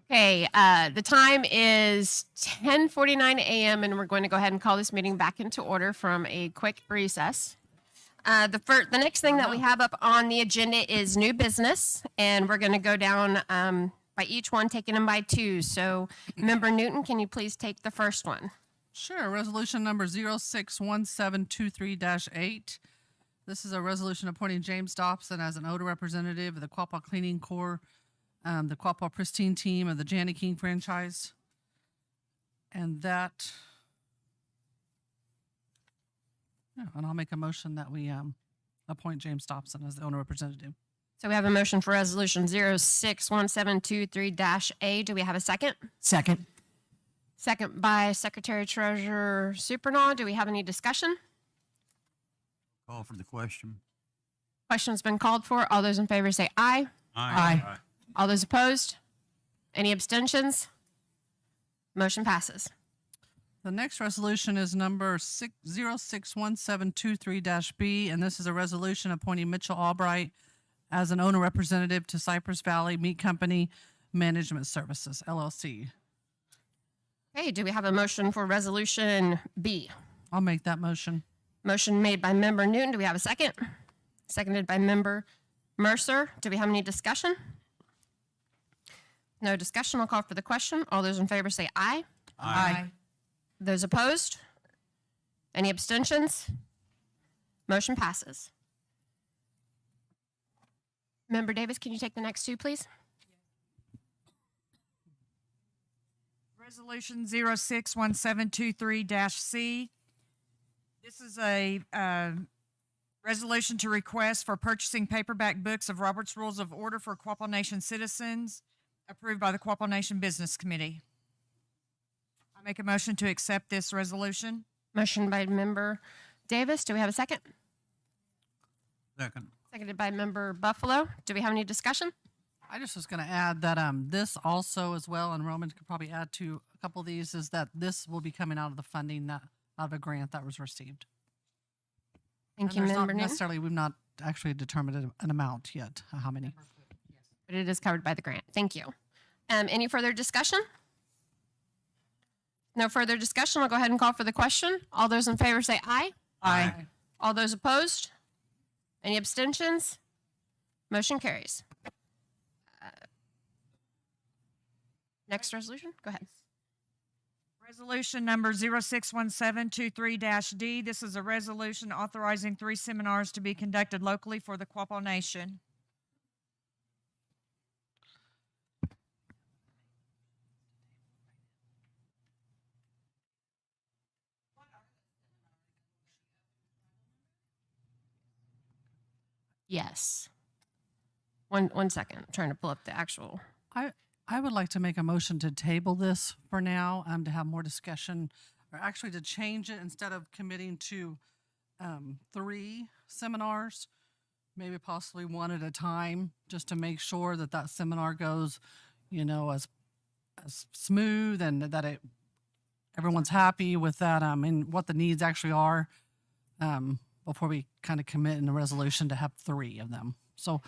Okay, the time is 10:49 a.m. and we're going to go ahead and call this meeting back into order from a quick recess. The next thing that we have up on the agenda is new business, and we're going to go down by each one, taking them by two. So, Member Newton, can you please take the first one? Sure. Resolution number 061723-8. This is a resolution appointing James Dobson as an odor representative of the Quapaw Cleaning Corps, the Quapaw Pristine Team of the Janny King franchise. And that, yeah, and I'll make a motion that we appoint James Dobson as the owner representative. So we have a motion for resolution 061723-A. Do we have a second? Second. Second by Secretary Treasurer Supernaw. Do we have any discussion? Call for the question. Question's been called for. All those in favor say aye. Aye. All those opposed? Any abstentions? Motion passes. The next resolution is number 061723-B, and this is a resolution appointing Mitchell Albright as an owner representative to Cypress Valley Meat Company Management Services, LLC. Okay, do we have a motion for resolution B? I'll make that motion. Motion made by Member Newton. Do we have a second? Seconded by Member Mercer. Do we have any discussion? No discussion. I'll call for the question. All those in favor say aye. Aye. Those opposed? Any abstentions? Motion passes. Member Davis, can you take the next two, please? Resolution 061723-C. This is a resolution to request for purchasing paperback books of Robert's Rules of Order for Quapaw Nation citizens, approved by the Quapaw Nation Business Committee. I make a motion to accept this resolution. Motion by Member Davis. Do we have a second? Second. Seconded by Member Buffalo. Do we have any discussion? I just was going to add that this also as well, and Roman could probably add to a couple of these, is that this will be coming out of the funding, not out of a grant that was received. Thank And you, there's Member not Newton. necessarily, we've not actually determined an amount yet, how many. But it is covered by the grant. Thank you. Any further discussion? No further discussion. I'll go ahead and call for the question. All those in favor say aye. Aye. All those opposed? Any abstentions? Motion carries. Next resolution? Go ahead. Resolution number 061723-D. This is a resolution authorizing 3 seminars to be conducted locally for the Quapaw Nation. Yes. One second. I'm trying to pull up the actual. I would like to make a motion to table this for now, to have more discussion, or actually to change it instead of committing to 3 seminars, maybe possibly one at a time, just to make sure that that seminar goes, as smooth and that everyone's happy with that, and what the needs actually are, before we kind of commit in a resolution to have 3 of them. So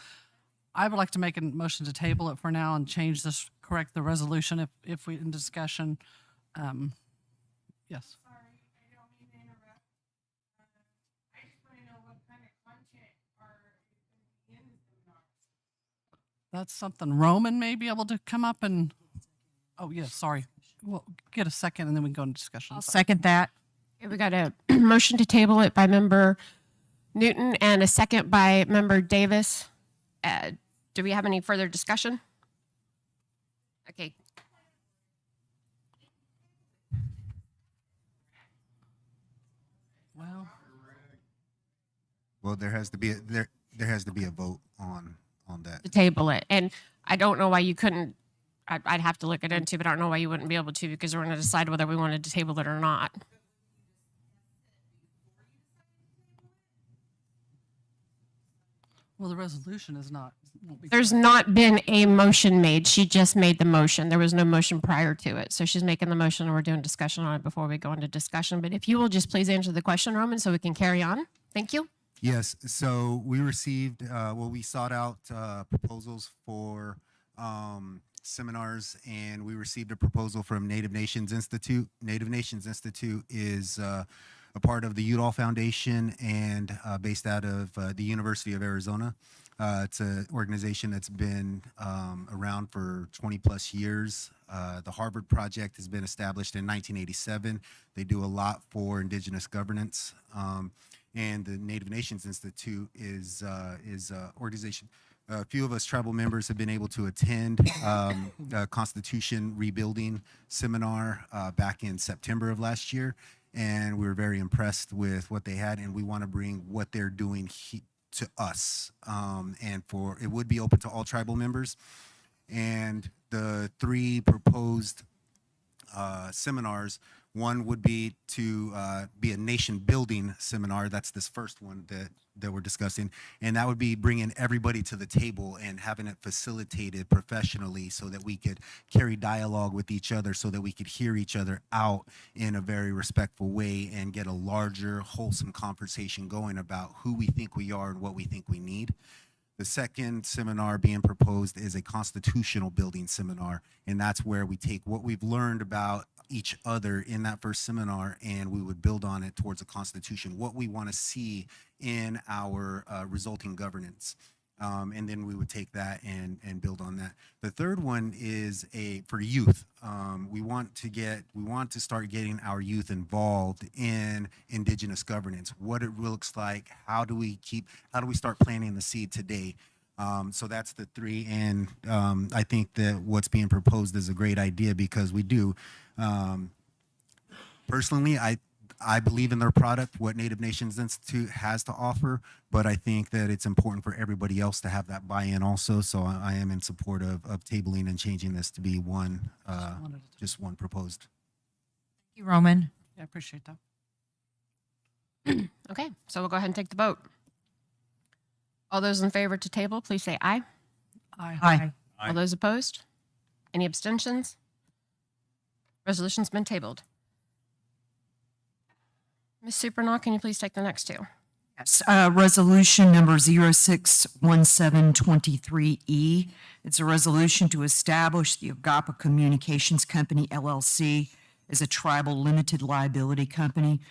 I would like to make a motion to table it for now and change this, correct the resolution if we in discussion. Yes. Sorry, I don't mean to interrupt. I just want to know what kind of content are in the seminar. That's something Roman may be able to come up and, oh, yeah, sorry. We'll get a second and then we can go into discussion. I'll second that. Okay, we got a motion to table it by Member Newton and a second by Member Davis. Do we have any further discussion? Okay. Well, there has to be there has to be a vote on that. To table it. And I don't know why you couldn't, I'd have to look it into, but I don't know why you wouldn't be able to, because we're going to decide whether we wanted to table it or not. Well, the resolution is not There's not been a motion made. She just made the motion. There was no motion prior to it. So she's making the motion and we're doing discussion on it before we go into discussion. But if you will just please answer the question, Roman, so we can carry on. Thank you. Yes, so we received, we sought out proposals for seminars, and we received a proposal from Native Nations Institute. Native Nations Institute is a part of the Udall Foundation and based out of the University of Arizona. It's an organization that's been around for 20 plus years. The Harvard Project has been established in 1987. They do a lot for indigenous governance. And the Native Nations Institute is an organization. A few of us tribal members have been able to attend a Constitution rebuilding seminar back in September of last year, and we were very impressed with what they had, and we want to bring what they're doing to us. And it would be open to all tribal members. And the three proposed seminars, one would be to be a nation building seminar. That's this first one that we're discussing. And that would be bringing everybody to the table and having it facilitated professionally so that we could carry dialogue with each other, so that we could hear each other out in a very respectful way and get a larger, wholesome conversation going about who we think we are and what we think we need. The second seminar being proposed is a constitutional building seminar, and that's where we take what we've learned about each other in that first seminar, and we would build on it towards a constitution, what we want to see in our resulting governance. And then we would take that and build on that. The third one is for youth. We want to start getting our youth involved in indigenous governance, what it looks like, how do we start planting the seed today. So that's the three, and I think that what's being proposed is a great idea because we do. Personally, I believe in their product, what Native Nations Institute has to offer, but I think that it's important for everybody else to have that buy-in also. So I am in support of tabling and changing this to be one, just one proposed. Thank you, Roman. Yeah, I appreciate that. Okay, so we'll go ahead and take the vote. All those in favor to table, please say aye. Aye. Aye. All those opposed? Any abstentions? Resolution's been tabled. Ms. Supernaw, can you please take the next two? Yes, resolution number 061723E. It's a resolution to establish the O-Guah-Pah Communications Company, LLC, as a tribal limited liability company.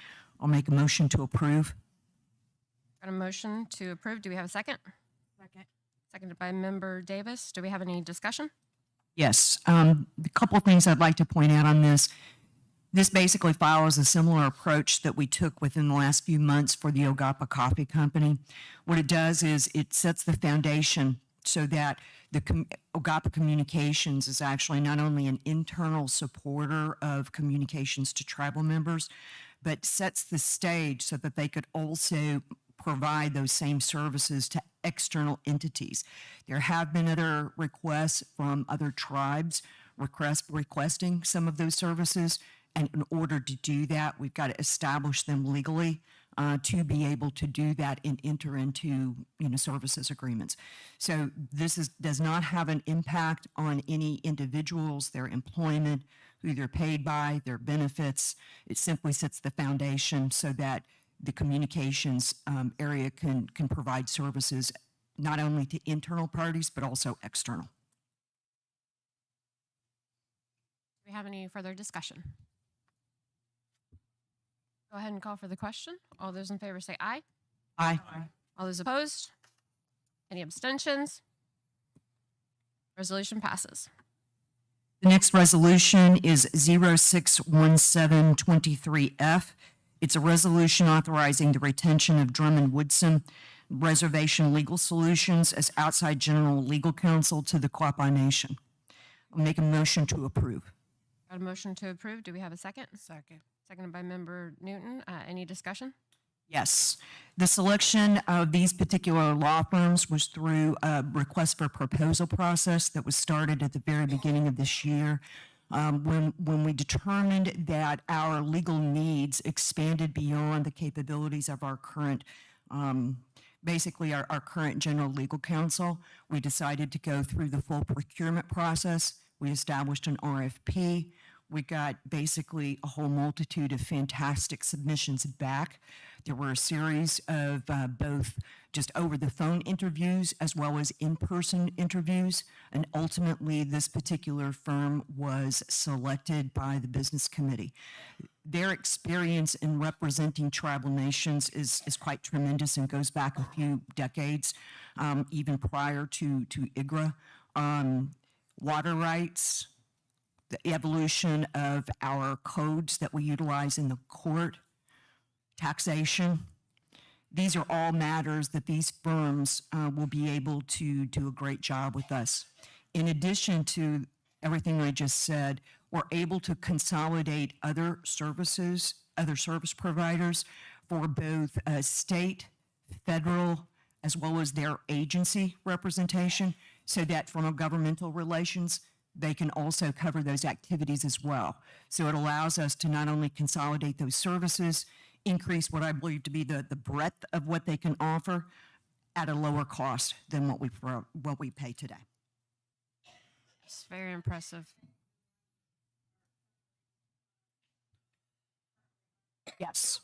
I'll make a motion to approve. Got a motion to approve. Do we have a second? Second. Seconded by Member Davis. Do we have any discussion? Yes, a couple of things I'd like to point out on this. This basically follows a similar approach that we took within the last few months for the O-Guah-Pah Coffee Company. What it does is it sets the foundation so that the O-Guah-Pah Communications is actually not only an internal supporter of communications to tribal members, but sets the stage so that they could also provide those same services to external entities. There have been other requests from other tribes requesting some of those services, and in order to do that, we've got to establish them legally to be able to do that and enter into services agreements. So this does not have an impact on any individuals, their employment, who they're paid by, their benefits. It simply sets the foundation so that the communications area can provide services not only to internal parties, but also external. Do we have any further discussion? Go ahead and call for the question. All those in favor say aye. Aye. All those opposed? Any abstentions? Resolution passes. The next resolution is 061723F. It's a resolution authorizing the retention of Drummond Woodson Reservation Legal Solutions as outside general legal counsel to the Quapaw Nation. I'll make a motion to approve. Got a motion to approve. Do we have a second? Second. Seconded by Member Newton. Any discussion? Yes. The selection of these particular law firms was through a request for proposal process that was started at the very beginning of this year. When we determined that our legal needs expanded beyond the capabilities of our current basically our current general legal counsel. We decided to go through the full procurement process. We established an RFP. We got basically a whole multitude of fantastic submissions back. There were a series of both just over-the-phone interviews as well as in-person interviews, and ultimately this particular firm was selected by the business committee. Their experience in representing tribal nations is quite tremendous and goes back a few decades, even prior to IGRA. Water rights, the evolution of our codes that we utilize in the court, taxation. These are all matters that these firms will be able to do a great job with us. In addition to everything I just said, we're able to consolidate other services, other service providers for both state, federal, as well as their agency representation, so that from a governmental relations, they can also cover those activities as well. So it allows us to not only consolidate those services, increase what I believe to be the breadth of what they can offer at a lower cost than what we pay today. It's very impressive. Yes.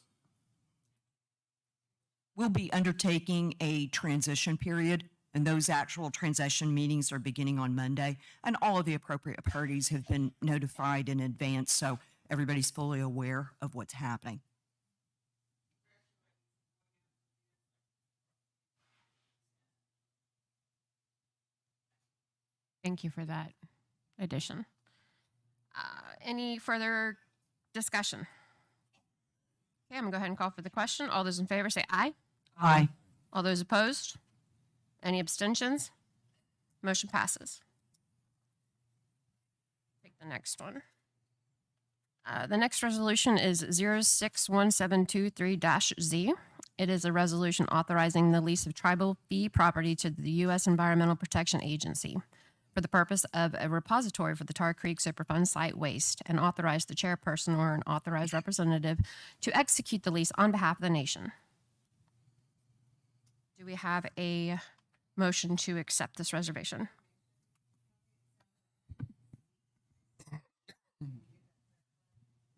We'll be undertaking a transition period, and those actual transition meetings are beginning on Monday, and all of the appropriate parties have been notified in advance, so everybody's fully aware of what's happening. Thank you for that addition. Any further discussion? Okay, I'm gonna go ahead and call for the question. All those in favor say aye. Aye. All those opposed? Any abstentions? Motion passes. Take the next one. The next resolution is 061723-Z. It is a resolution authorizing the lease of tribal fee property to the U.S. Environmental Protection Agency for the purpose of a repository for the Tar Creek Superfund site waste, and authorize the chairperson or an authorized representative to execute the lease on behalf of the nation. Do we have a motion to accept this reservation?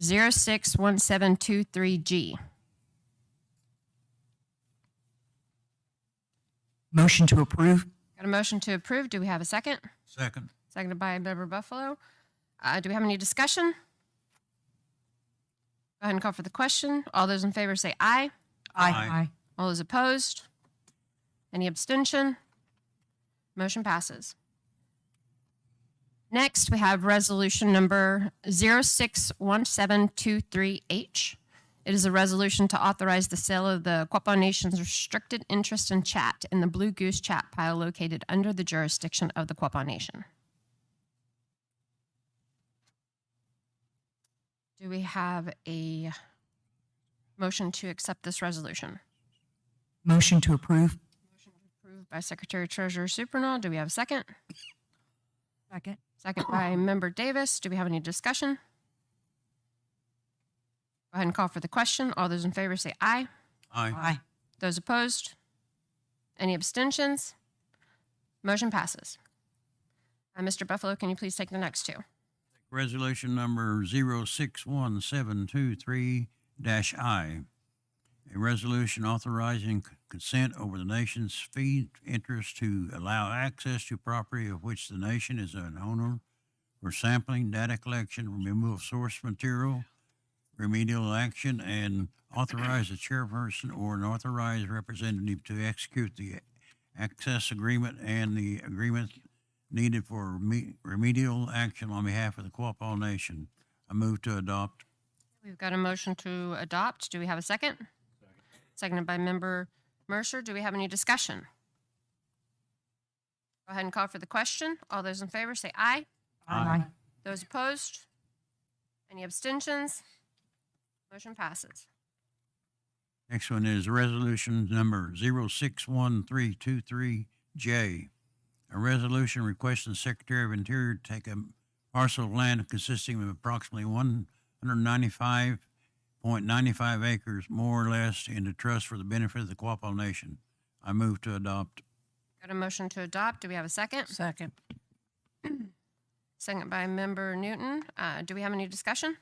Zero 061723G. Motion to approve. Got a motion to approve. Do we have a second? Second. Seconded by Member Buffalo. Do we have any discussion? Go ahead and call for the question. All those in favor say aye. Aye. All those opposed? Any abstention? Motion passes. Next, we have resolution number 061723H. It is a resolution to authorize the sale of the Quapaw Nation's restricted interest in chat in the Blue Goose chat pile located under the jurisdiction of the Quapaw Nation. Do we have a motion to accept this resolution? Motion to approve. Approved by Secretary Treasurer Supernall. Do we have a second? Second. Second by Member Davis. Do we have any discussion? Go ahead and call for the question. All those in favor say aye. Aye. Those opposed? Any abstentions? Motion passes. Mr. Buffalo, can you please take the next two? Resolution number 061723-I. A resolution authorizing consent over the nation's fee interest to allow access to property of which the nation is an owner for sampling, data collection, removal of source material, remedial action, and authorize the chairperson or an authorized representative to execute the access agreement and the agreement needed for remedial action on behalf of the Quapaw Nation. I move to adopt. We've got a motion to adopt. Do we have a second? Seconded by Member Mercer. Do we have any discussion? Go ahead and call for the question. All those in favor say aye. Aye. Those opposed? Any abstentions? Motion passes. Next one is resolution number 061323J. A resolution requesting the Secretary of Interior to take a parcel of land consisting of approximately 195.95 acres, more or less, into trust for the benefit of the Quapaw Nation. I move to adopt. Got a motion to adopt. Do we have a second? Second. Second by Member Newton. Do we have any discussion?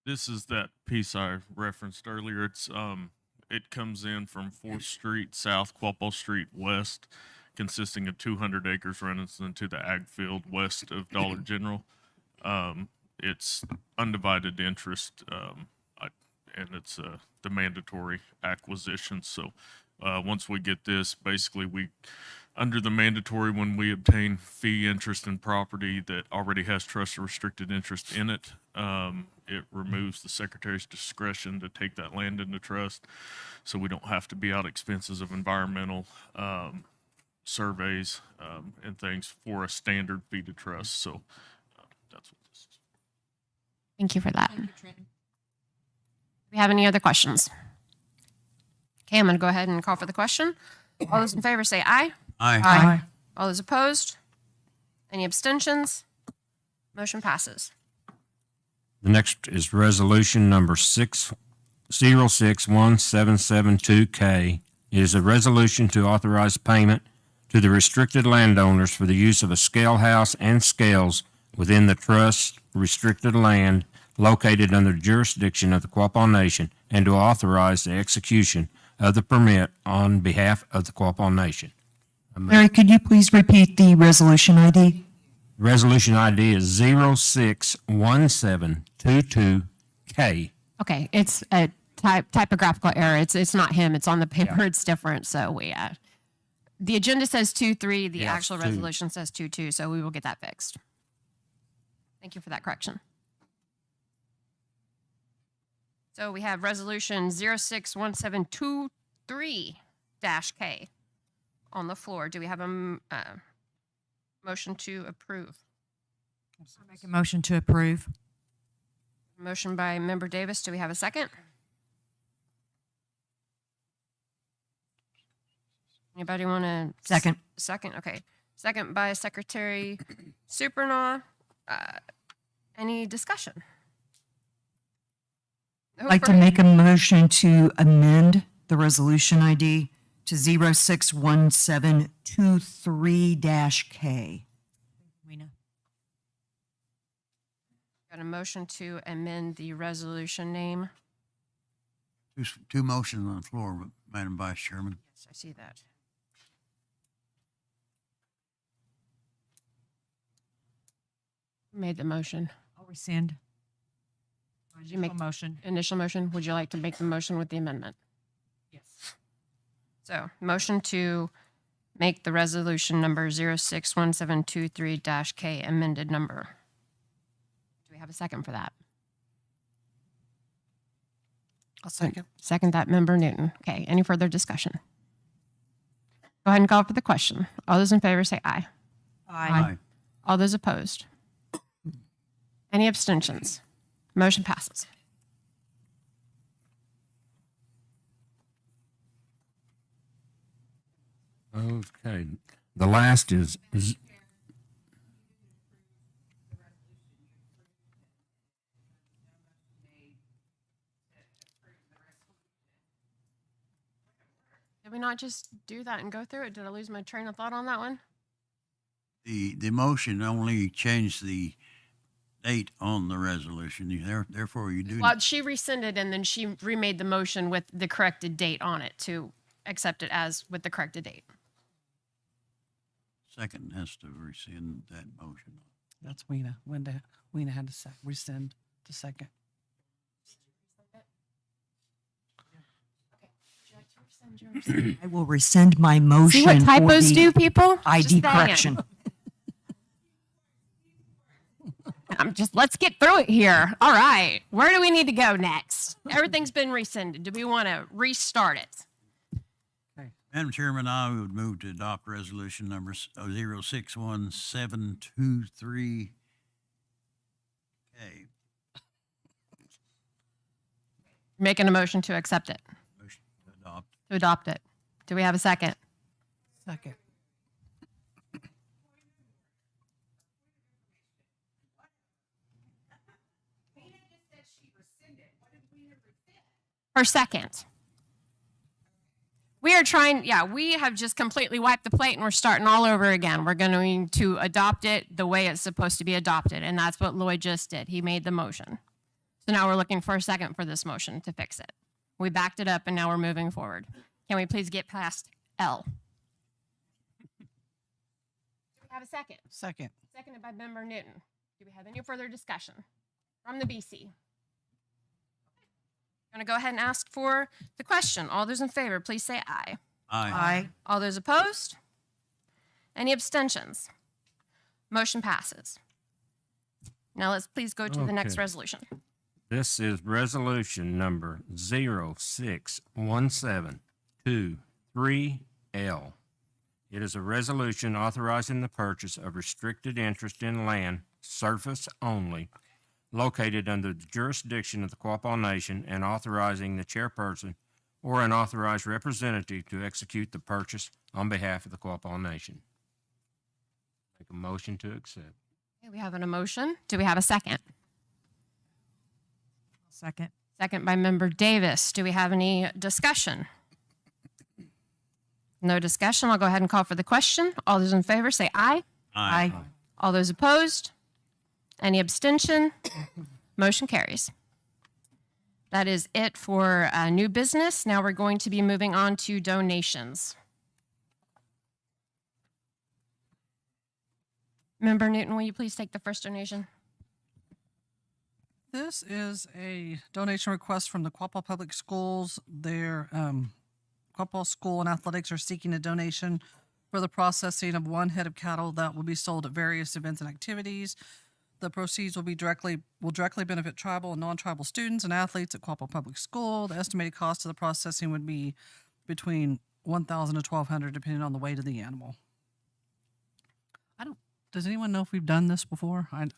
This is that piece I referenced earlier. It comes in from 4th Street South, Quapaw Street West, consisting of 200 acres running into the ag field west of Dollar General. It's undivided interest, and it's the mandatory acquisition. So once we get this, basically under the mandatory, when we obtain fee interest in property that already has trust or restricted interest in it, it removes the secretary's discretion to take that land into trust. So we don't have to be out expenses of environmental surveys and things for a standard fee to trust. So that's what this is. Thank you for that. Do we have any other questions? Okay, I'm going to go ahead and call for the question. All those in favor say aye. Aye. All those opposed? Any abstentions? Motion passes. The next is resolution number 606172K. It is a resolution to authorize payment to the restricted landowners for the use of a scale house and scales within the trust restricted land located under the jurisdiction of the Quapaw Nation, and to authorize the execution of the permit on behalf of the Quapaw Nation. Larry, could you please repeat the resolution ID? Resolution ID is 061722K. Okay, it's a typographical error. It's not him. It's on the paper. It's different. So the agenda says 2-3. The Yeah, actual it's 2. resolution says 2-2. So we will get that fixed. Thank you for that correction. So we have resolution 061723-K on the floor. Do we have a motion to approve? Make a motion to approve. Motion by Member Davis. Do we have a second? Anybody want to? Second. Second, okay. Second by Secretary Supernaw. Any discussion? I'd like to make a motion to amend the resolution ID to 061723-K. Got a motion to amend the resolution name. Two motions on the floor, Madam Vice Chairman. Yes, I see that. Who made the motion? I'll rescind. Did you make motion? Initial motion. Would you like to make the motion with the amendment? Yes. So, motion to make the resolution number 061723-K amended number. Do we have a second for that? I'll second. Second that, Member Newton. Okay, any further discussion? Go ahead and call for the question. All those in favor say aye. Aye. All those opposed? Any abstentions? Motion passes. Okay. The last is Did we not just do that and go through it? Did I lose my train of thought on that one? The motion only changed the date on the resolution. Therefore, you do. Well, she rescinded and then she remade the motion with the corrected date on it to accept it as with the corrected date. Second has to rescind that motion. That's Weena. Weena had to rescind the second. I will rescind my motion. See what for typos the do, people? ID Just saying. correction. Let's get through it here. All right. Where do we need to go next? Everything's been rescinded. Do we want to restart it? Madam Chairman, I would move to adopt resolution number 061723K. Making a motion to accept it, Motion to adopt. to adopt it. Do we have a second? Second. For second. We are trying, yeah, we have just completely wiped the plate and we're starting all over again. We're going to adopt it the way it's supposed to be adopted, and that's what Lloyd just did. He made the motion. So now we're looking for a second for this motion to fix it. We backed it up and now we're moving forward. Can we please get past L? Do we have a second? Second. Seconded by Member Newton. Do we have any further discussion from the BC? I'm going to go ahead and ask for the question. All those in favor, please say aye. Aye. All those opposed? Any abstentions? Motion passes. Now let's please go to the next Okay. resolution. This is resolution number 061723L. It is a resolution authorizing the purchase of restricted interest in land, surface only, located under the jurisdiction of the Quapaw Nation and authorizing the chairperson or an authorized representative to execute the purchase on behalf of the Quapaw Nation. Make a motion to accept. Okay, we have an motion. Do we have a second? Second. Second by Member Davis. Do we have any discussion? No discussion. I'll go ahead and call for the question. All those in favor say aye. Aye. All those opposed? Any abstention? Motion carries. That is it for new business. Now we're going to be moving on to donations. Member Newton, will you please take the first donation? This is a donation request from the Quapaw Public Schools. Their Quapaw School and Athletics are seeking a donation for the processing of one head of cattle that will be sold at various events and activities. The proceeds will directly benefit tribal and non-tribal students and athletes at Quapaw Public School. The estimated cost of the processing would be between $1,000 to $1,200, depending on the weight of the animal. Does anyone know if we've done this before? I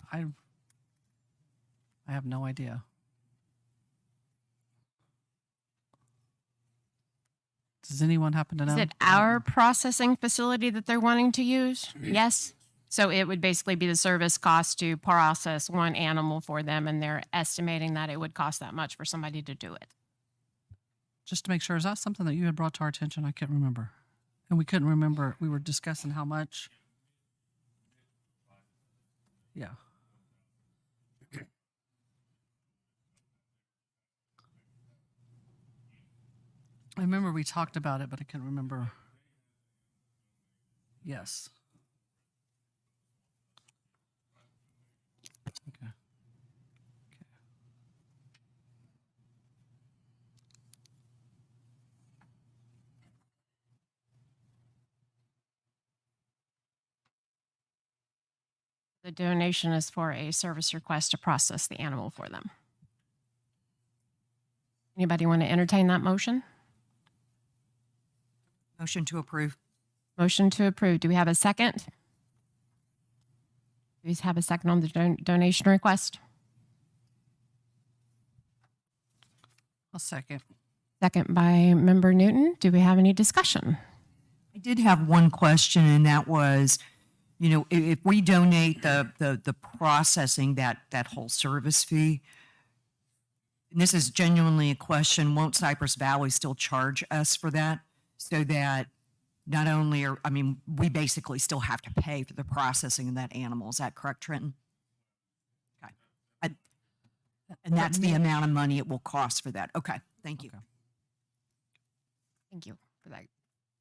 have no idea. Does anyone happen to know? Is it our processing facility that they're wanting to use? Yes. So it would basically be the service cost to process one animal for them, and they're estimating that it would cost that much for somebody to do it. Just to make sure, is that something that you had brought to our attention? I can't remember. And we couldn't remember. We were discussing how much. Yeah. I remember we talked about it, but I can't remember. Yes. Okay. The donation is for a service request to process the animal for them. Anybody want to entertain that motion? Motion to approve. Motion to approve. Do we have a second? Do we have a second on the donation request? A second. Second by Member Newton. Do we have any discussion? I did have one question, and that was, you know, if we donate the processing, that whole service fee, and this is genuinely a question, won't Cypress Valley still charge us for that? So that not only are, I mean, we basically still have to pay for the processing of that animal. Is that correct, Trenton? Okay. And that's the amount of money it will cost for that. Okay, thank you. Thank you for that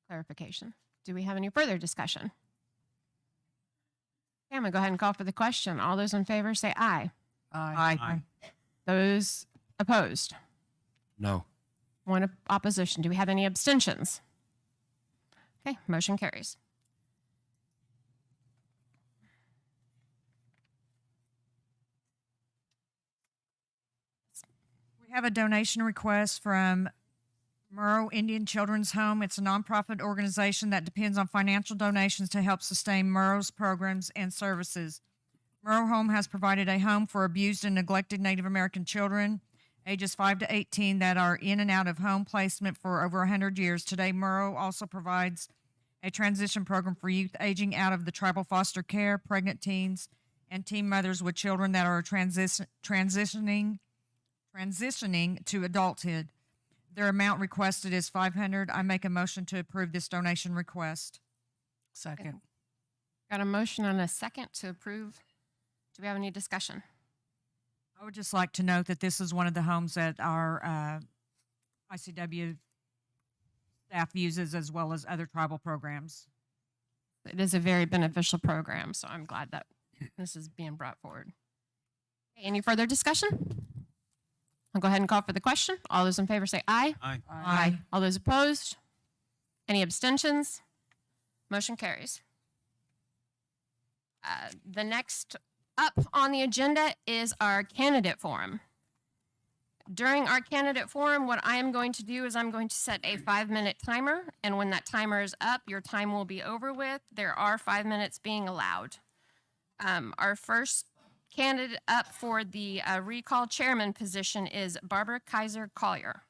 clarification. Do we have any further discussion? Okay, I'm going to go ahead and call for the question. All those in favor say aye. Aye. Those opposed? No. One opposition. Do we have any abstentions? Okay, motion carries. We have a donation request from Murrow Indian Children's Home. It's a nonprofit organization that depends on financial donations to help sustain Murrow's programs and services. Murrow Home has provided a home for abused and neglected Native American children ages 5 to 18 that are in and out of home placement for over 100 years. Today, Murrow also provides a transition program for youth aging out of the tribal foster care, pregnant teens, and teen mothers with children that are transitioning to adulthood. Their amount requested is 500. I make a motion to approve this donation request. Second. Got a motion and a second to approve. Do we have any discussion? I would just like to note that this is one of the homes that our ICW staff uses as well as other tribal programs. It is a very beneficial program, so I'm glad that this is being brought forward. Okay, any further discussion? I'll go ahead and call for the question. All those in favor say aye. Aye. Aye. All those opposed? Any abstentions? Motion carries. The next up on the agenda is our candidate forum. During our candidate forum, what I am going to do is I'm going to set a 5-minute timer, and when that timer is up, your time will be over with. There are 5 minutes being allowed. Our first candidate up for the recall chairman position is Barbara Kaiser Collier.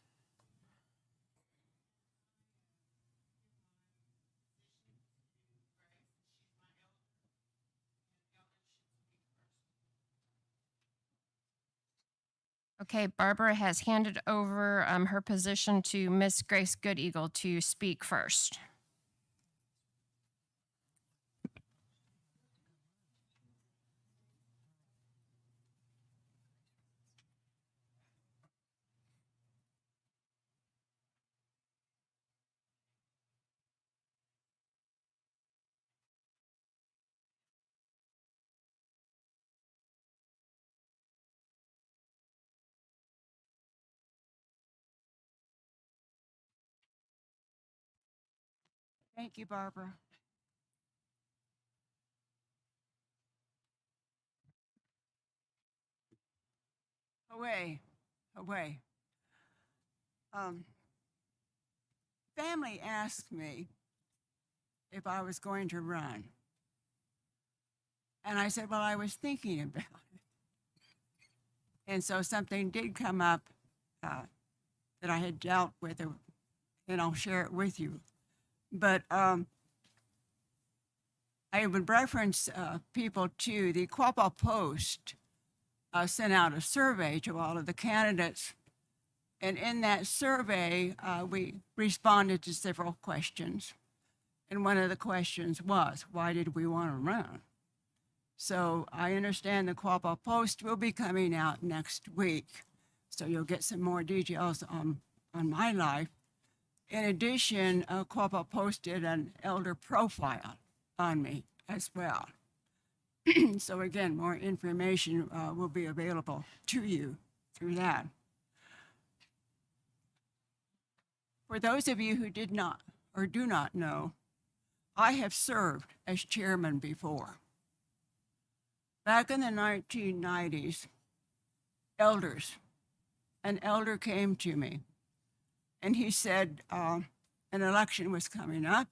Okay, Barbara has handed over her position to Miss Grace Goodeagle to speak first. Thank you, Barbara. Away, away. Family asked me if I was going to run. And I said, well, I was thinking about it. And so something did come up that I had dealt with, and I'll share it with you. But I would reference people to the Quapaw Post sent out a survey to all of the candidates. And in that survey, we responded to several questions. And one of the questions was, why did we want to run? So I understand the Quapaw Post will be coming out next week. So you'll get some more details on my life. In addition, Quapaw posted an elder profile on me as well. So again, more information will be available to you through that. For those of you who did not or do not know, I have served as chairman before. Back in the 1990s, an elder came to me and he said an election was coming up,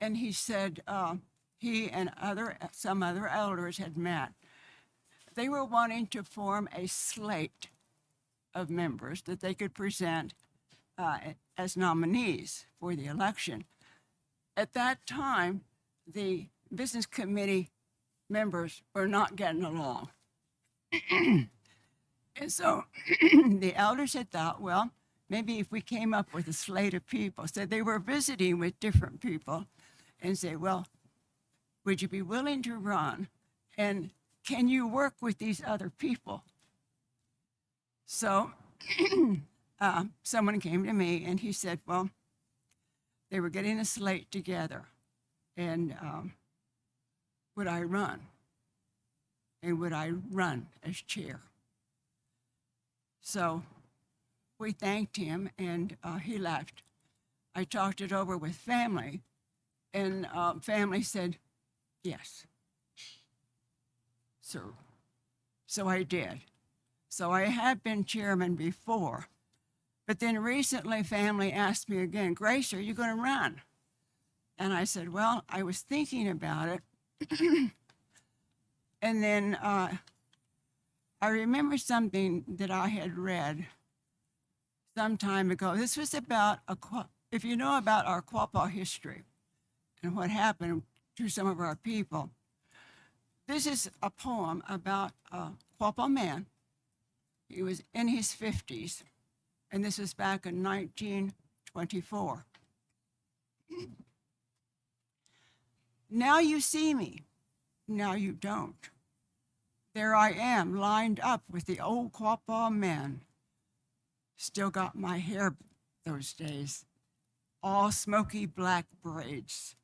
and he said he and some other elders had met. They were wanting to form a slate of members that they could present as nominees for the election. At that time, the business committee members were not getting along. And so the elders had thought, well, maybe if we came up with a slate of people, so they were visiting with different people and say, well, would you be willing to run? And can you work with these other people? So someone came to me and he said, well, they were getting a slate together, and would I run? And would I run as chair? So we thanked him, and he left. I talked it over with family, and family said, yes. So I did. So I have been chairman before. But then recently, family asked me again, Grace, are you going to run? And I said, well, I was thinking about it. And then I remember something that I had read some time ago. This was about, if you know about our Quapaw history and what happened to some of our people, this is a poem about a Quapaw man. He was in his 50s, And this was back in 1924. Now you see me, now you don't. There I am, lined up with the old Quapaw men. Still got my hair those days, all smoky black braids.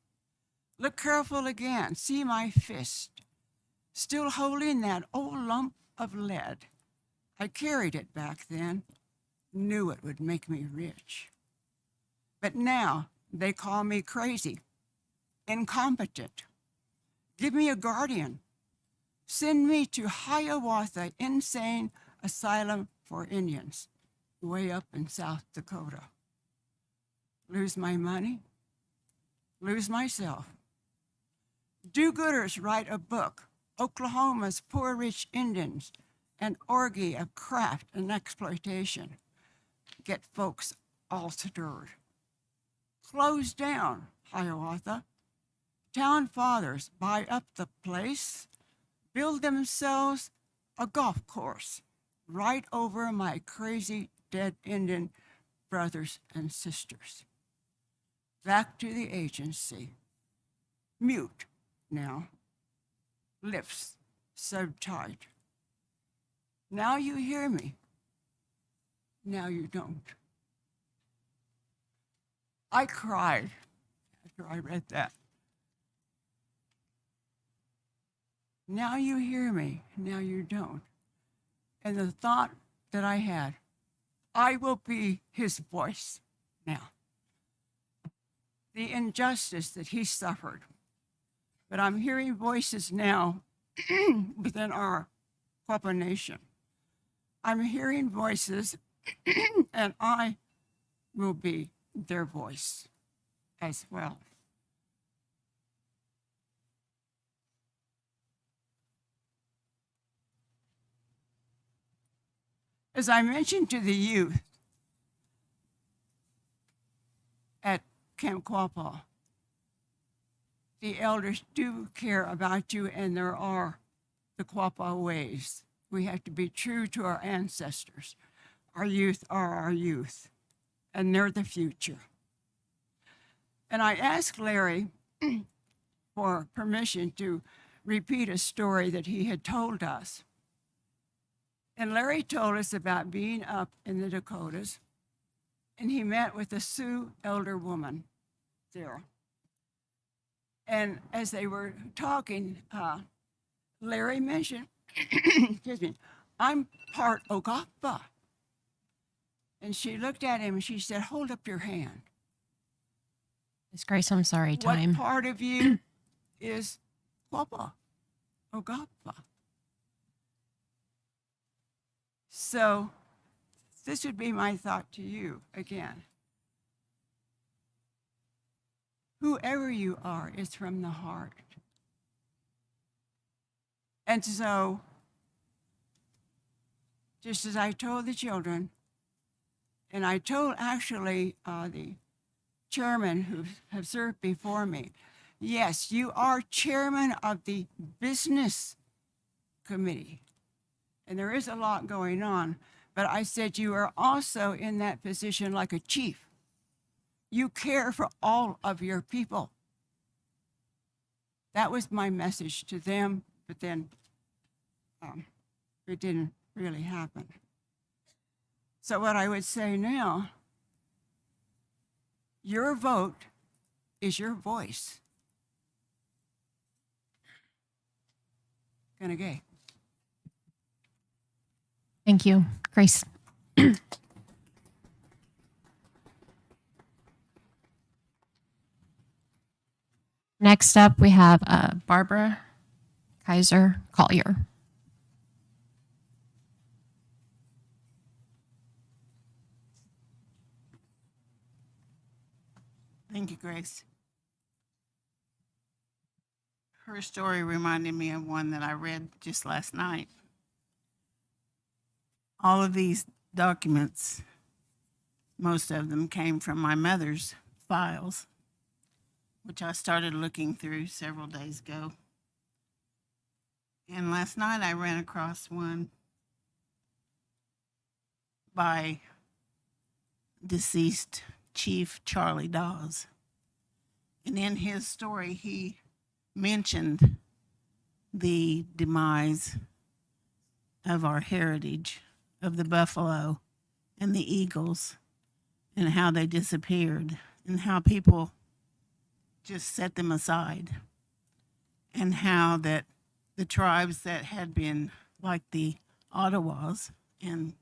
Look careful again, see my fist, still holding that old lump of lead. I carried it back then, knew it would make me rich. But now they call me crazy, incompetent. Give me a guardian. Send me to Hiawatha Insane Asylum for Indians, way up in South Dakota. Lose my money, lose myself. Do-gooders write a book, Oklahoma's Poor Rich Indians, an orgy of craft and exploitation. Get folks all stirred. Close down, Hiawatha. Town fathers buy up the place, build themselves a golf course right over my crazy dead Indian brothers and sisters. Back to the agency. Mute now, lips sewed tight. Now you hear me, now you don't. I cried after I read that. Now you hear me, now you don't. And the thought that I had, I will be his voice now. The injustice that he suffered. But I'm hearing voices now within our Quapaw Nation. I'm hearing voices and I will be their voice as well. As I mentioned to the youth at Camp Quapaw, the elders do care about you, and there are the Quapaw ways. We have to be true to our ancestors. Our youth are our youth, and they're the future. And I asked Larry for permission to repeat a story that he had told us. And Larry told us about being up in the Dakotas, and he met with a Sioux elder woman there. And as they were talking, Larry mentioned, excuse me, I'm part O-gah-pah. And she looked at him and she said, hold up your hand. Miss Grace, I'm sorry, time. What part of you is Quapaw, O-gah-pah? So this would be my thought to you again. Whoever you are is from the heart. And so, just as I told the children, and I told actually the chairman who have served before me, yes, you are chairman of the business committee. And there is a lot going on, but I said you are also in that position like a chief. You care for all of your people. That was my message to them, but then it didn't really happen. So what I would say now, your vote is your voice. Gonna gay. Thank you. Grace. Next up, we have Barbara Kaiser Collier. Thank you, Grace. Her story reminded me of one that I read just last night. All of these documents, most of them came from my mother's files, which I started looking through several days ago. And last night I ran across one by deceased Chief Charlie Dawes. And in his story, he mentioned the demise of our heritage, of the buffalo and the eagles, and how they disappeared, and how people just set them aside, and how that the tribes that had been, like the Ottawas and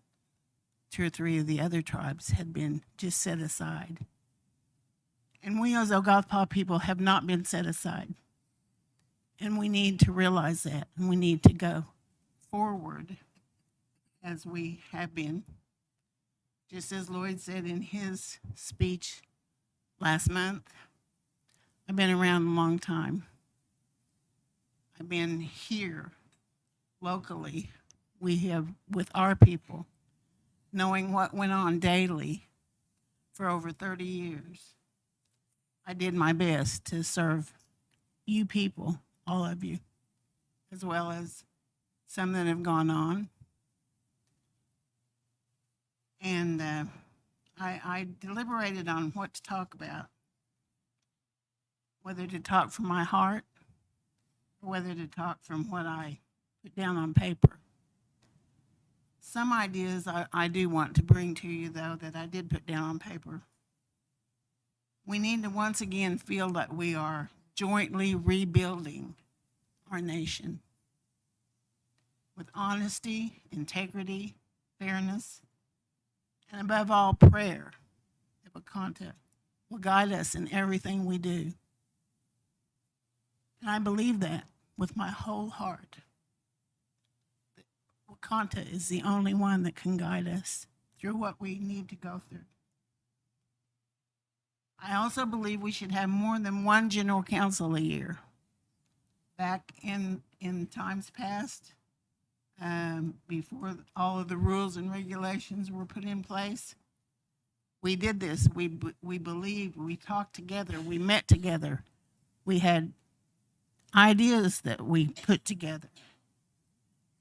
2 or 3 of the other tribes, had been just set aside. And we as O-gah-pah people have not been set aside. And we need to realize that, and we need to go forward as we have been. Just as Lloyd said in his speech last month, I've been around a long time. I've been here locally. We have, with our people, knowing what went on daily for over 30 years. I did my best to serve you people, all of you, as well as some that have gone on. And I deliberated on what to talk about, whether to talk from my heart or whether to talk from what I put down on paper. Some ideas I do want to bring to you, though, that I did put down on paper. We need to once again feel that we are jointly rebuilding our nation with honesty, integrity, fairness, and above all, prayer. That Wakanta will guide us in everything we do. And I believe that with my whole heart. That Wakanta is the only one that can guide us through what we need to go through. I also believe we should have more than one general counsel a year. Back in times past, before all of the rules and regulations were put in place, we did this. We believed, we talked together, we met together. We had ideas that we put together.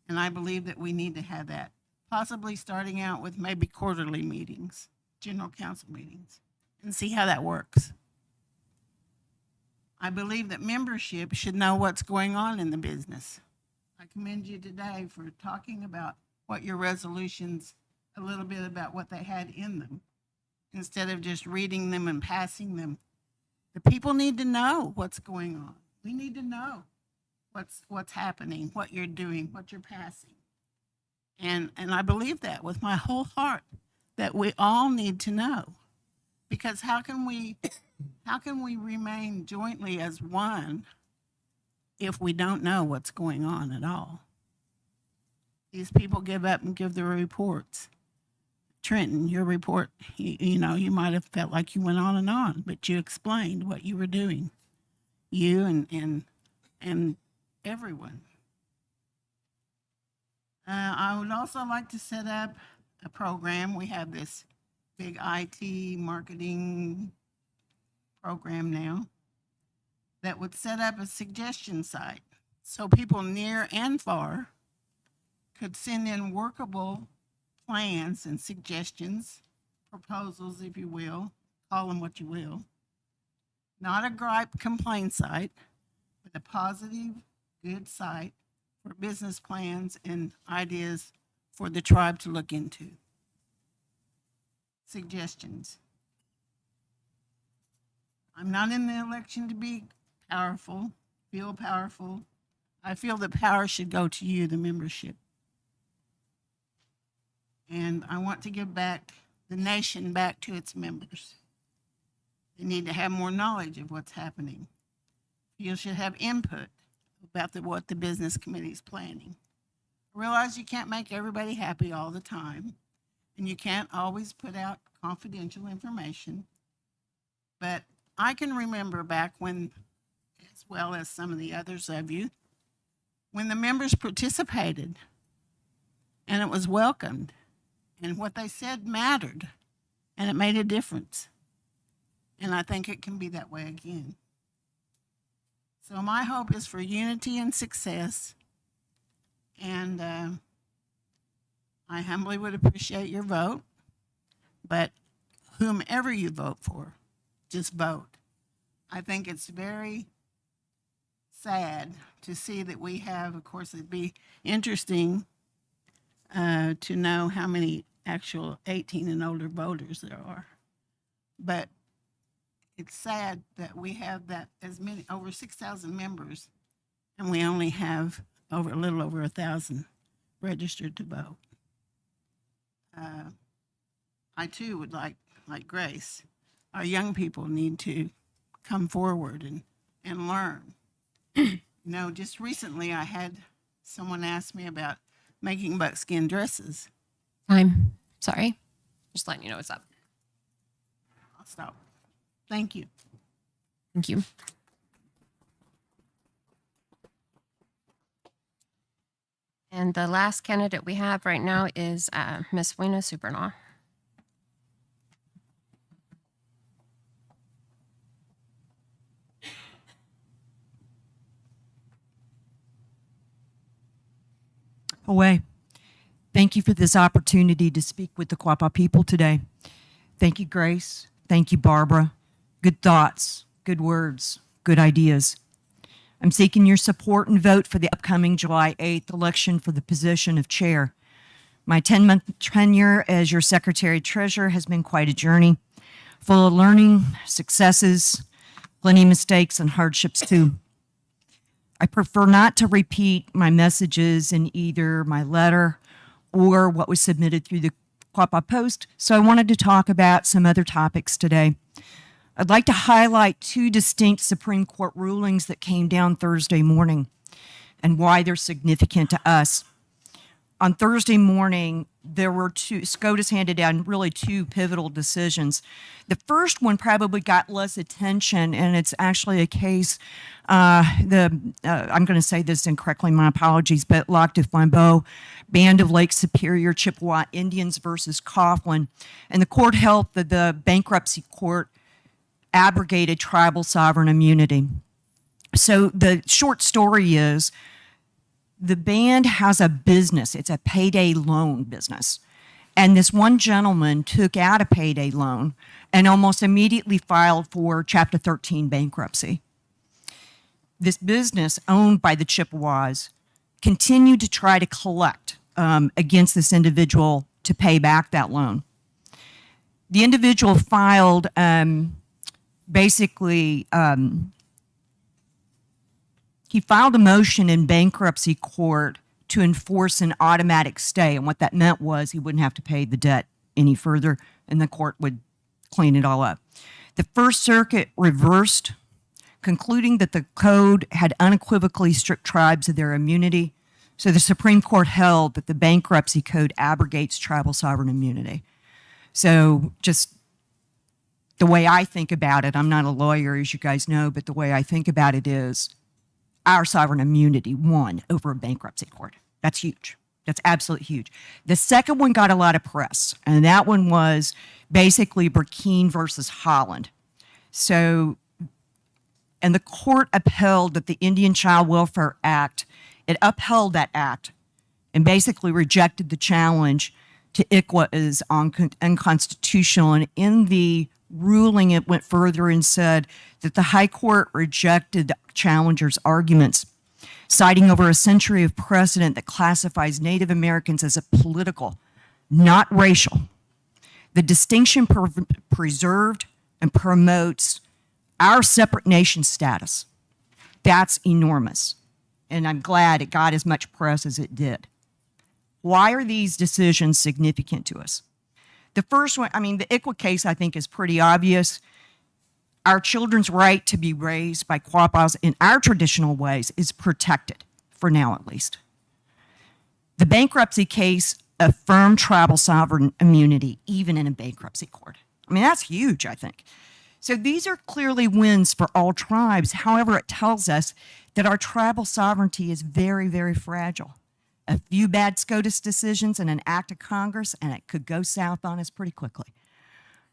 And I believe that we need to have that, possibly starting out with maybe quarterly meetings, general council meetings, and see how that works. I believe that membership should know what's going on in the business. I commend you today for talking about what your resolutions, a little bit about what they had in them, instead of just reading them and passing them. The people need to know what's going on. We need to know what's happening, what you're doing, what you're passing. And I believe that with my whole heart, that we all need to know. Because how can we remain jointly as one if we don't know what's going on at all? These people give up and give their reports. Trenton, your report, you know, you might have felt like you went on, but you explained what you were doing. You and everyone. I would also like to set up a program. We have this big IT marketing program now that would set up a suggestion site so people near and far could send in workable plans and suggestions, proposals, if you will, call them what you will. Not a gripe complaint site, but a positive, good site for business plans and ideas for the tribe to look into. Suggestions. I'm not in the election to be powerful, feel powerful. I feel that power should go to you, the membership. And I want to give back the nation back to its members. They need to have more knowledge of what's happening. You should have input about what the business committee is planning. I realize you can't make everybody happy all the time, and you can't always put out confidential information. But I can remember back when, as well as some of the others of you, when the members participated and it was welcomed and what they said mattered and it made a difference. And I think it can be that way again. So my hope is for unity and success. And I humbly would appreciate your vote. But whomever you vote for, just vote. I think it's very sad to see that we have, of course, it'd be interesting to know how many actual 18 and older voters there are. But it's sad that we have that as many, over 6,000 members, and we only have a little over 1,000 registered to vote. I too would like Grace, our young people need to come forward and learn. You know, just recently I had someone ask me about making buckskin dresses. Time. Sorry. Just letting you know what's up. I'll stop. Thank you. Thank you. And the last candidate we have right now is Miss Wina Supernaw. Away. Thank you for this opportunity to speak with the Quapaw people today. Thank you, Grace. Thank you, Barbara. Good thoughts, good words, good ideas. I'm seeking your support and vote for the upcoming July 8th election for the position of chair. My 10-month tenure as your secretary-treasurer has been quite a journey, full of learning, successes, plenty of mistakes, and hardships too. I prefer not to repeat my messages in either my letter or what was submitted through the Quapaw Post, so I wanted to talk about some other topics today. I'd like to highlight two distinct Supreme Court rulings that came down Thursday morning and why they're significant to us. On Thursday morning, there were SCOTUS handed down really two pivotal decisions. The first one probably got less attention, and it's actually a case, I'm going to say this incorrectly, my apologies, but Lac du Flambeau, Band of Lake Superior Chippewa Indians versus Coughlin. And the court held that the bankruptcy court abrogated tribal sovereign immunity. So the short story is, the band has a business. It's a payday loan business. And this one gentleman took out a payday loan and almost immediately filed for Chapter 13 bankruptcy. This business, owned by the Chippewas, continued to try to collect against this individual to pay back that loan. The individual filed he filed a motion in bankruptcy court to enforce an automatic stay. And what that meant was he wouldn't have to pay the debt any further, and the court would clean it all up. The First Circuit reversed, concluding that the code had unequivocally stripped tribes of their immunity. So the Supreme Court held that the bankruptcy code abrogates tribal sovereign immunity. So just the way I think about it, I'm not a lawyer, as you guys know, but the way I think about it is, our sovereign immunity won over a bankruptcy court. That's huge. That's absolutely huge. The second one got a lot of press, and that one was basically Burkine versus Holland. So, and the court upheld that the Indian Child Welfare Act, it upheld that act and basically rejected the challenge to ICWA as unconstitutional. And in the ruling, it went further and said that the High Court rejected the challenger's arguments, citing over a century of precedent that classifies Native Americans as a political, not racial. The distinction preserved and promotes our separate nation status. That's enormous, and I'm glad it got as much press as it did. Why are these decisions significant to us? The first one, the ICWA case, I think, is pretty obvious. Our children's right to be raised by Quapaws in our traditional ways is protected, for now at least. The bankruptcy case affirmed tribal sovereign immunity, even in a bankruptcy court. That's huge, I think. So these are clearly wins for all tribes. However, it tells us that our tribal sovereignty is very, very fragile. A few bad SCOTUS decisions and an act of Congress, and it could go south on us pretty quickly.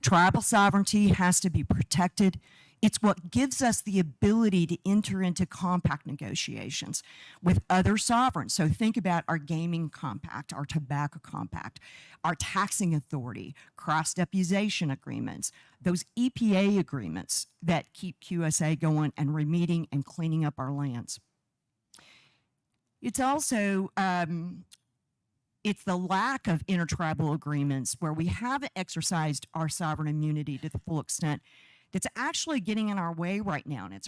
Tribal sovereignty has to be protected It's what gives us the ability to enter into compact negotiations with other sovereigns. So think about our gaming compact, our tobacco compact, our taxing authority, cross-deputization agreements, those EPA agreements that keep QSA going and remeeting and cleaning up our lands. It's also it's the lack of intertribal agreements where we haven't exercised our sovereign immunity to the full extent that's actually getting in our way right now, and it's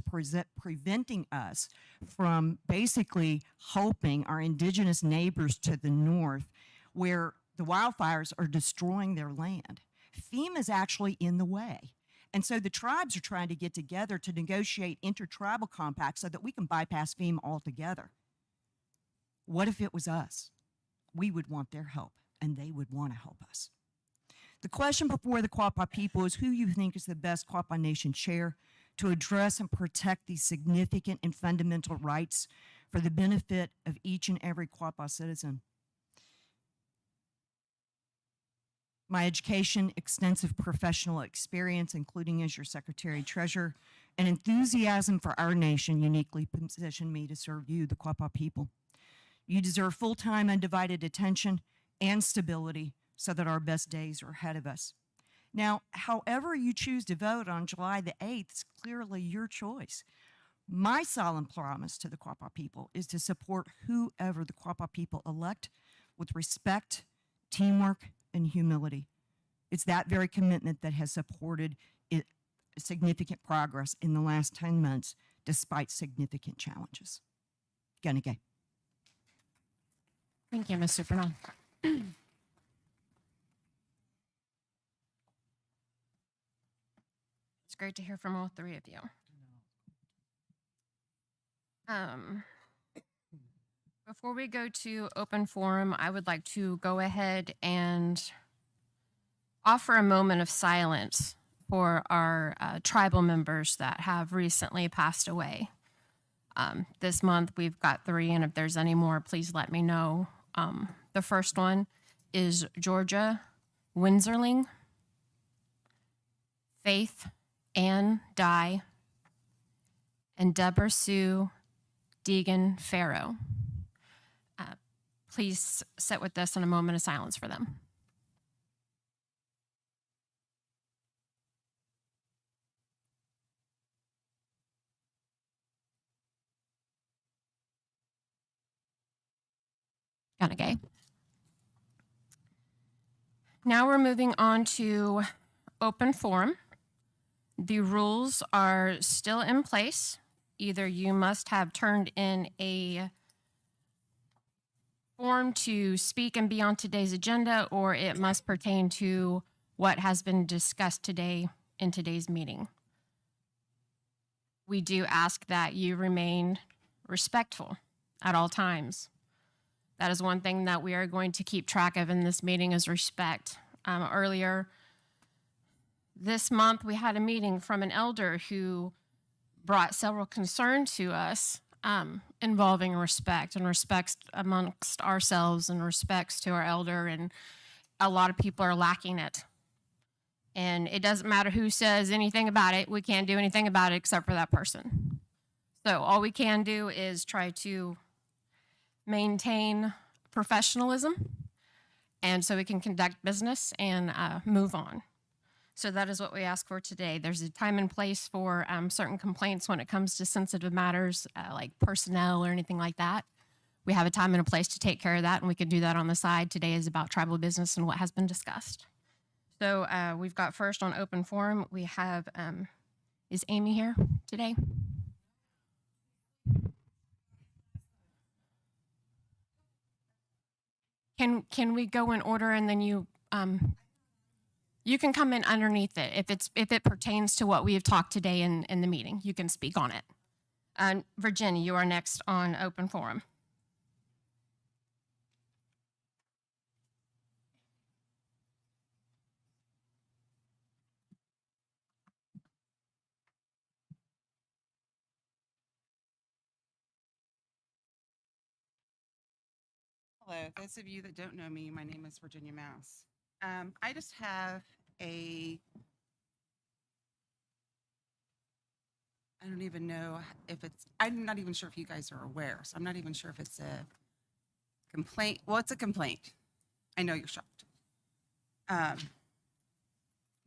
preventing us from basically helping our indigenous neighbors to the north where the wildfires are destroying their land. FEMA is actually in the way. And so the tribes are trying to get together to negotiate intertribal compacts so that we can bypass FEMA altogether. What if it was us? We would want their help, and they would want to help us. The question before the Quapaw people is who you think is the best Quapaw Nation chair to address and protect these significant and fundamental rights for the benefit of each and every Quapaw citizen. My education, extensive professional experience, including as your Secretary-Treasurer, and enthusiasm for our nation uniquely positioned me to serve you, the Quapaw people. You deserve full-time, undivided attention and stability so that our best days are ahead of us. Now, however you choose to vote on July the 8th is clearly your choice. My solemn promise to the Quapaw people is to support whoever the Quapaw people elect with respect, teamwork, and humility. It's that very commitment that has supported significant progress in the last 10 months, despite significant challenges. Gunagay. Thank you, Ms. Supernaw. It's great to hear from all three of you. Before we go to open forum, I would like to go ahead and offer a moment of silence for our tribal members that have recently passed away. This month we've got 3, and if there's any more, please let me know. The first one is Georgia Winserling, Faith Ann Dye, and Deborah Sue Deegan Farrow. Please sit with us in a moment of silence for them. Okay. Now we're moving on to open forum. The rules are still in place. Either you must have turned in a form to speak and be on today's agenda, or it must pertain to what has been discussed today in today's meeting. We do ask that you remain respectful at all times. That is one thing that we are going to keep track of in this meeting is respect. Earlier this month, we had a meeting from an elder who brought several concerns to us involving respect and respect amongst ourselves and respects to our elder, and a lot of people are lacking it. And it doesn't matter who says anything about it, we can't do anything about it except for that person. So all we can do is try to maintain professionalism, and so we can conduct business and move on. So that is what we ask for today. There's a time and place for certain complaints when it comes to sensitive matters like personnel or anything like that. We have a time and a place to take care of that, and we can do that on the side. Today is about tribal business and what has been discussed. So we've got first on open forum, we have, is Amy here today? Can we go in order and then you can come in underneath it if it pertains to what we have talked today in the meeting. You can speak on it. Virginia, you are next on open forum. Hello, those of you that don't know me, my name is Virginia Mouse. I just have a don't even know if it's, I'm not even sure if you guys are aware, so I'm not even sure if it's a complaint. Well, it's a complaint. I know you're shocked.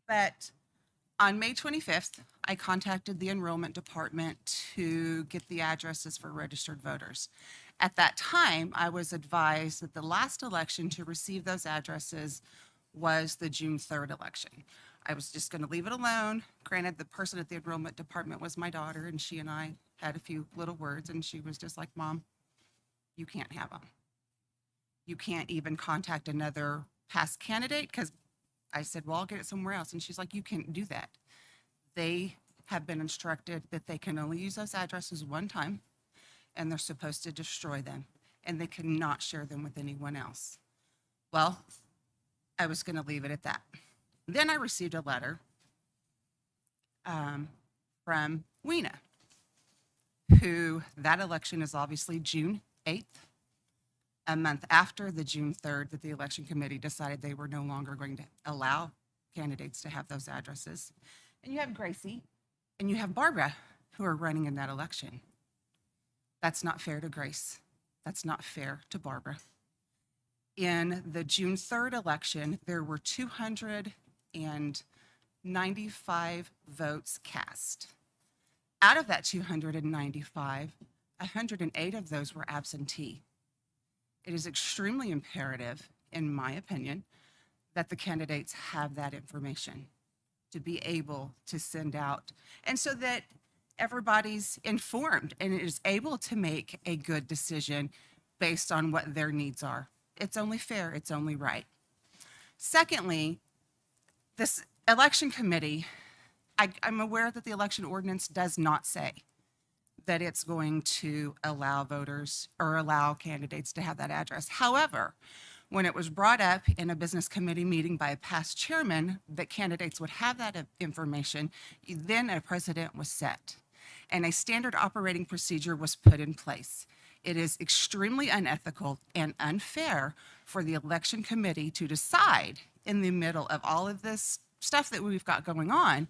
But on May 25th, I contacted the enrollment department to get the addresses for registered voters. At that time, I was advised that the last election to receive those addresses was the June 3rd election. I was just going to leave it alone. Granted, the person at the enrollment department was my daughter, and she and I had a few little words, and she was just like, Mom, you can't have them. You can't even contact another past candidate, because I said, well, I'll get it somewhere else. And she's like, you can't do that. They have been instructed that they can only use those addresses one time, and they're supposed to destroy them, and they cannot share them with anyone else. Well, I was going to leave it at that. Then I received a letter from Weena, who that election is obviously June 8th, a month after the June 3rd that the election committee decided they were no longer going to allow candidates to have those addresses. And you have Gracie and you have Barbara who are running in that election. That's not fair to Grace. That's not fair to Barbara. In the June 3rd election, there were 295 votes cast. Out of that 295, 108 of those were absentee. It is extremely imperative, in my opinion, that the candidates have that information to be able to send out, and so that everybody's informed and is able to make a good decision based on what their needs are. It's only fair, it's only right. Secondly, this election committee, I'm aware that the election ordinance does not say that it's going to allow voters or allow candidates to have that address. However, when it was brought up in a business committee meeting by a past chairman that candidates would have that information, then a precedent was set and a standard operating procedure was put in place. It is extremely unethical and unfair for the election committee to decide in the middle of all of this stuff that we've got going on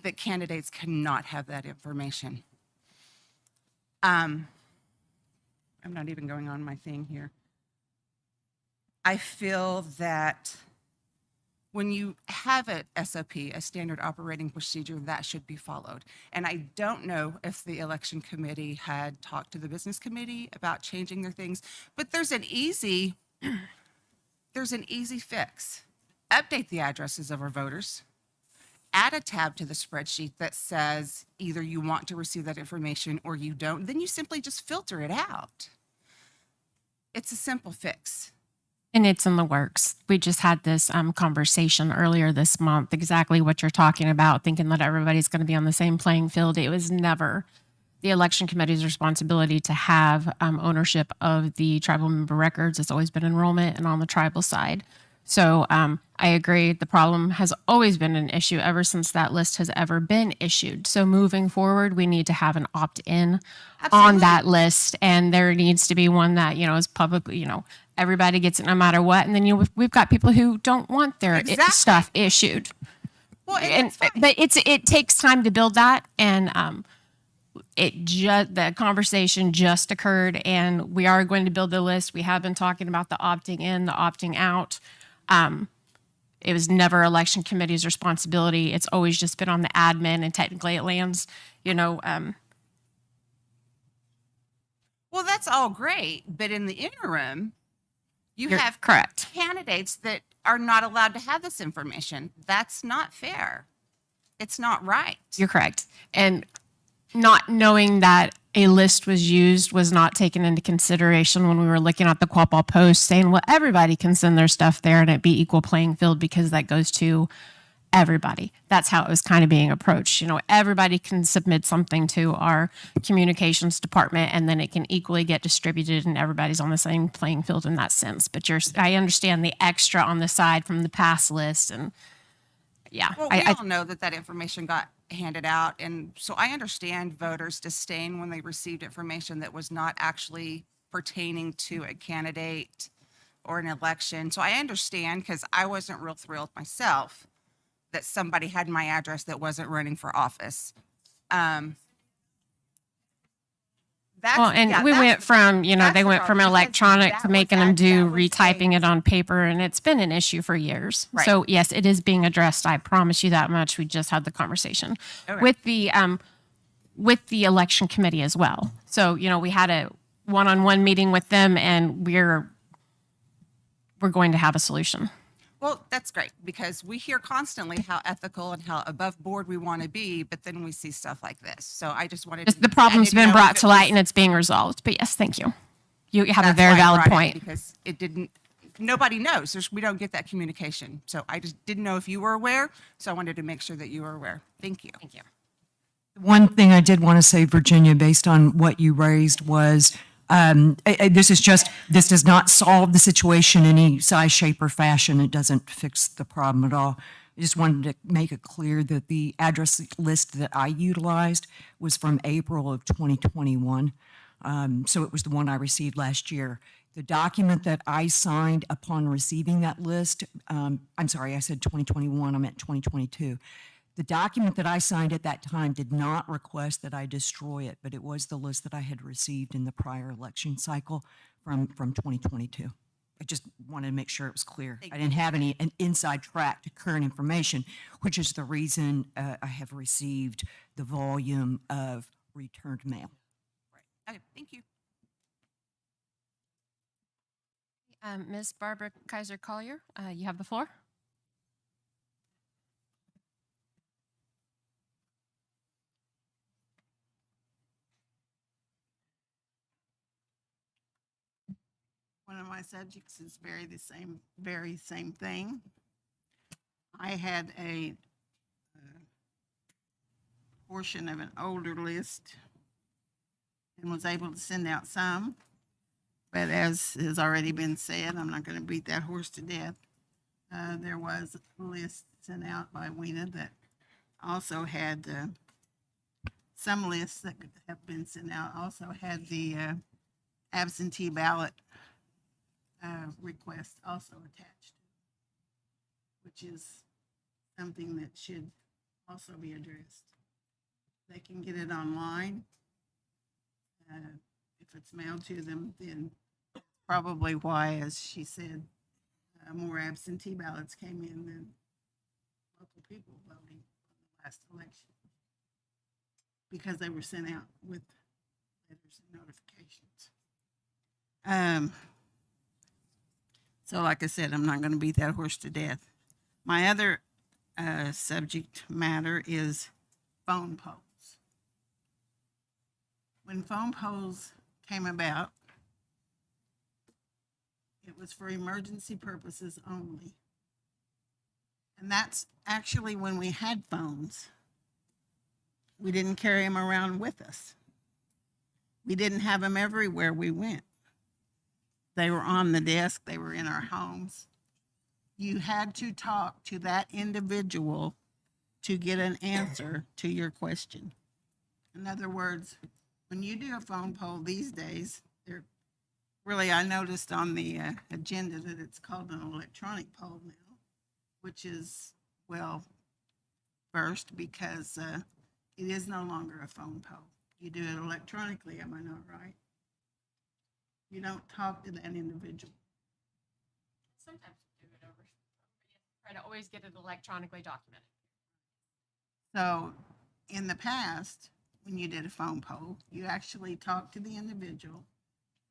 that candidates cannot have that information. I'm not even going on my thing here. I feel that when you have a SOP, a standard operating procedure, that should be followed. And I don't know if the election committee had talked to the business committee about changing their things, but there's an easy fix. Update the addresses of our voters. Add a tab to the spreadsheet that says either you want to receive that information or you don't. Then you simply just filter it out. It's a simple fix. And it's in the works. We just had this conversation earlier this month, exactly what you're talking about, thinking that everybody's going to be on the same playing field. It was never the election committee's responsibility to have ownership of the tribal member records. It's always been enrollment and on the tribal side. So I agree. The problem has always been an issue ever since that list has ever been issued. So moving forward, we need to have an opt-in on that list, and there needs to be one that, is publicly, everybody gets it no matter what. And then we've got people who don't want their stuff issued. Well, but it takes time to build that, and the conversation just occurred, and we are going to build the list. We have been talking about the opting in, the opting out. It was never election committee's responsibility. It's always just been on the admin, and technically it lands, Well, that's all great, but in the interim, You're have correct. candidates that are not allowed to have this information. That's not fair. It's not right. You're correct. And not knowing that a list was used was not taken into consideration when we were looking at the Quapaw post, saying, well, everybody can send their stuff there and it be equal playing field because that goes to everybody. That's how it was kind of being approached. Everybody can submit something to our communications department, and then it can equally get distributed, and everybody's on the same playing field in that sense. But I understand the extra on the side from the past list, and yeah. Well, we all know that information got handed out, and so I understand voters disdain when they received information that was not actually pertaining to a candidate or an election. So I understand, because I wasn't real thrilled myself that somebody had my address that wasn't running for office. That's, Well, and yeah, we that's went the- from, you know, that's they the went from problem, because electronic that to was making them do that was retyping it on paper, and it's been an issue for years. Right. So yes, it is being addressed. I promise you that much. We just had the conversation Okay. with the election committee as well. So, you know, we had a one-on-one meeting with them, and we're going to have a solution. Well, that's great, because we hear constantly how ethical and how above board we want to be, but then we see stuff like this. So I just wanted Just to. the I problem's didn't been know brought if it to light was- and it's being resolved. But yes, thank you. You have a that's very why I valid brought it, point. because it didn't, nobody knows. We don't get that communication. So I just didn't know if you were aware. So I wanted to make sure that you were aware. Thank you. Thank you. One thing I did want to say, Virginia, based on what you raised was, this does not solve the situation in any size, shape, or fashion. It doesn't fix the problem at all. I just wanted to make it clear that the address list that I utilized was from April of 2021. So it was the one I received last year. The document that I signed upon receiving that list, I'm sorry, I said 2021, I meant 2022. The document that I signed at that time did not request that I destroy it, but it was the list that I had received in the prior election cycle from 2022. I just wanted to make sure it was clear. I didn't have an inside track to current information, which is the reason I have received the volume of returned mail. Okay, thank you. Ms. Barbara Kaiser Collier, you have the floor. One of my subjects is very same thing. I had a portion of an older list and was able to send out some. But as has already been said, I'm not going to beat that horse to death. There was a list sent out by Weena that also had some lists that have been sent out, also had the absentee ballot request also attached, which is something that should also be addressed. They can get it online. If it's mailed to them, then probably why, as she said, more absentee ballots came in than local people voting in the last election, because they were sent out with letters and notifications. So like I said, I'm not going to beat that horse to death. My other subject matter is phone polls. When phone polls came about, it was for emergency purposes only. And that's actually when we had phones. We didn't carry them around with us. We didn't have them everywhere we went. They were on the desk, they were in our homes. You had to talk to that individual to get an answer to your question. In other words, when you do a phone poll these days, I noticed on the agenda that it's called an electronic poll now, which is well versed because it is no longer a phone poll. You do it electronically, am I not right? You don't talk to that individual. Sometimes we do it over. Try to always get it electronically documented. So in the past, when you did a phone poll, you actually talked to the individual,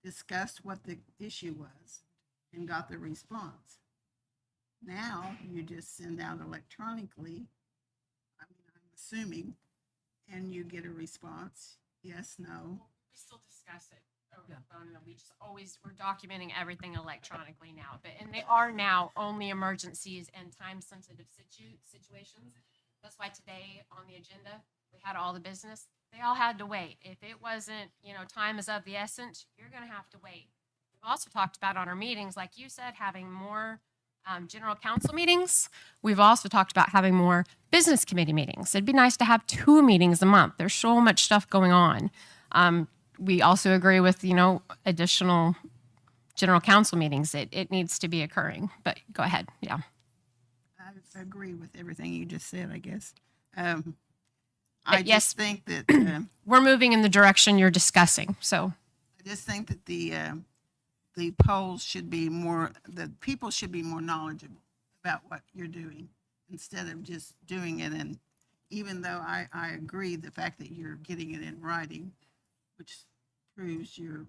discussed what the issue was, and got the response. Now you just send out electronically, I'm assuming, and you get a response, yes, no. We still discuss it over the phone, and we're documenting everything electronically now. And they are now only emergencies and time-sensitive situations. That's why today on the agenda, we had all the business. They all had to wait. If it wasn't, time is of the essence, you're going to have to wait. We've also talked about on our meetings, like you said, having more general council meetings. We've also talked about having more business committee meetings. It'd be nice to have 2 meetings a month. There's so much stuff going on. We also agree with, additional general council meetings. It needs to be occurring, but go ahead. Yeah. I agree with everything you just said, I guess. I yes. just think that, We're moving in the direction you're discussing, so. I just think that the polls should be more, the people should be more knowledgeable about what you're doing instead of just doing it. And even though I agree the fact that you're getting it in writing, which proves your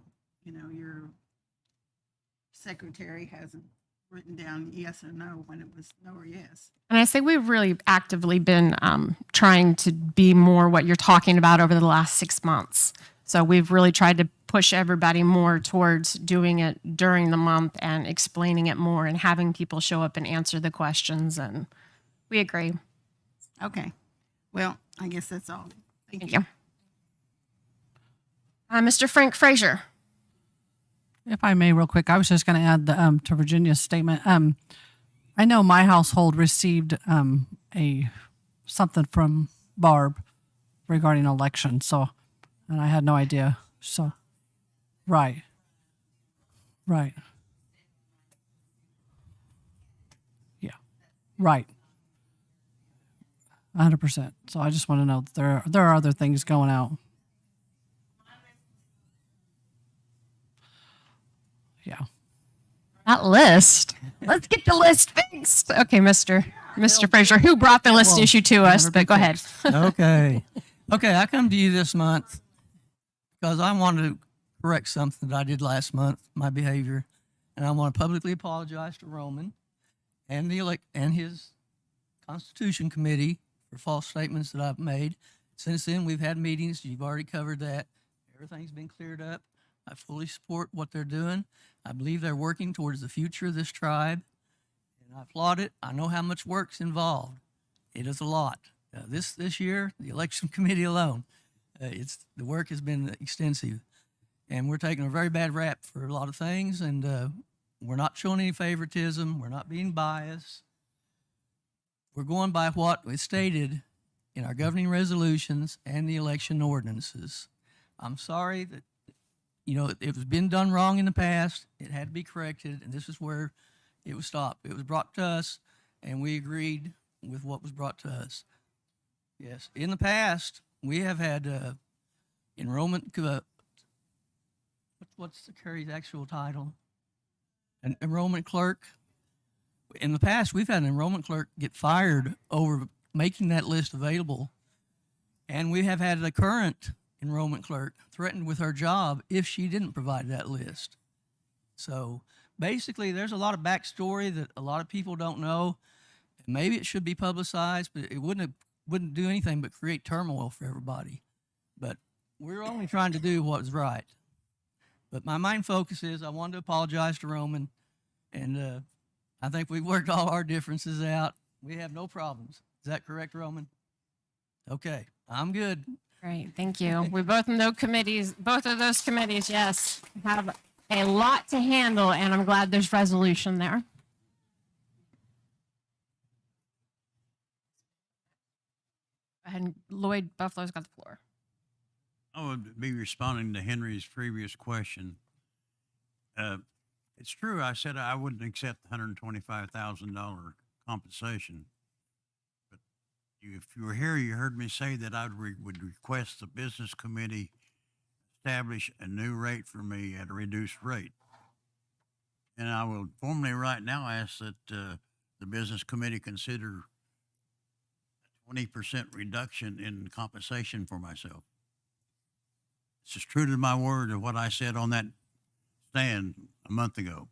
secretary hasn't written down yes or no when it was no or yes. And I say we've really actively been trying to be more what you're talking about over the last 6 months. So we've really tried to push everybody more towards doing it during the month and explaining it more and having people show up and answer the questions. And we agree. Okay. Well, I guess that's all. Thank you. Mr. Frank Frazier. If I may, real quick, I was just going to add to Virginia's statement. I know my household received something from Barb regarding election, so, and I had no idea. So, right. Yeah, right. 100%. So I just want to know that there are other things going out. Yeah. That list. Let's get the list fixed. Okay, Mr. Frazier, who brought the list issue to us, but go ahead. Okay. I come to you this month because I wanted to correct something that I did last month, my behavior, and I want to publicly apologize to Roman and his Constitution Committee for false statements that I've made. Since then, we've had meetings. You've already covered that. Everything's been cleared up. I fully support what they're doing. I believe they're working towards the future of this tribe, and I applaud it. I know how much work's involved. It is a lot. This year, the election committee alone, the work has been extensive, and we're taking a very bad rap for a lot of things, and we're not showing any favoritism. We're not being biased. We're going by what is stated in our governing resolutions and the election ordinances. I'm sorry that it was been done wrong in the past. It had to be corrected, and this is where it was stopped. It was brought to us, and we agreed with what was brought to us. Yes, in the past, we have had enrollment. What's the Carrie's actual title? An enrollment clerk. In the past, we've had an enrollment clerk get fired over making that list available, and we have had the current enrollment clerk threatened with her job if she didn't provide that list. So basically, there's a lot of backstory that a lot of people don't know. Maybe it should be publicized, but it wouldn't do anything but create turmoil for everybody. But we're only trying to do what is right. But my main focus is I wanted to apologize to Roman, and I think we've worked all our differences out. We have no problems. Is that correct, Roman? Okay, I'm good. Great, thank you. We both know both of those committees, yes, have a lot to handle, and I'm glad there's resolution there. Go ahead, and Lloyd Buffalo's got the floor. I would be responding to Henry's previous question. It's true, I said I wouldn't accept $125,000 compensation. But if you were here, you heard me say that I would request the business committee establish a new rate for me at a reduced rate. And I will formally right now ask that the business committee consider a 20% reduction in compensation for myself. It's as true to my word of what I said on that stand a month ago.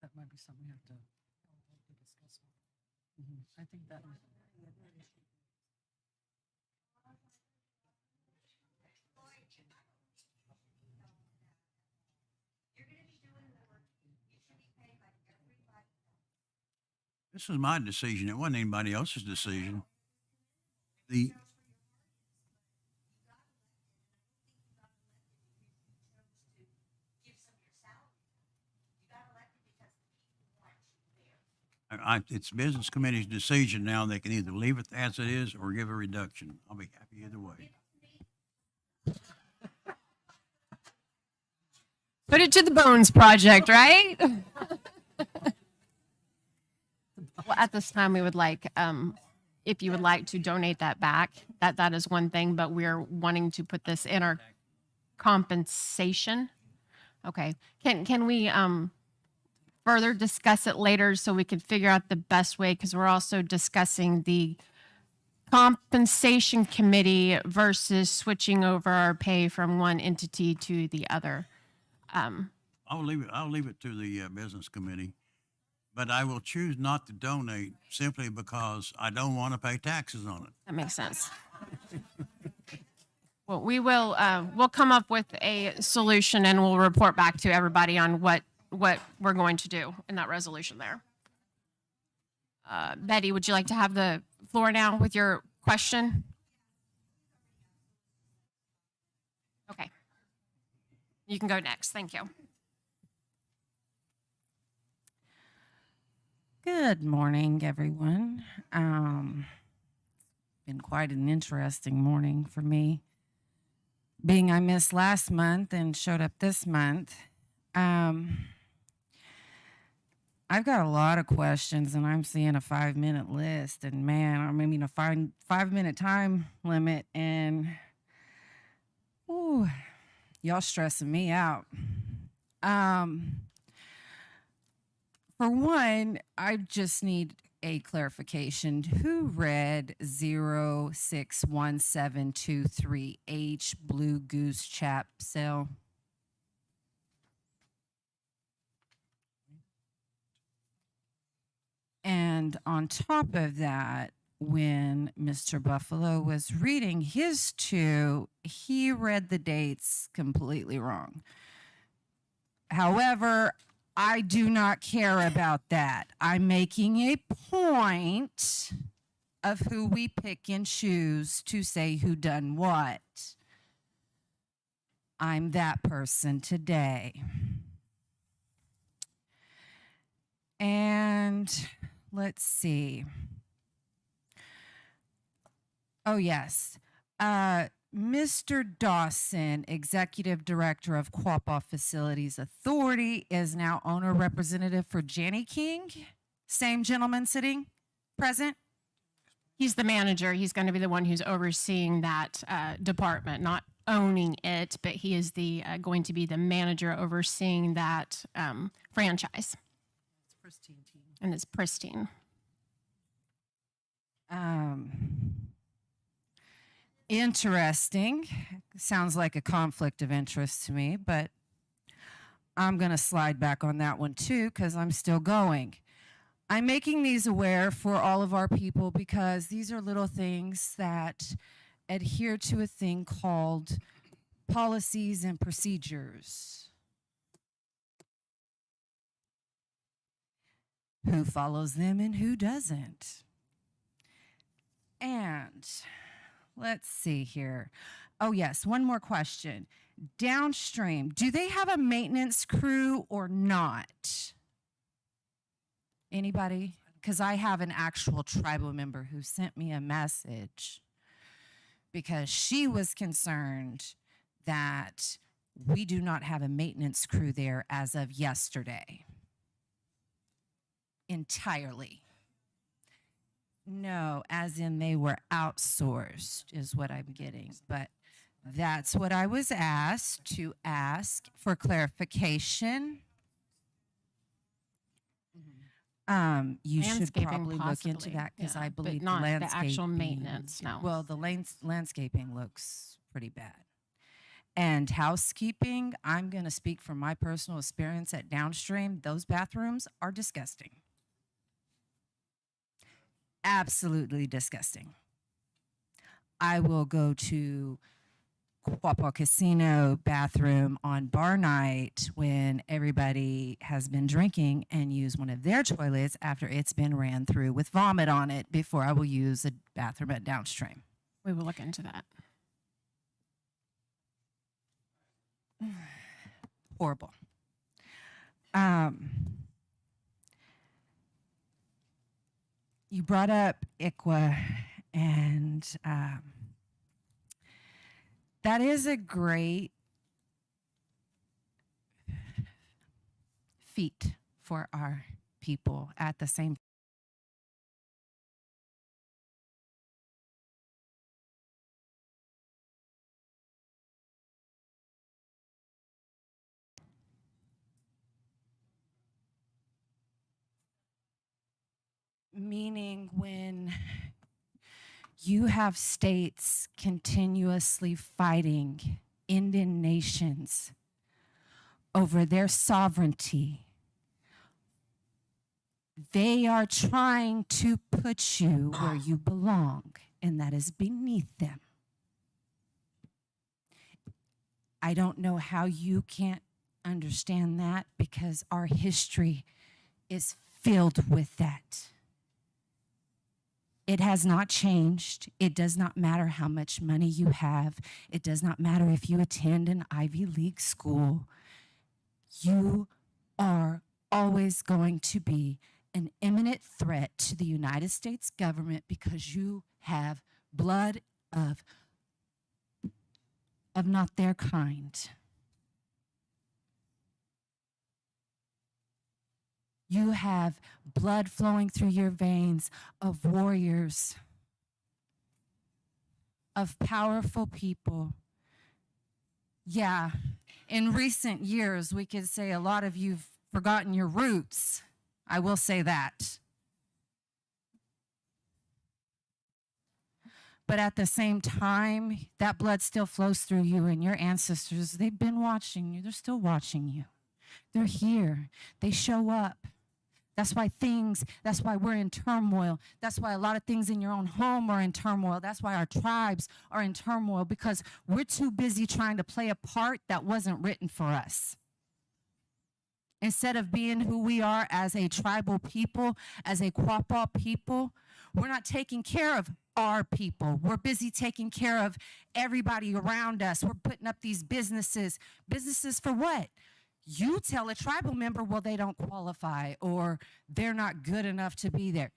That might be something we have to discuss. I think that was. This was my decision. It wasn't anybody else's decision. It's business committee's decision now. They can either leave it as it is or give a reduction. I'll be happy either way. Put it to the bones project, right? Well, at this time, we would like, if you would like to donate that back, that is one thing, but we're wanting to put this in our compensation. Okay, can we further discuss it later so we can figure out the best way? Because we're also discussing the compensation committee versus switching over our pay from one entity to the other. I'll leave it to the business committee, but I will choose not to donate simply because I don't want to pay taxes on it. That makes sense. Well, we'll come up with a solution and we'll report back to everybody on what we're going to do in that resolution there. Betty, would you like to have the floor now with your question? Okay. You can go next. Thank you. Good morning, everyone. Been quite an interesting morning for me. Being I missed last month and showed up this month, I've got a lot of questions, and I'm seeing a 5-minute list, and man, I mean a 5-minute time limit, and ooh, y'all stressing me out. For one, I just need a clarification. Who read 061723H Blue Goose Chap Sale? And on top of that, when Mr. Buffalo was reading his two, he read the dates completely wrong. However, I do not care about that. I'm making a point of who we pick and choose to say who done what. I'm that person today. And let's see. Oh, yes. Mr. Dawson, Executive Director of Quapaw Facilities Authority, is now owner representative for Jenny King. Same gentleman sitting present. He's the manager. He's going to be the one who's overseeing that department, not owning it, but he is going to be the manager overseeing that franchise. It's pristine team. And it's pristine. Interesting. Sounds like a conflict of interest to me, but I'm going to slide back on that one too because I'm still going. I'm making these aware for all of our people because these are little things that adhere to a thing called policies and procedures. Who follows them and who doesn't? And let's see here. Oh, yes, one more question. Downstream, do they have a maintenance crew or not? Anybody? Because I have an actual tribal member who sent me a message because she was concerned that we do not have a maintenance crew there as of yesterday. Entirely. No, as in they were outsourced is what I'm getting, but that's what I was asked to ask for clarification. You should Landscaping probably look into possibly, that because yeah, I but believe not the the landscaping. actual maintenance, no. Well, the landscaping looks pretty bad. And housekeeping, I'm going to speak from my personal experience at Downstream. Those bathrooms are disgusting. Absolutely disgusting. I will go to Quapaw Casino bathroom on bar night when everybody has been drinking and use one of their toilets after it's been ran through with vomit on it before I will use a bathroom at Downstream. We will look into that. Horrible. you brought up ICWA, and that is a great feat for our people. At the same meaning when you have states continuously fighting Indian nations over their sovereignty, they are trying to put you where you belong, and that is beneath them. I don't know how you can't understand that, because our history is filled with that. It has not changed. It does not matter how much money you have. It does not matter if you attend an Ivy League school. You are always going to be an imminent threat to the United States government because you have blood of not their kind. You have blood flowing through your veins of warriors, of powerful people. Yeah, in recent years, we could say a lot of you've forgotten your roots. I will say that. But at the same time, that blood still flows through you, and your ancestors, they've been watching you. They're still watching you. They're here. They show up. That's why we're in turmoil. That's why a lot of things in your own home are in turmoil. That's why our tribes are in turmoil, because we're too busy trying to play a part that wasn't written for us. Instead of being who we are as a tribal people, as a Quapaw people, we're not taking care of our people. We're busy taking care of everybody around us. We're putting up these businesses. Businesses for what? You tell a tribal member, well, they don't qualify, or they're not good enough to be there.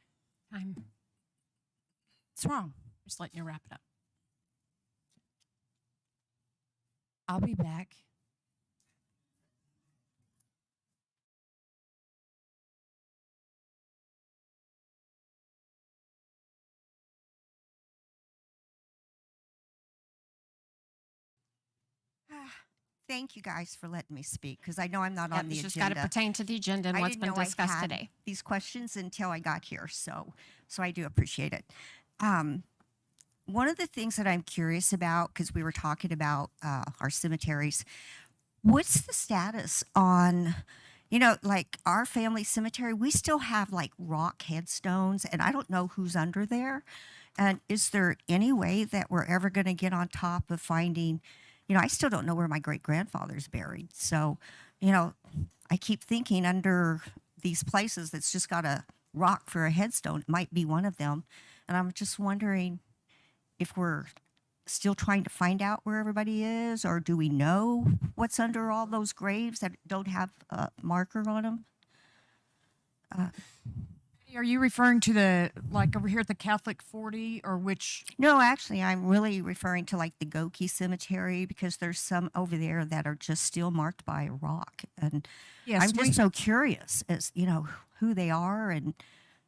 It's wrong. Just letting you wrap it up. I'll be back. Thank you guys for letting me speak, because I know I'm not Yeah, on the it's agenda. just got to pertain to the agenda and I what's didn't been know I discussed had today. these questions until I got here, so I do appreciate it. One of the things that I'm curious about, because we were talking about our cemeteries, what's the status on, like our family cemetery? We still have like rock headstones, and I don't know who's under there. And is there any way that we're ever going to get on top of finding? I still don't know where my great-grandfather's buried. So, I keep thinking under these places that's just got a rock for a headstone, it might be one of them. And I'm just wondering if we're still trying to find out where everybody is, or do we know what's under all those graves that don't have a marker on them? Are you referring to the, like over here at the Catholic 40, or which? No, actually, I'm really referring to like the Uga'xpa cemetery, because there's some over there that are just still marked by a rock. And Yes, I'm just so curious as, who they are and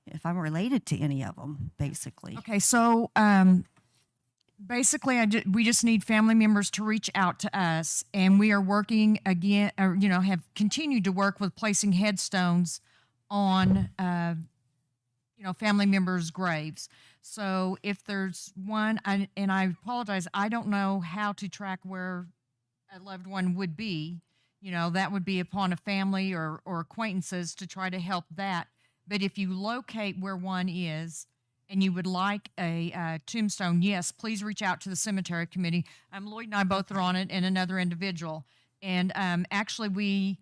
if I'm related to any of them, basically. Okay, so basically, we just need family members to reach out to us, and we are working again, or, have continued to work with placing headstones on family members' graves. So if there's one, and I apologize, I don't know how to track where a loved one would be. That would be upon a family or acquaintances to try to help that. But if you locate where one is and you would like a tombstone, yes, please reach out to the cemetery committee. Lloyd and I both are on it, and another individual. And actually,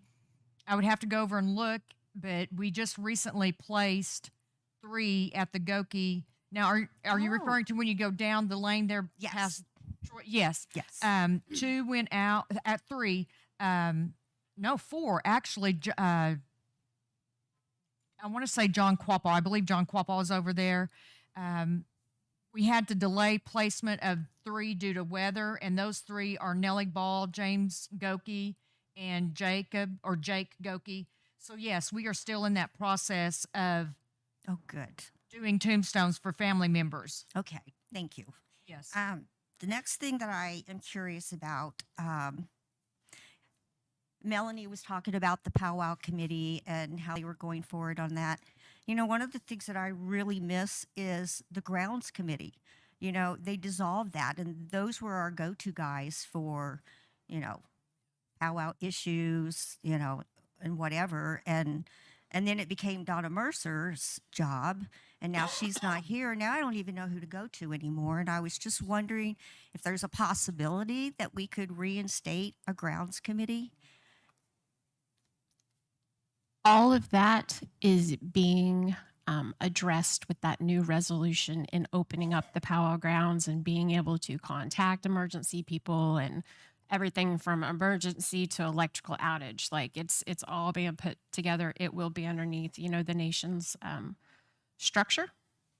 I would have to go over and look, but we just recently placed 3 at the Uga'xpa. Now, are you referring to when you go down the lane there? Yes. Past yes. Yes. 2 went out at 3. No, 4 actually. I want to say John Quapaw. I believe John Quapaw is over there. We had to delay placement of 3 due to weather, and those 3 are Nellie Ball, James Goki, and Jake Goki. So yes, we are still in that process of Oh, good. doing tombstones for family members. Okay, thank you. Yes. The next thing that I am curious about, Melanie was talking about the powwow committee and how they were going forward on that. You know, one of the things that I really miss is the grounds committee. You know, they dissolved that, and those were our go-to guys for, you know, powwow issues, you know, and whatever. And then it became Donna Mercer's job, and now she's not here. Now I don't even know who to go to anymore. And I was just wondering if there's a possibility that we could reinstate a grounds committee. All of that is being addressed with that new resolution in opening up the powwow grounds and being able to contact emergency people and everything from emergency to electrical outage. Like it's all being put together. It will be underneath, you know, the nation's structure,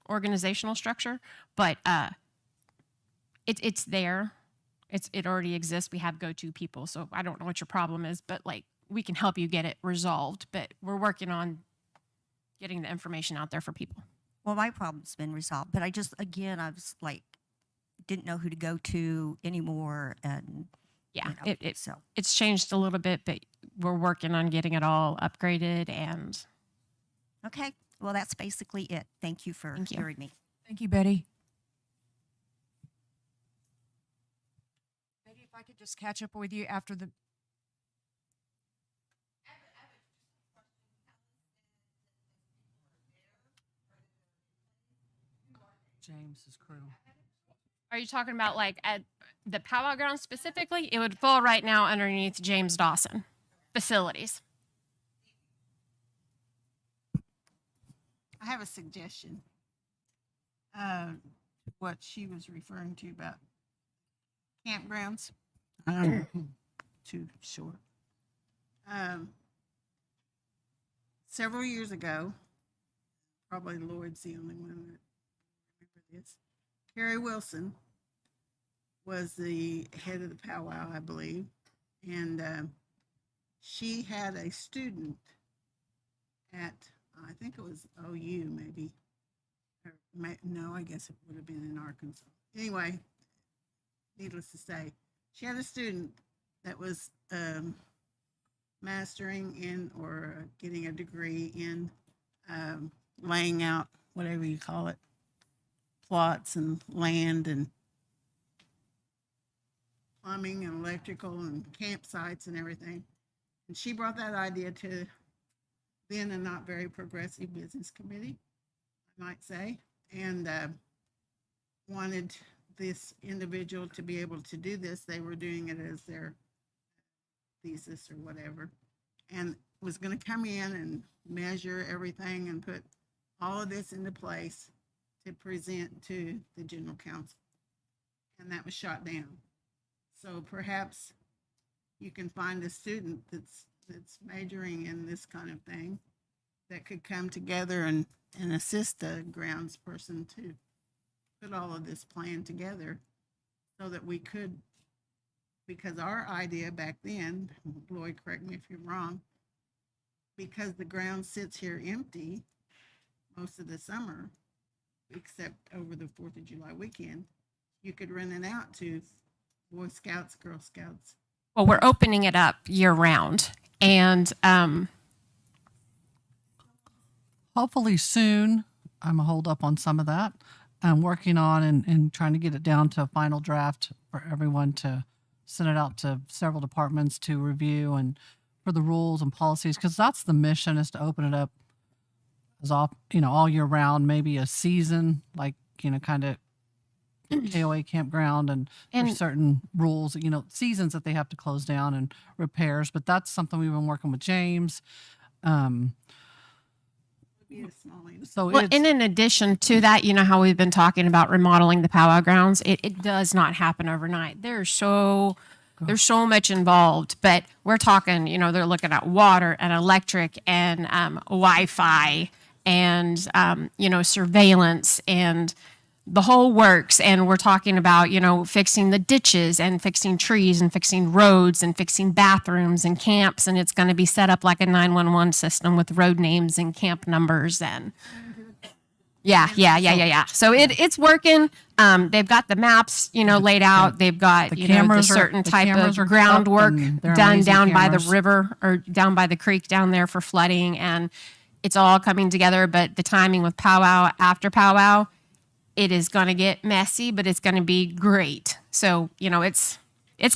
organizational structure, but it's there. It already exists. We have go-to people. So I don't know what your problem is, but like we can help you get it resolved. But we're working on getting the information out there for people. Well, my problem's been resolved, but I was like, didn't know who to go to anymore. And yeah, you know, it's changed a little bit, but we're working on getting it all upgraded. And okay, well, that's basically it. Thank you for hearing me. Thank you, Betty. Betty, if I could just catch up with you after the. James's crew. are you talking about like at the powwow grounds specifically? It would fall right now underneath James Dawson facilities. I have a suggestion. What she was referring to about campgrounds. Too short. Several years ago, probably Lloyd's the only one that remember this. Carrie Wilson was the head of the powwow, I believe, and she had a student at, I think it was OU maybe. No, I guess it would have been in Arkansas. Anyway, needless to say, she had a student that was mastering in or getting a degree in laying out, whatever you call it, plots and land and plumbing and electrical and campsites and everything. And she brought that idea to then a not very progressive business committee, I might say, and wanted this individual to be able to do this. They were doing it as their thesis or whatever, and was going to come in and measure everything and put all of this into place to present to the general council. And that was shot down. So perhaps you can find a student that's majoring in this kind of thing that could come together and assist the grounds person to put all of this plan together so that we could, because our idea back then, Lloyd, correct me if you're wrong, because the ground sits here empty most of the summer, except over the 4th of July weekend, you could rent it out to Boy Scouts, Girl Scouts. Well, we're opening it up year round, and hopefully soon. I'm a hold up on some of that. I'm working on and trying to get it down to a final draft for everyone to send it out to several departments to review and for the rules and policies, because that's the mission, is to open it up as all year round, maybe a season, like, kind of KOA campground, and there's certain rules, seasons that they have to close down and repairs. But that's something we've been working with James. So well, and in addition to that, how we've been talking about remodeling the powwow grounds, it does not happen overnight. There's so There's so much involved, but we're talking, you know, they're looking at water and electric and Wi-Fi and, you know, surveillance and the whole works. And we're talking about, you know, fixing the ditches and fixing trees and fixing roads and fixing bathrooms and camps. And it's going to be set up like a 911 system with road names and camp numbers and yeah. So it's working. They've got the maps, you know, laid out. They've got, you know, the certain type of groundwork done down by the river or down by the creek down there for flooding. And it's all coming together. But the timing with powwow after powwow, it is going to get messy, but it's going to be great. So, you know, it's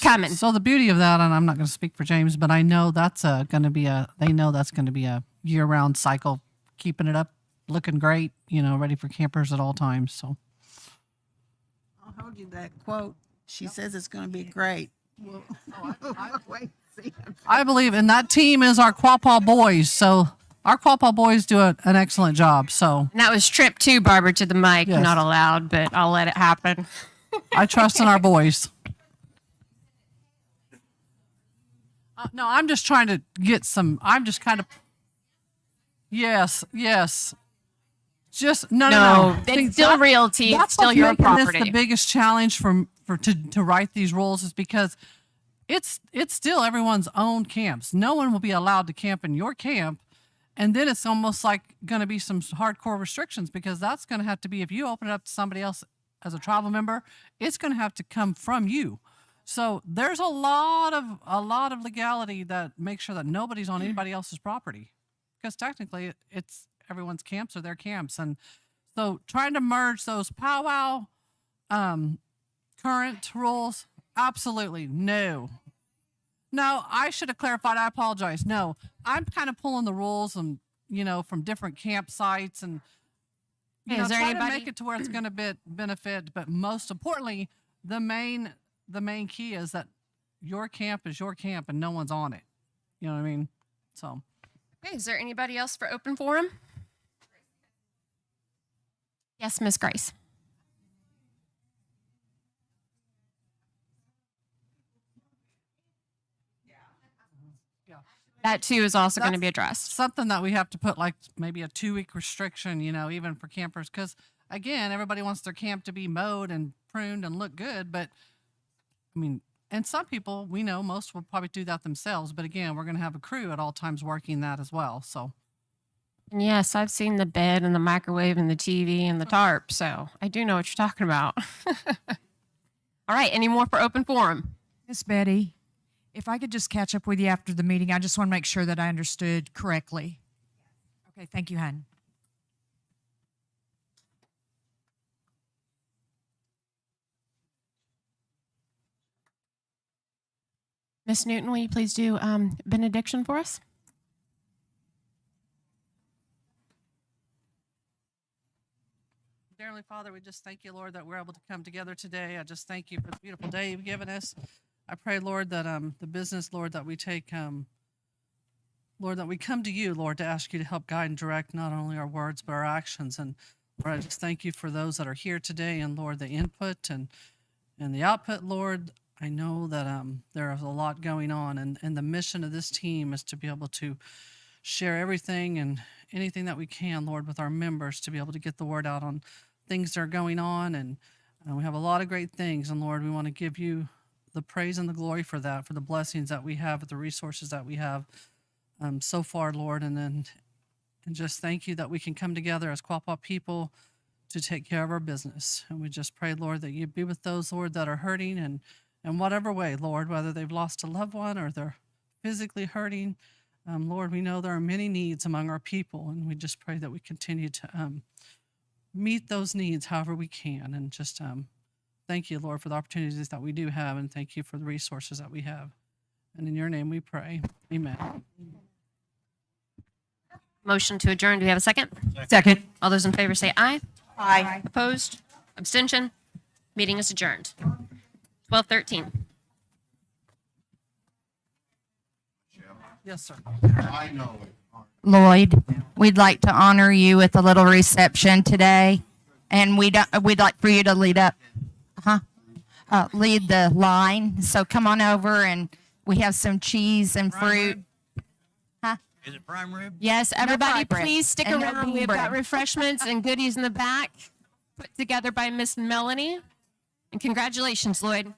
coming. So the beauty of that, and I'm not going to speak for James, but I know that's going to be a year-round cycle, keeping it up, looking great, you know, ready for campers at all times. So I'll hold you that quote. She says it's going to be great. I believe, and that team is our Quapaw boys. So our Quapaw boys do an excellent job. So and that was trip two, Barbara, to the mic, Yes. not allowed, but I'll let it happen. I trust in our boys. No, I'm just trying to get some. I'm just kind of. Yes. Just no. It's still realty. It's still your property. That's the biggest challenge to write these rules is because it's still everyone's own camps. No one will be allowed to camp in your camp, and then it's almost like going to be some hardcore restrictions because that's going to have to be if you open it up to somebody else as a tribal member, it's going to have to come from you. So there's a lot of legality that makes sure that nobody's on anybody else's property because technically it's everyone's camps are their camps. And so trying to merge those powwow current rules, absolutely no. No, I should have clarified. I apologize. No, I'm kind of pulling the rules and, you know, from different campsites and, you know, is there trying anybody to make it to where it's going to benefit. But most importantly, the main key is that your camp is your camp and no one's on it. You know what I mean? So. Okay, is there anybody else for open forum? Yes, Miss Grace. That too is also going to be addressed. Something that we have to put like maybe a 2-week restriction, you know, even for campers. Because again, everybody wants their camp to be mowed and pruned and look good. But I mean, and some people, we know most will probably do that themselves. But again, we're going to have a crew at all times working that as well. So. And yes, I've seen the bed and the microwave and the TV and the tarp. So I do know what you're talking about. All right. Any more for open forum? Miss Betty, if I could just catch up with you after the meeting, I just want to make sure that I understood correctly. Okay, thank you, hon. Miss Newton, will you please do benediction for us? Dear Heavenly Father, we just thank you, Lord, that we're able to come together today. I just thank you for the beautiful day you've given us. I pray, Lord, that the business, Lord, that we take, Lord, that we come to you, Lord, to ask you to help guide and direct not only our words but our actions. And Lord, I just thank you for those that are here today, and Lord, the input and the output, Lord. I know that there is a lot going on, and the mission of this team is to be able to share everything and anything that we can, Lord, with our members to be able to get the word out on things that are going on. And we have a lot of great things, and Lord, we want to give you the praise and the glory for that, for the blessings that we have, the resources that we have so far, Lord, and just thank you that we can come together as Quapaw people to take care of our business. And we just pray, Lord, that you be with those, Lord, that are hurting and in whatever way, Lord, whether they've lost a loved one or they're physically hurting. Lord, we know there are many needs among our people, and we just pray that we continue to meet those needs however we can. And just thank you, Lord, for the opportunities that we do have, and thank you for the resources that we have. And in your name we pray. Amen. Motion to adjourn. Do we have a second? Second. All those in favor say aye. Aye. Opposed? Abstention? Meeting is adjourned. 12:13. Yes, sir. Lloyd, we'd like to honor you with a little reception today, and we'd like for you to lead up. lead the line. So come on over, and we have some cheese and fruit. Huh? Is it prime rib? Yes, everybody, prime rib. please stick And no around. bean We've got bread. refreshments and goodies in the back put together by Miss Melanie. And congratulations, Lloyd.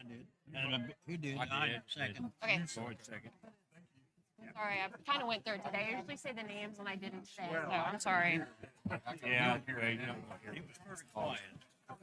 I did. And he did. I did. Second. Okay. Lloyd second. Sorry, I kind of went third today. I usually say the names and I didn't say it, so I'm sorry. Yeah. He was very quiet.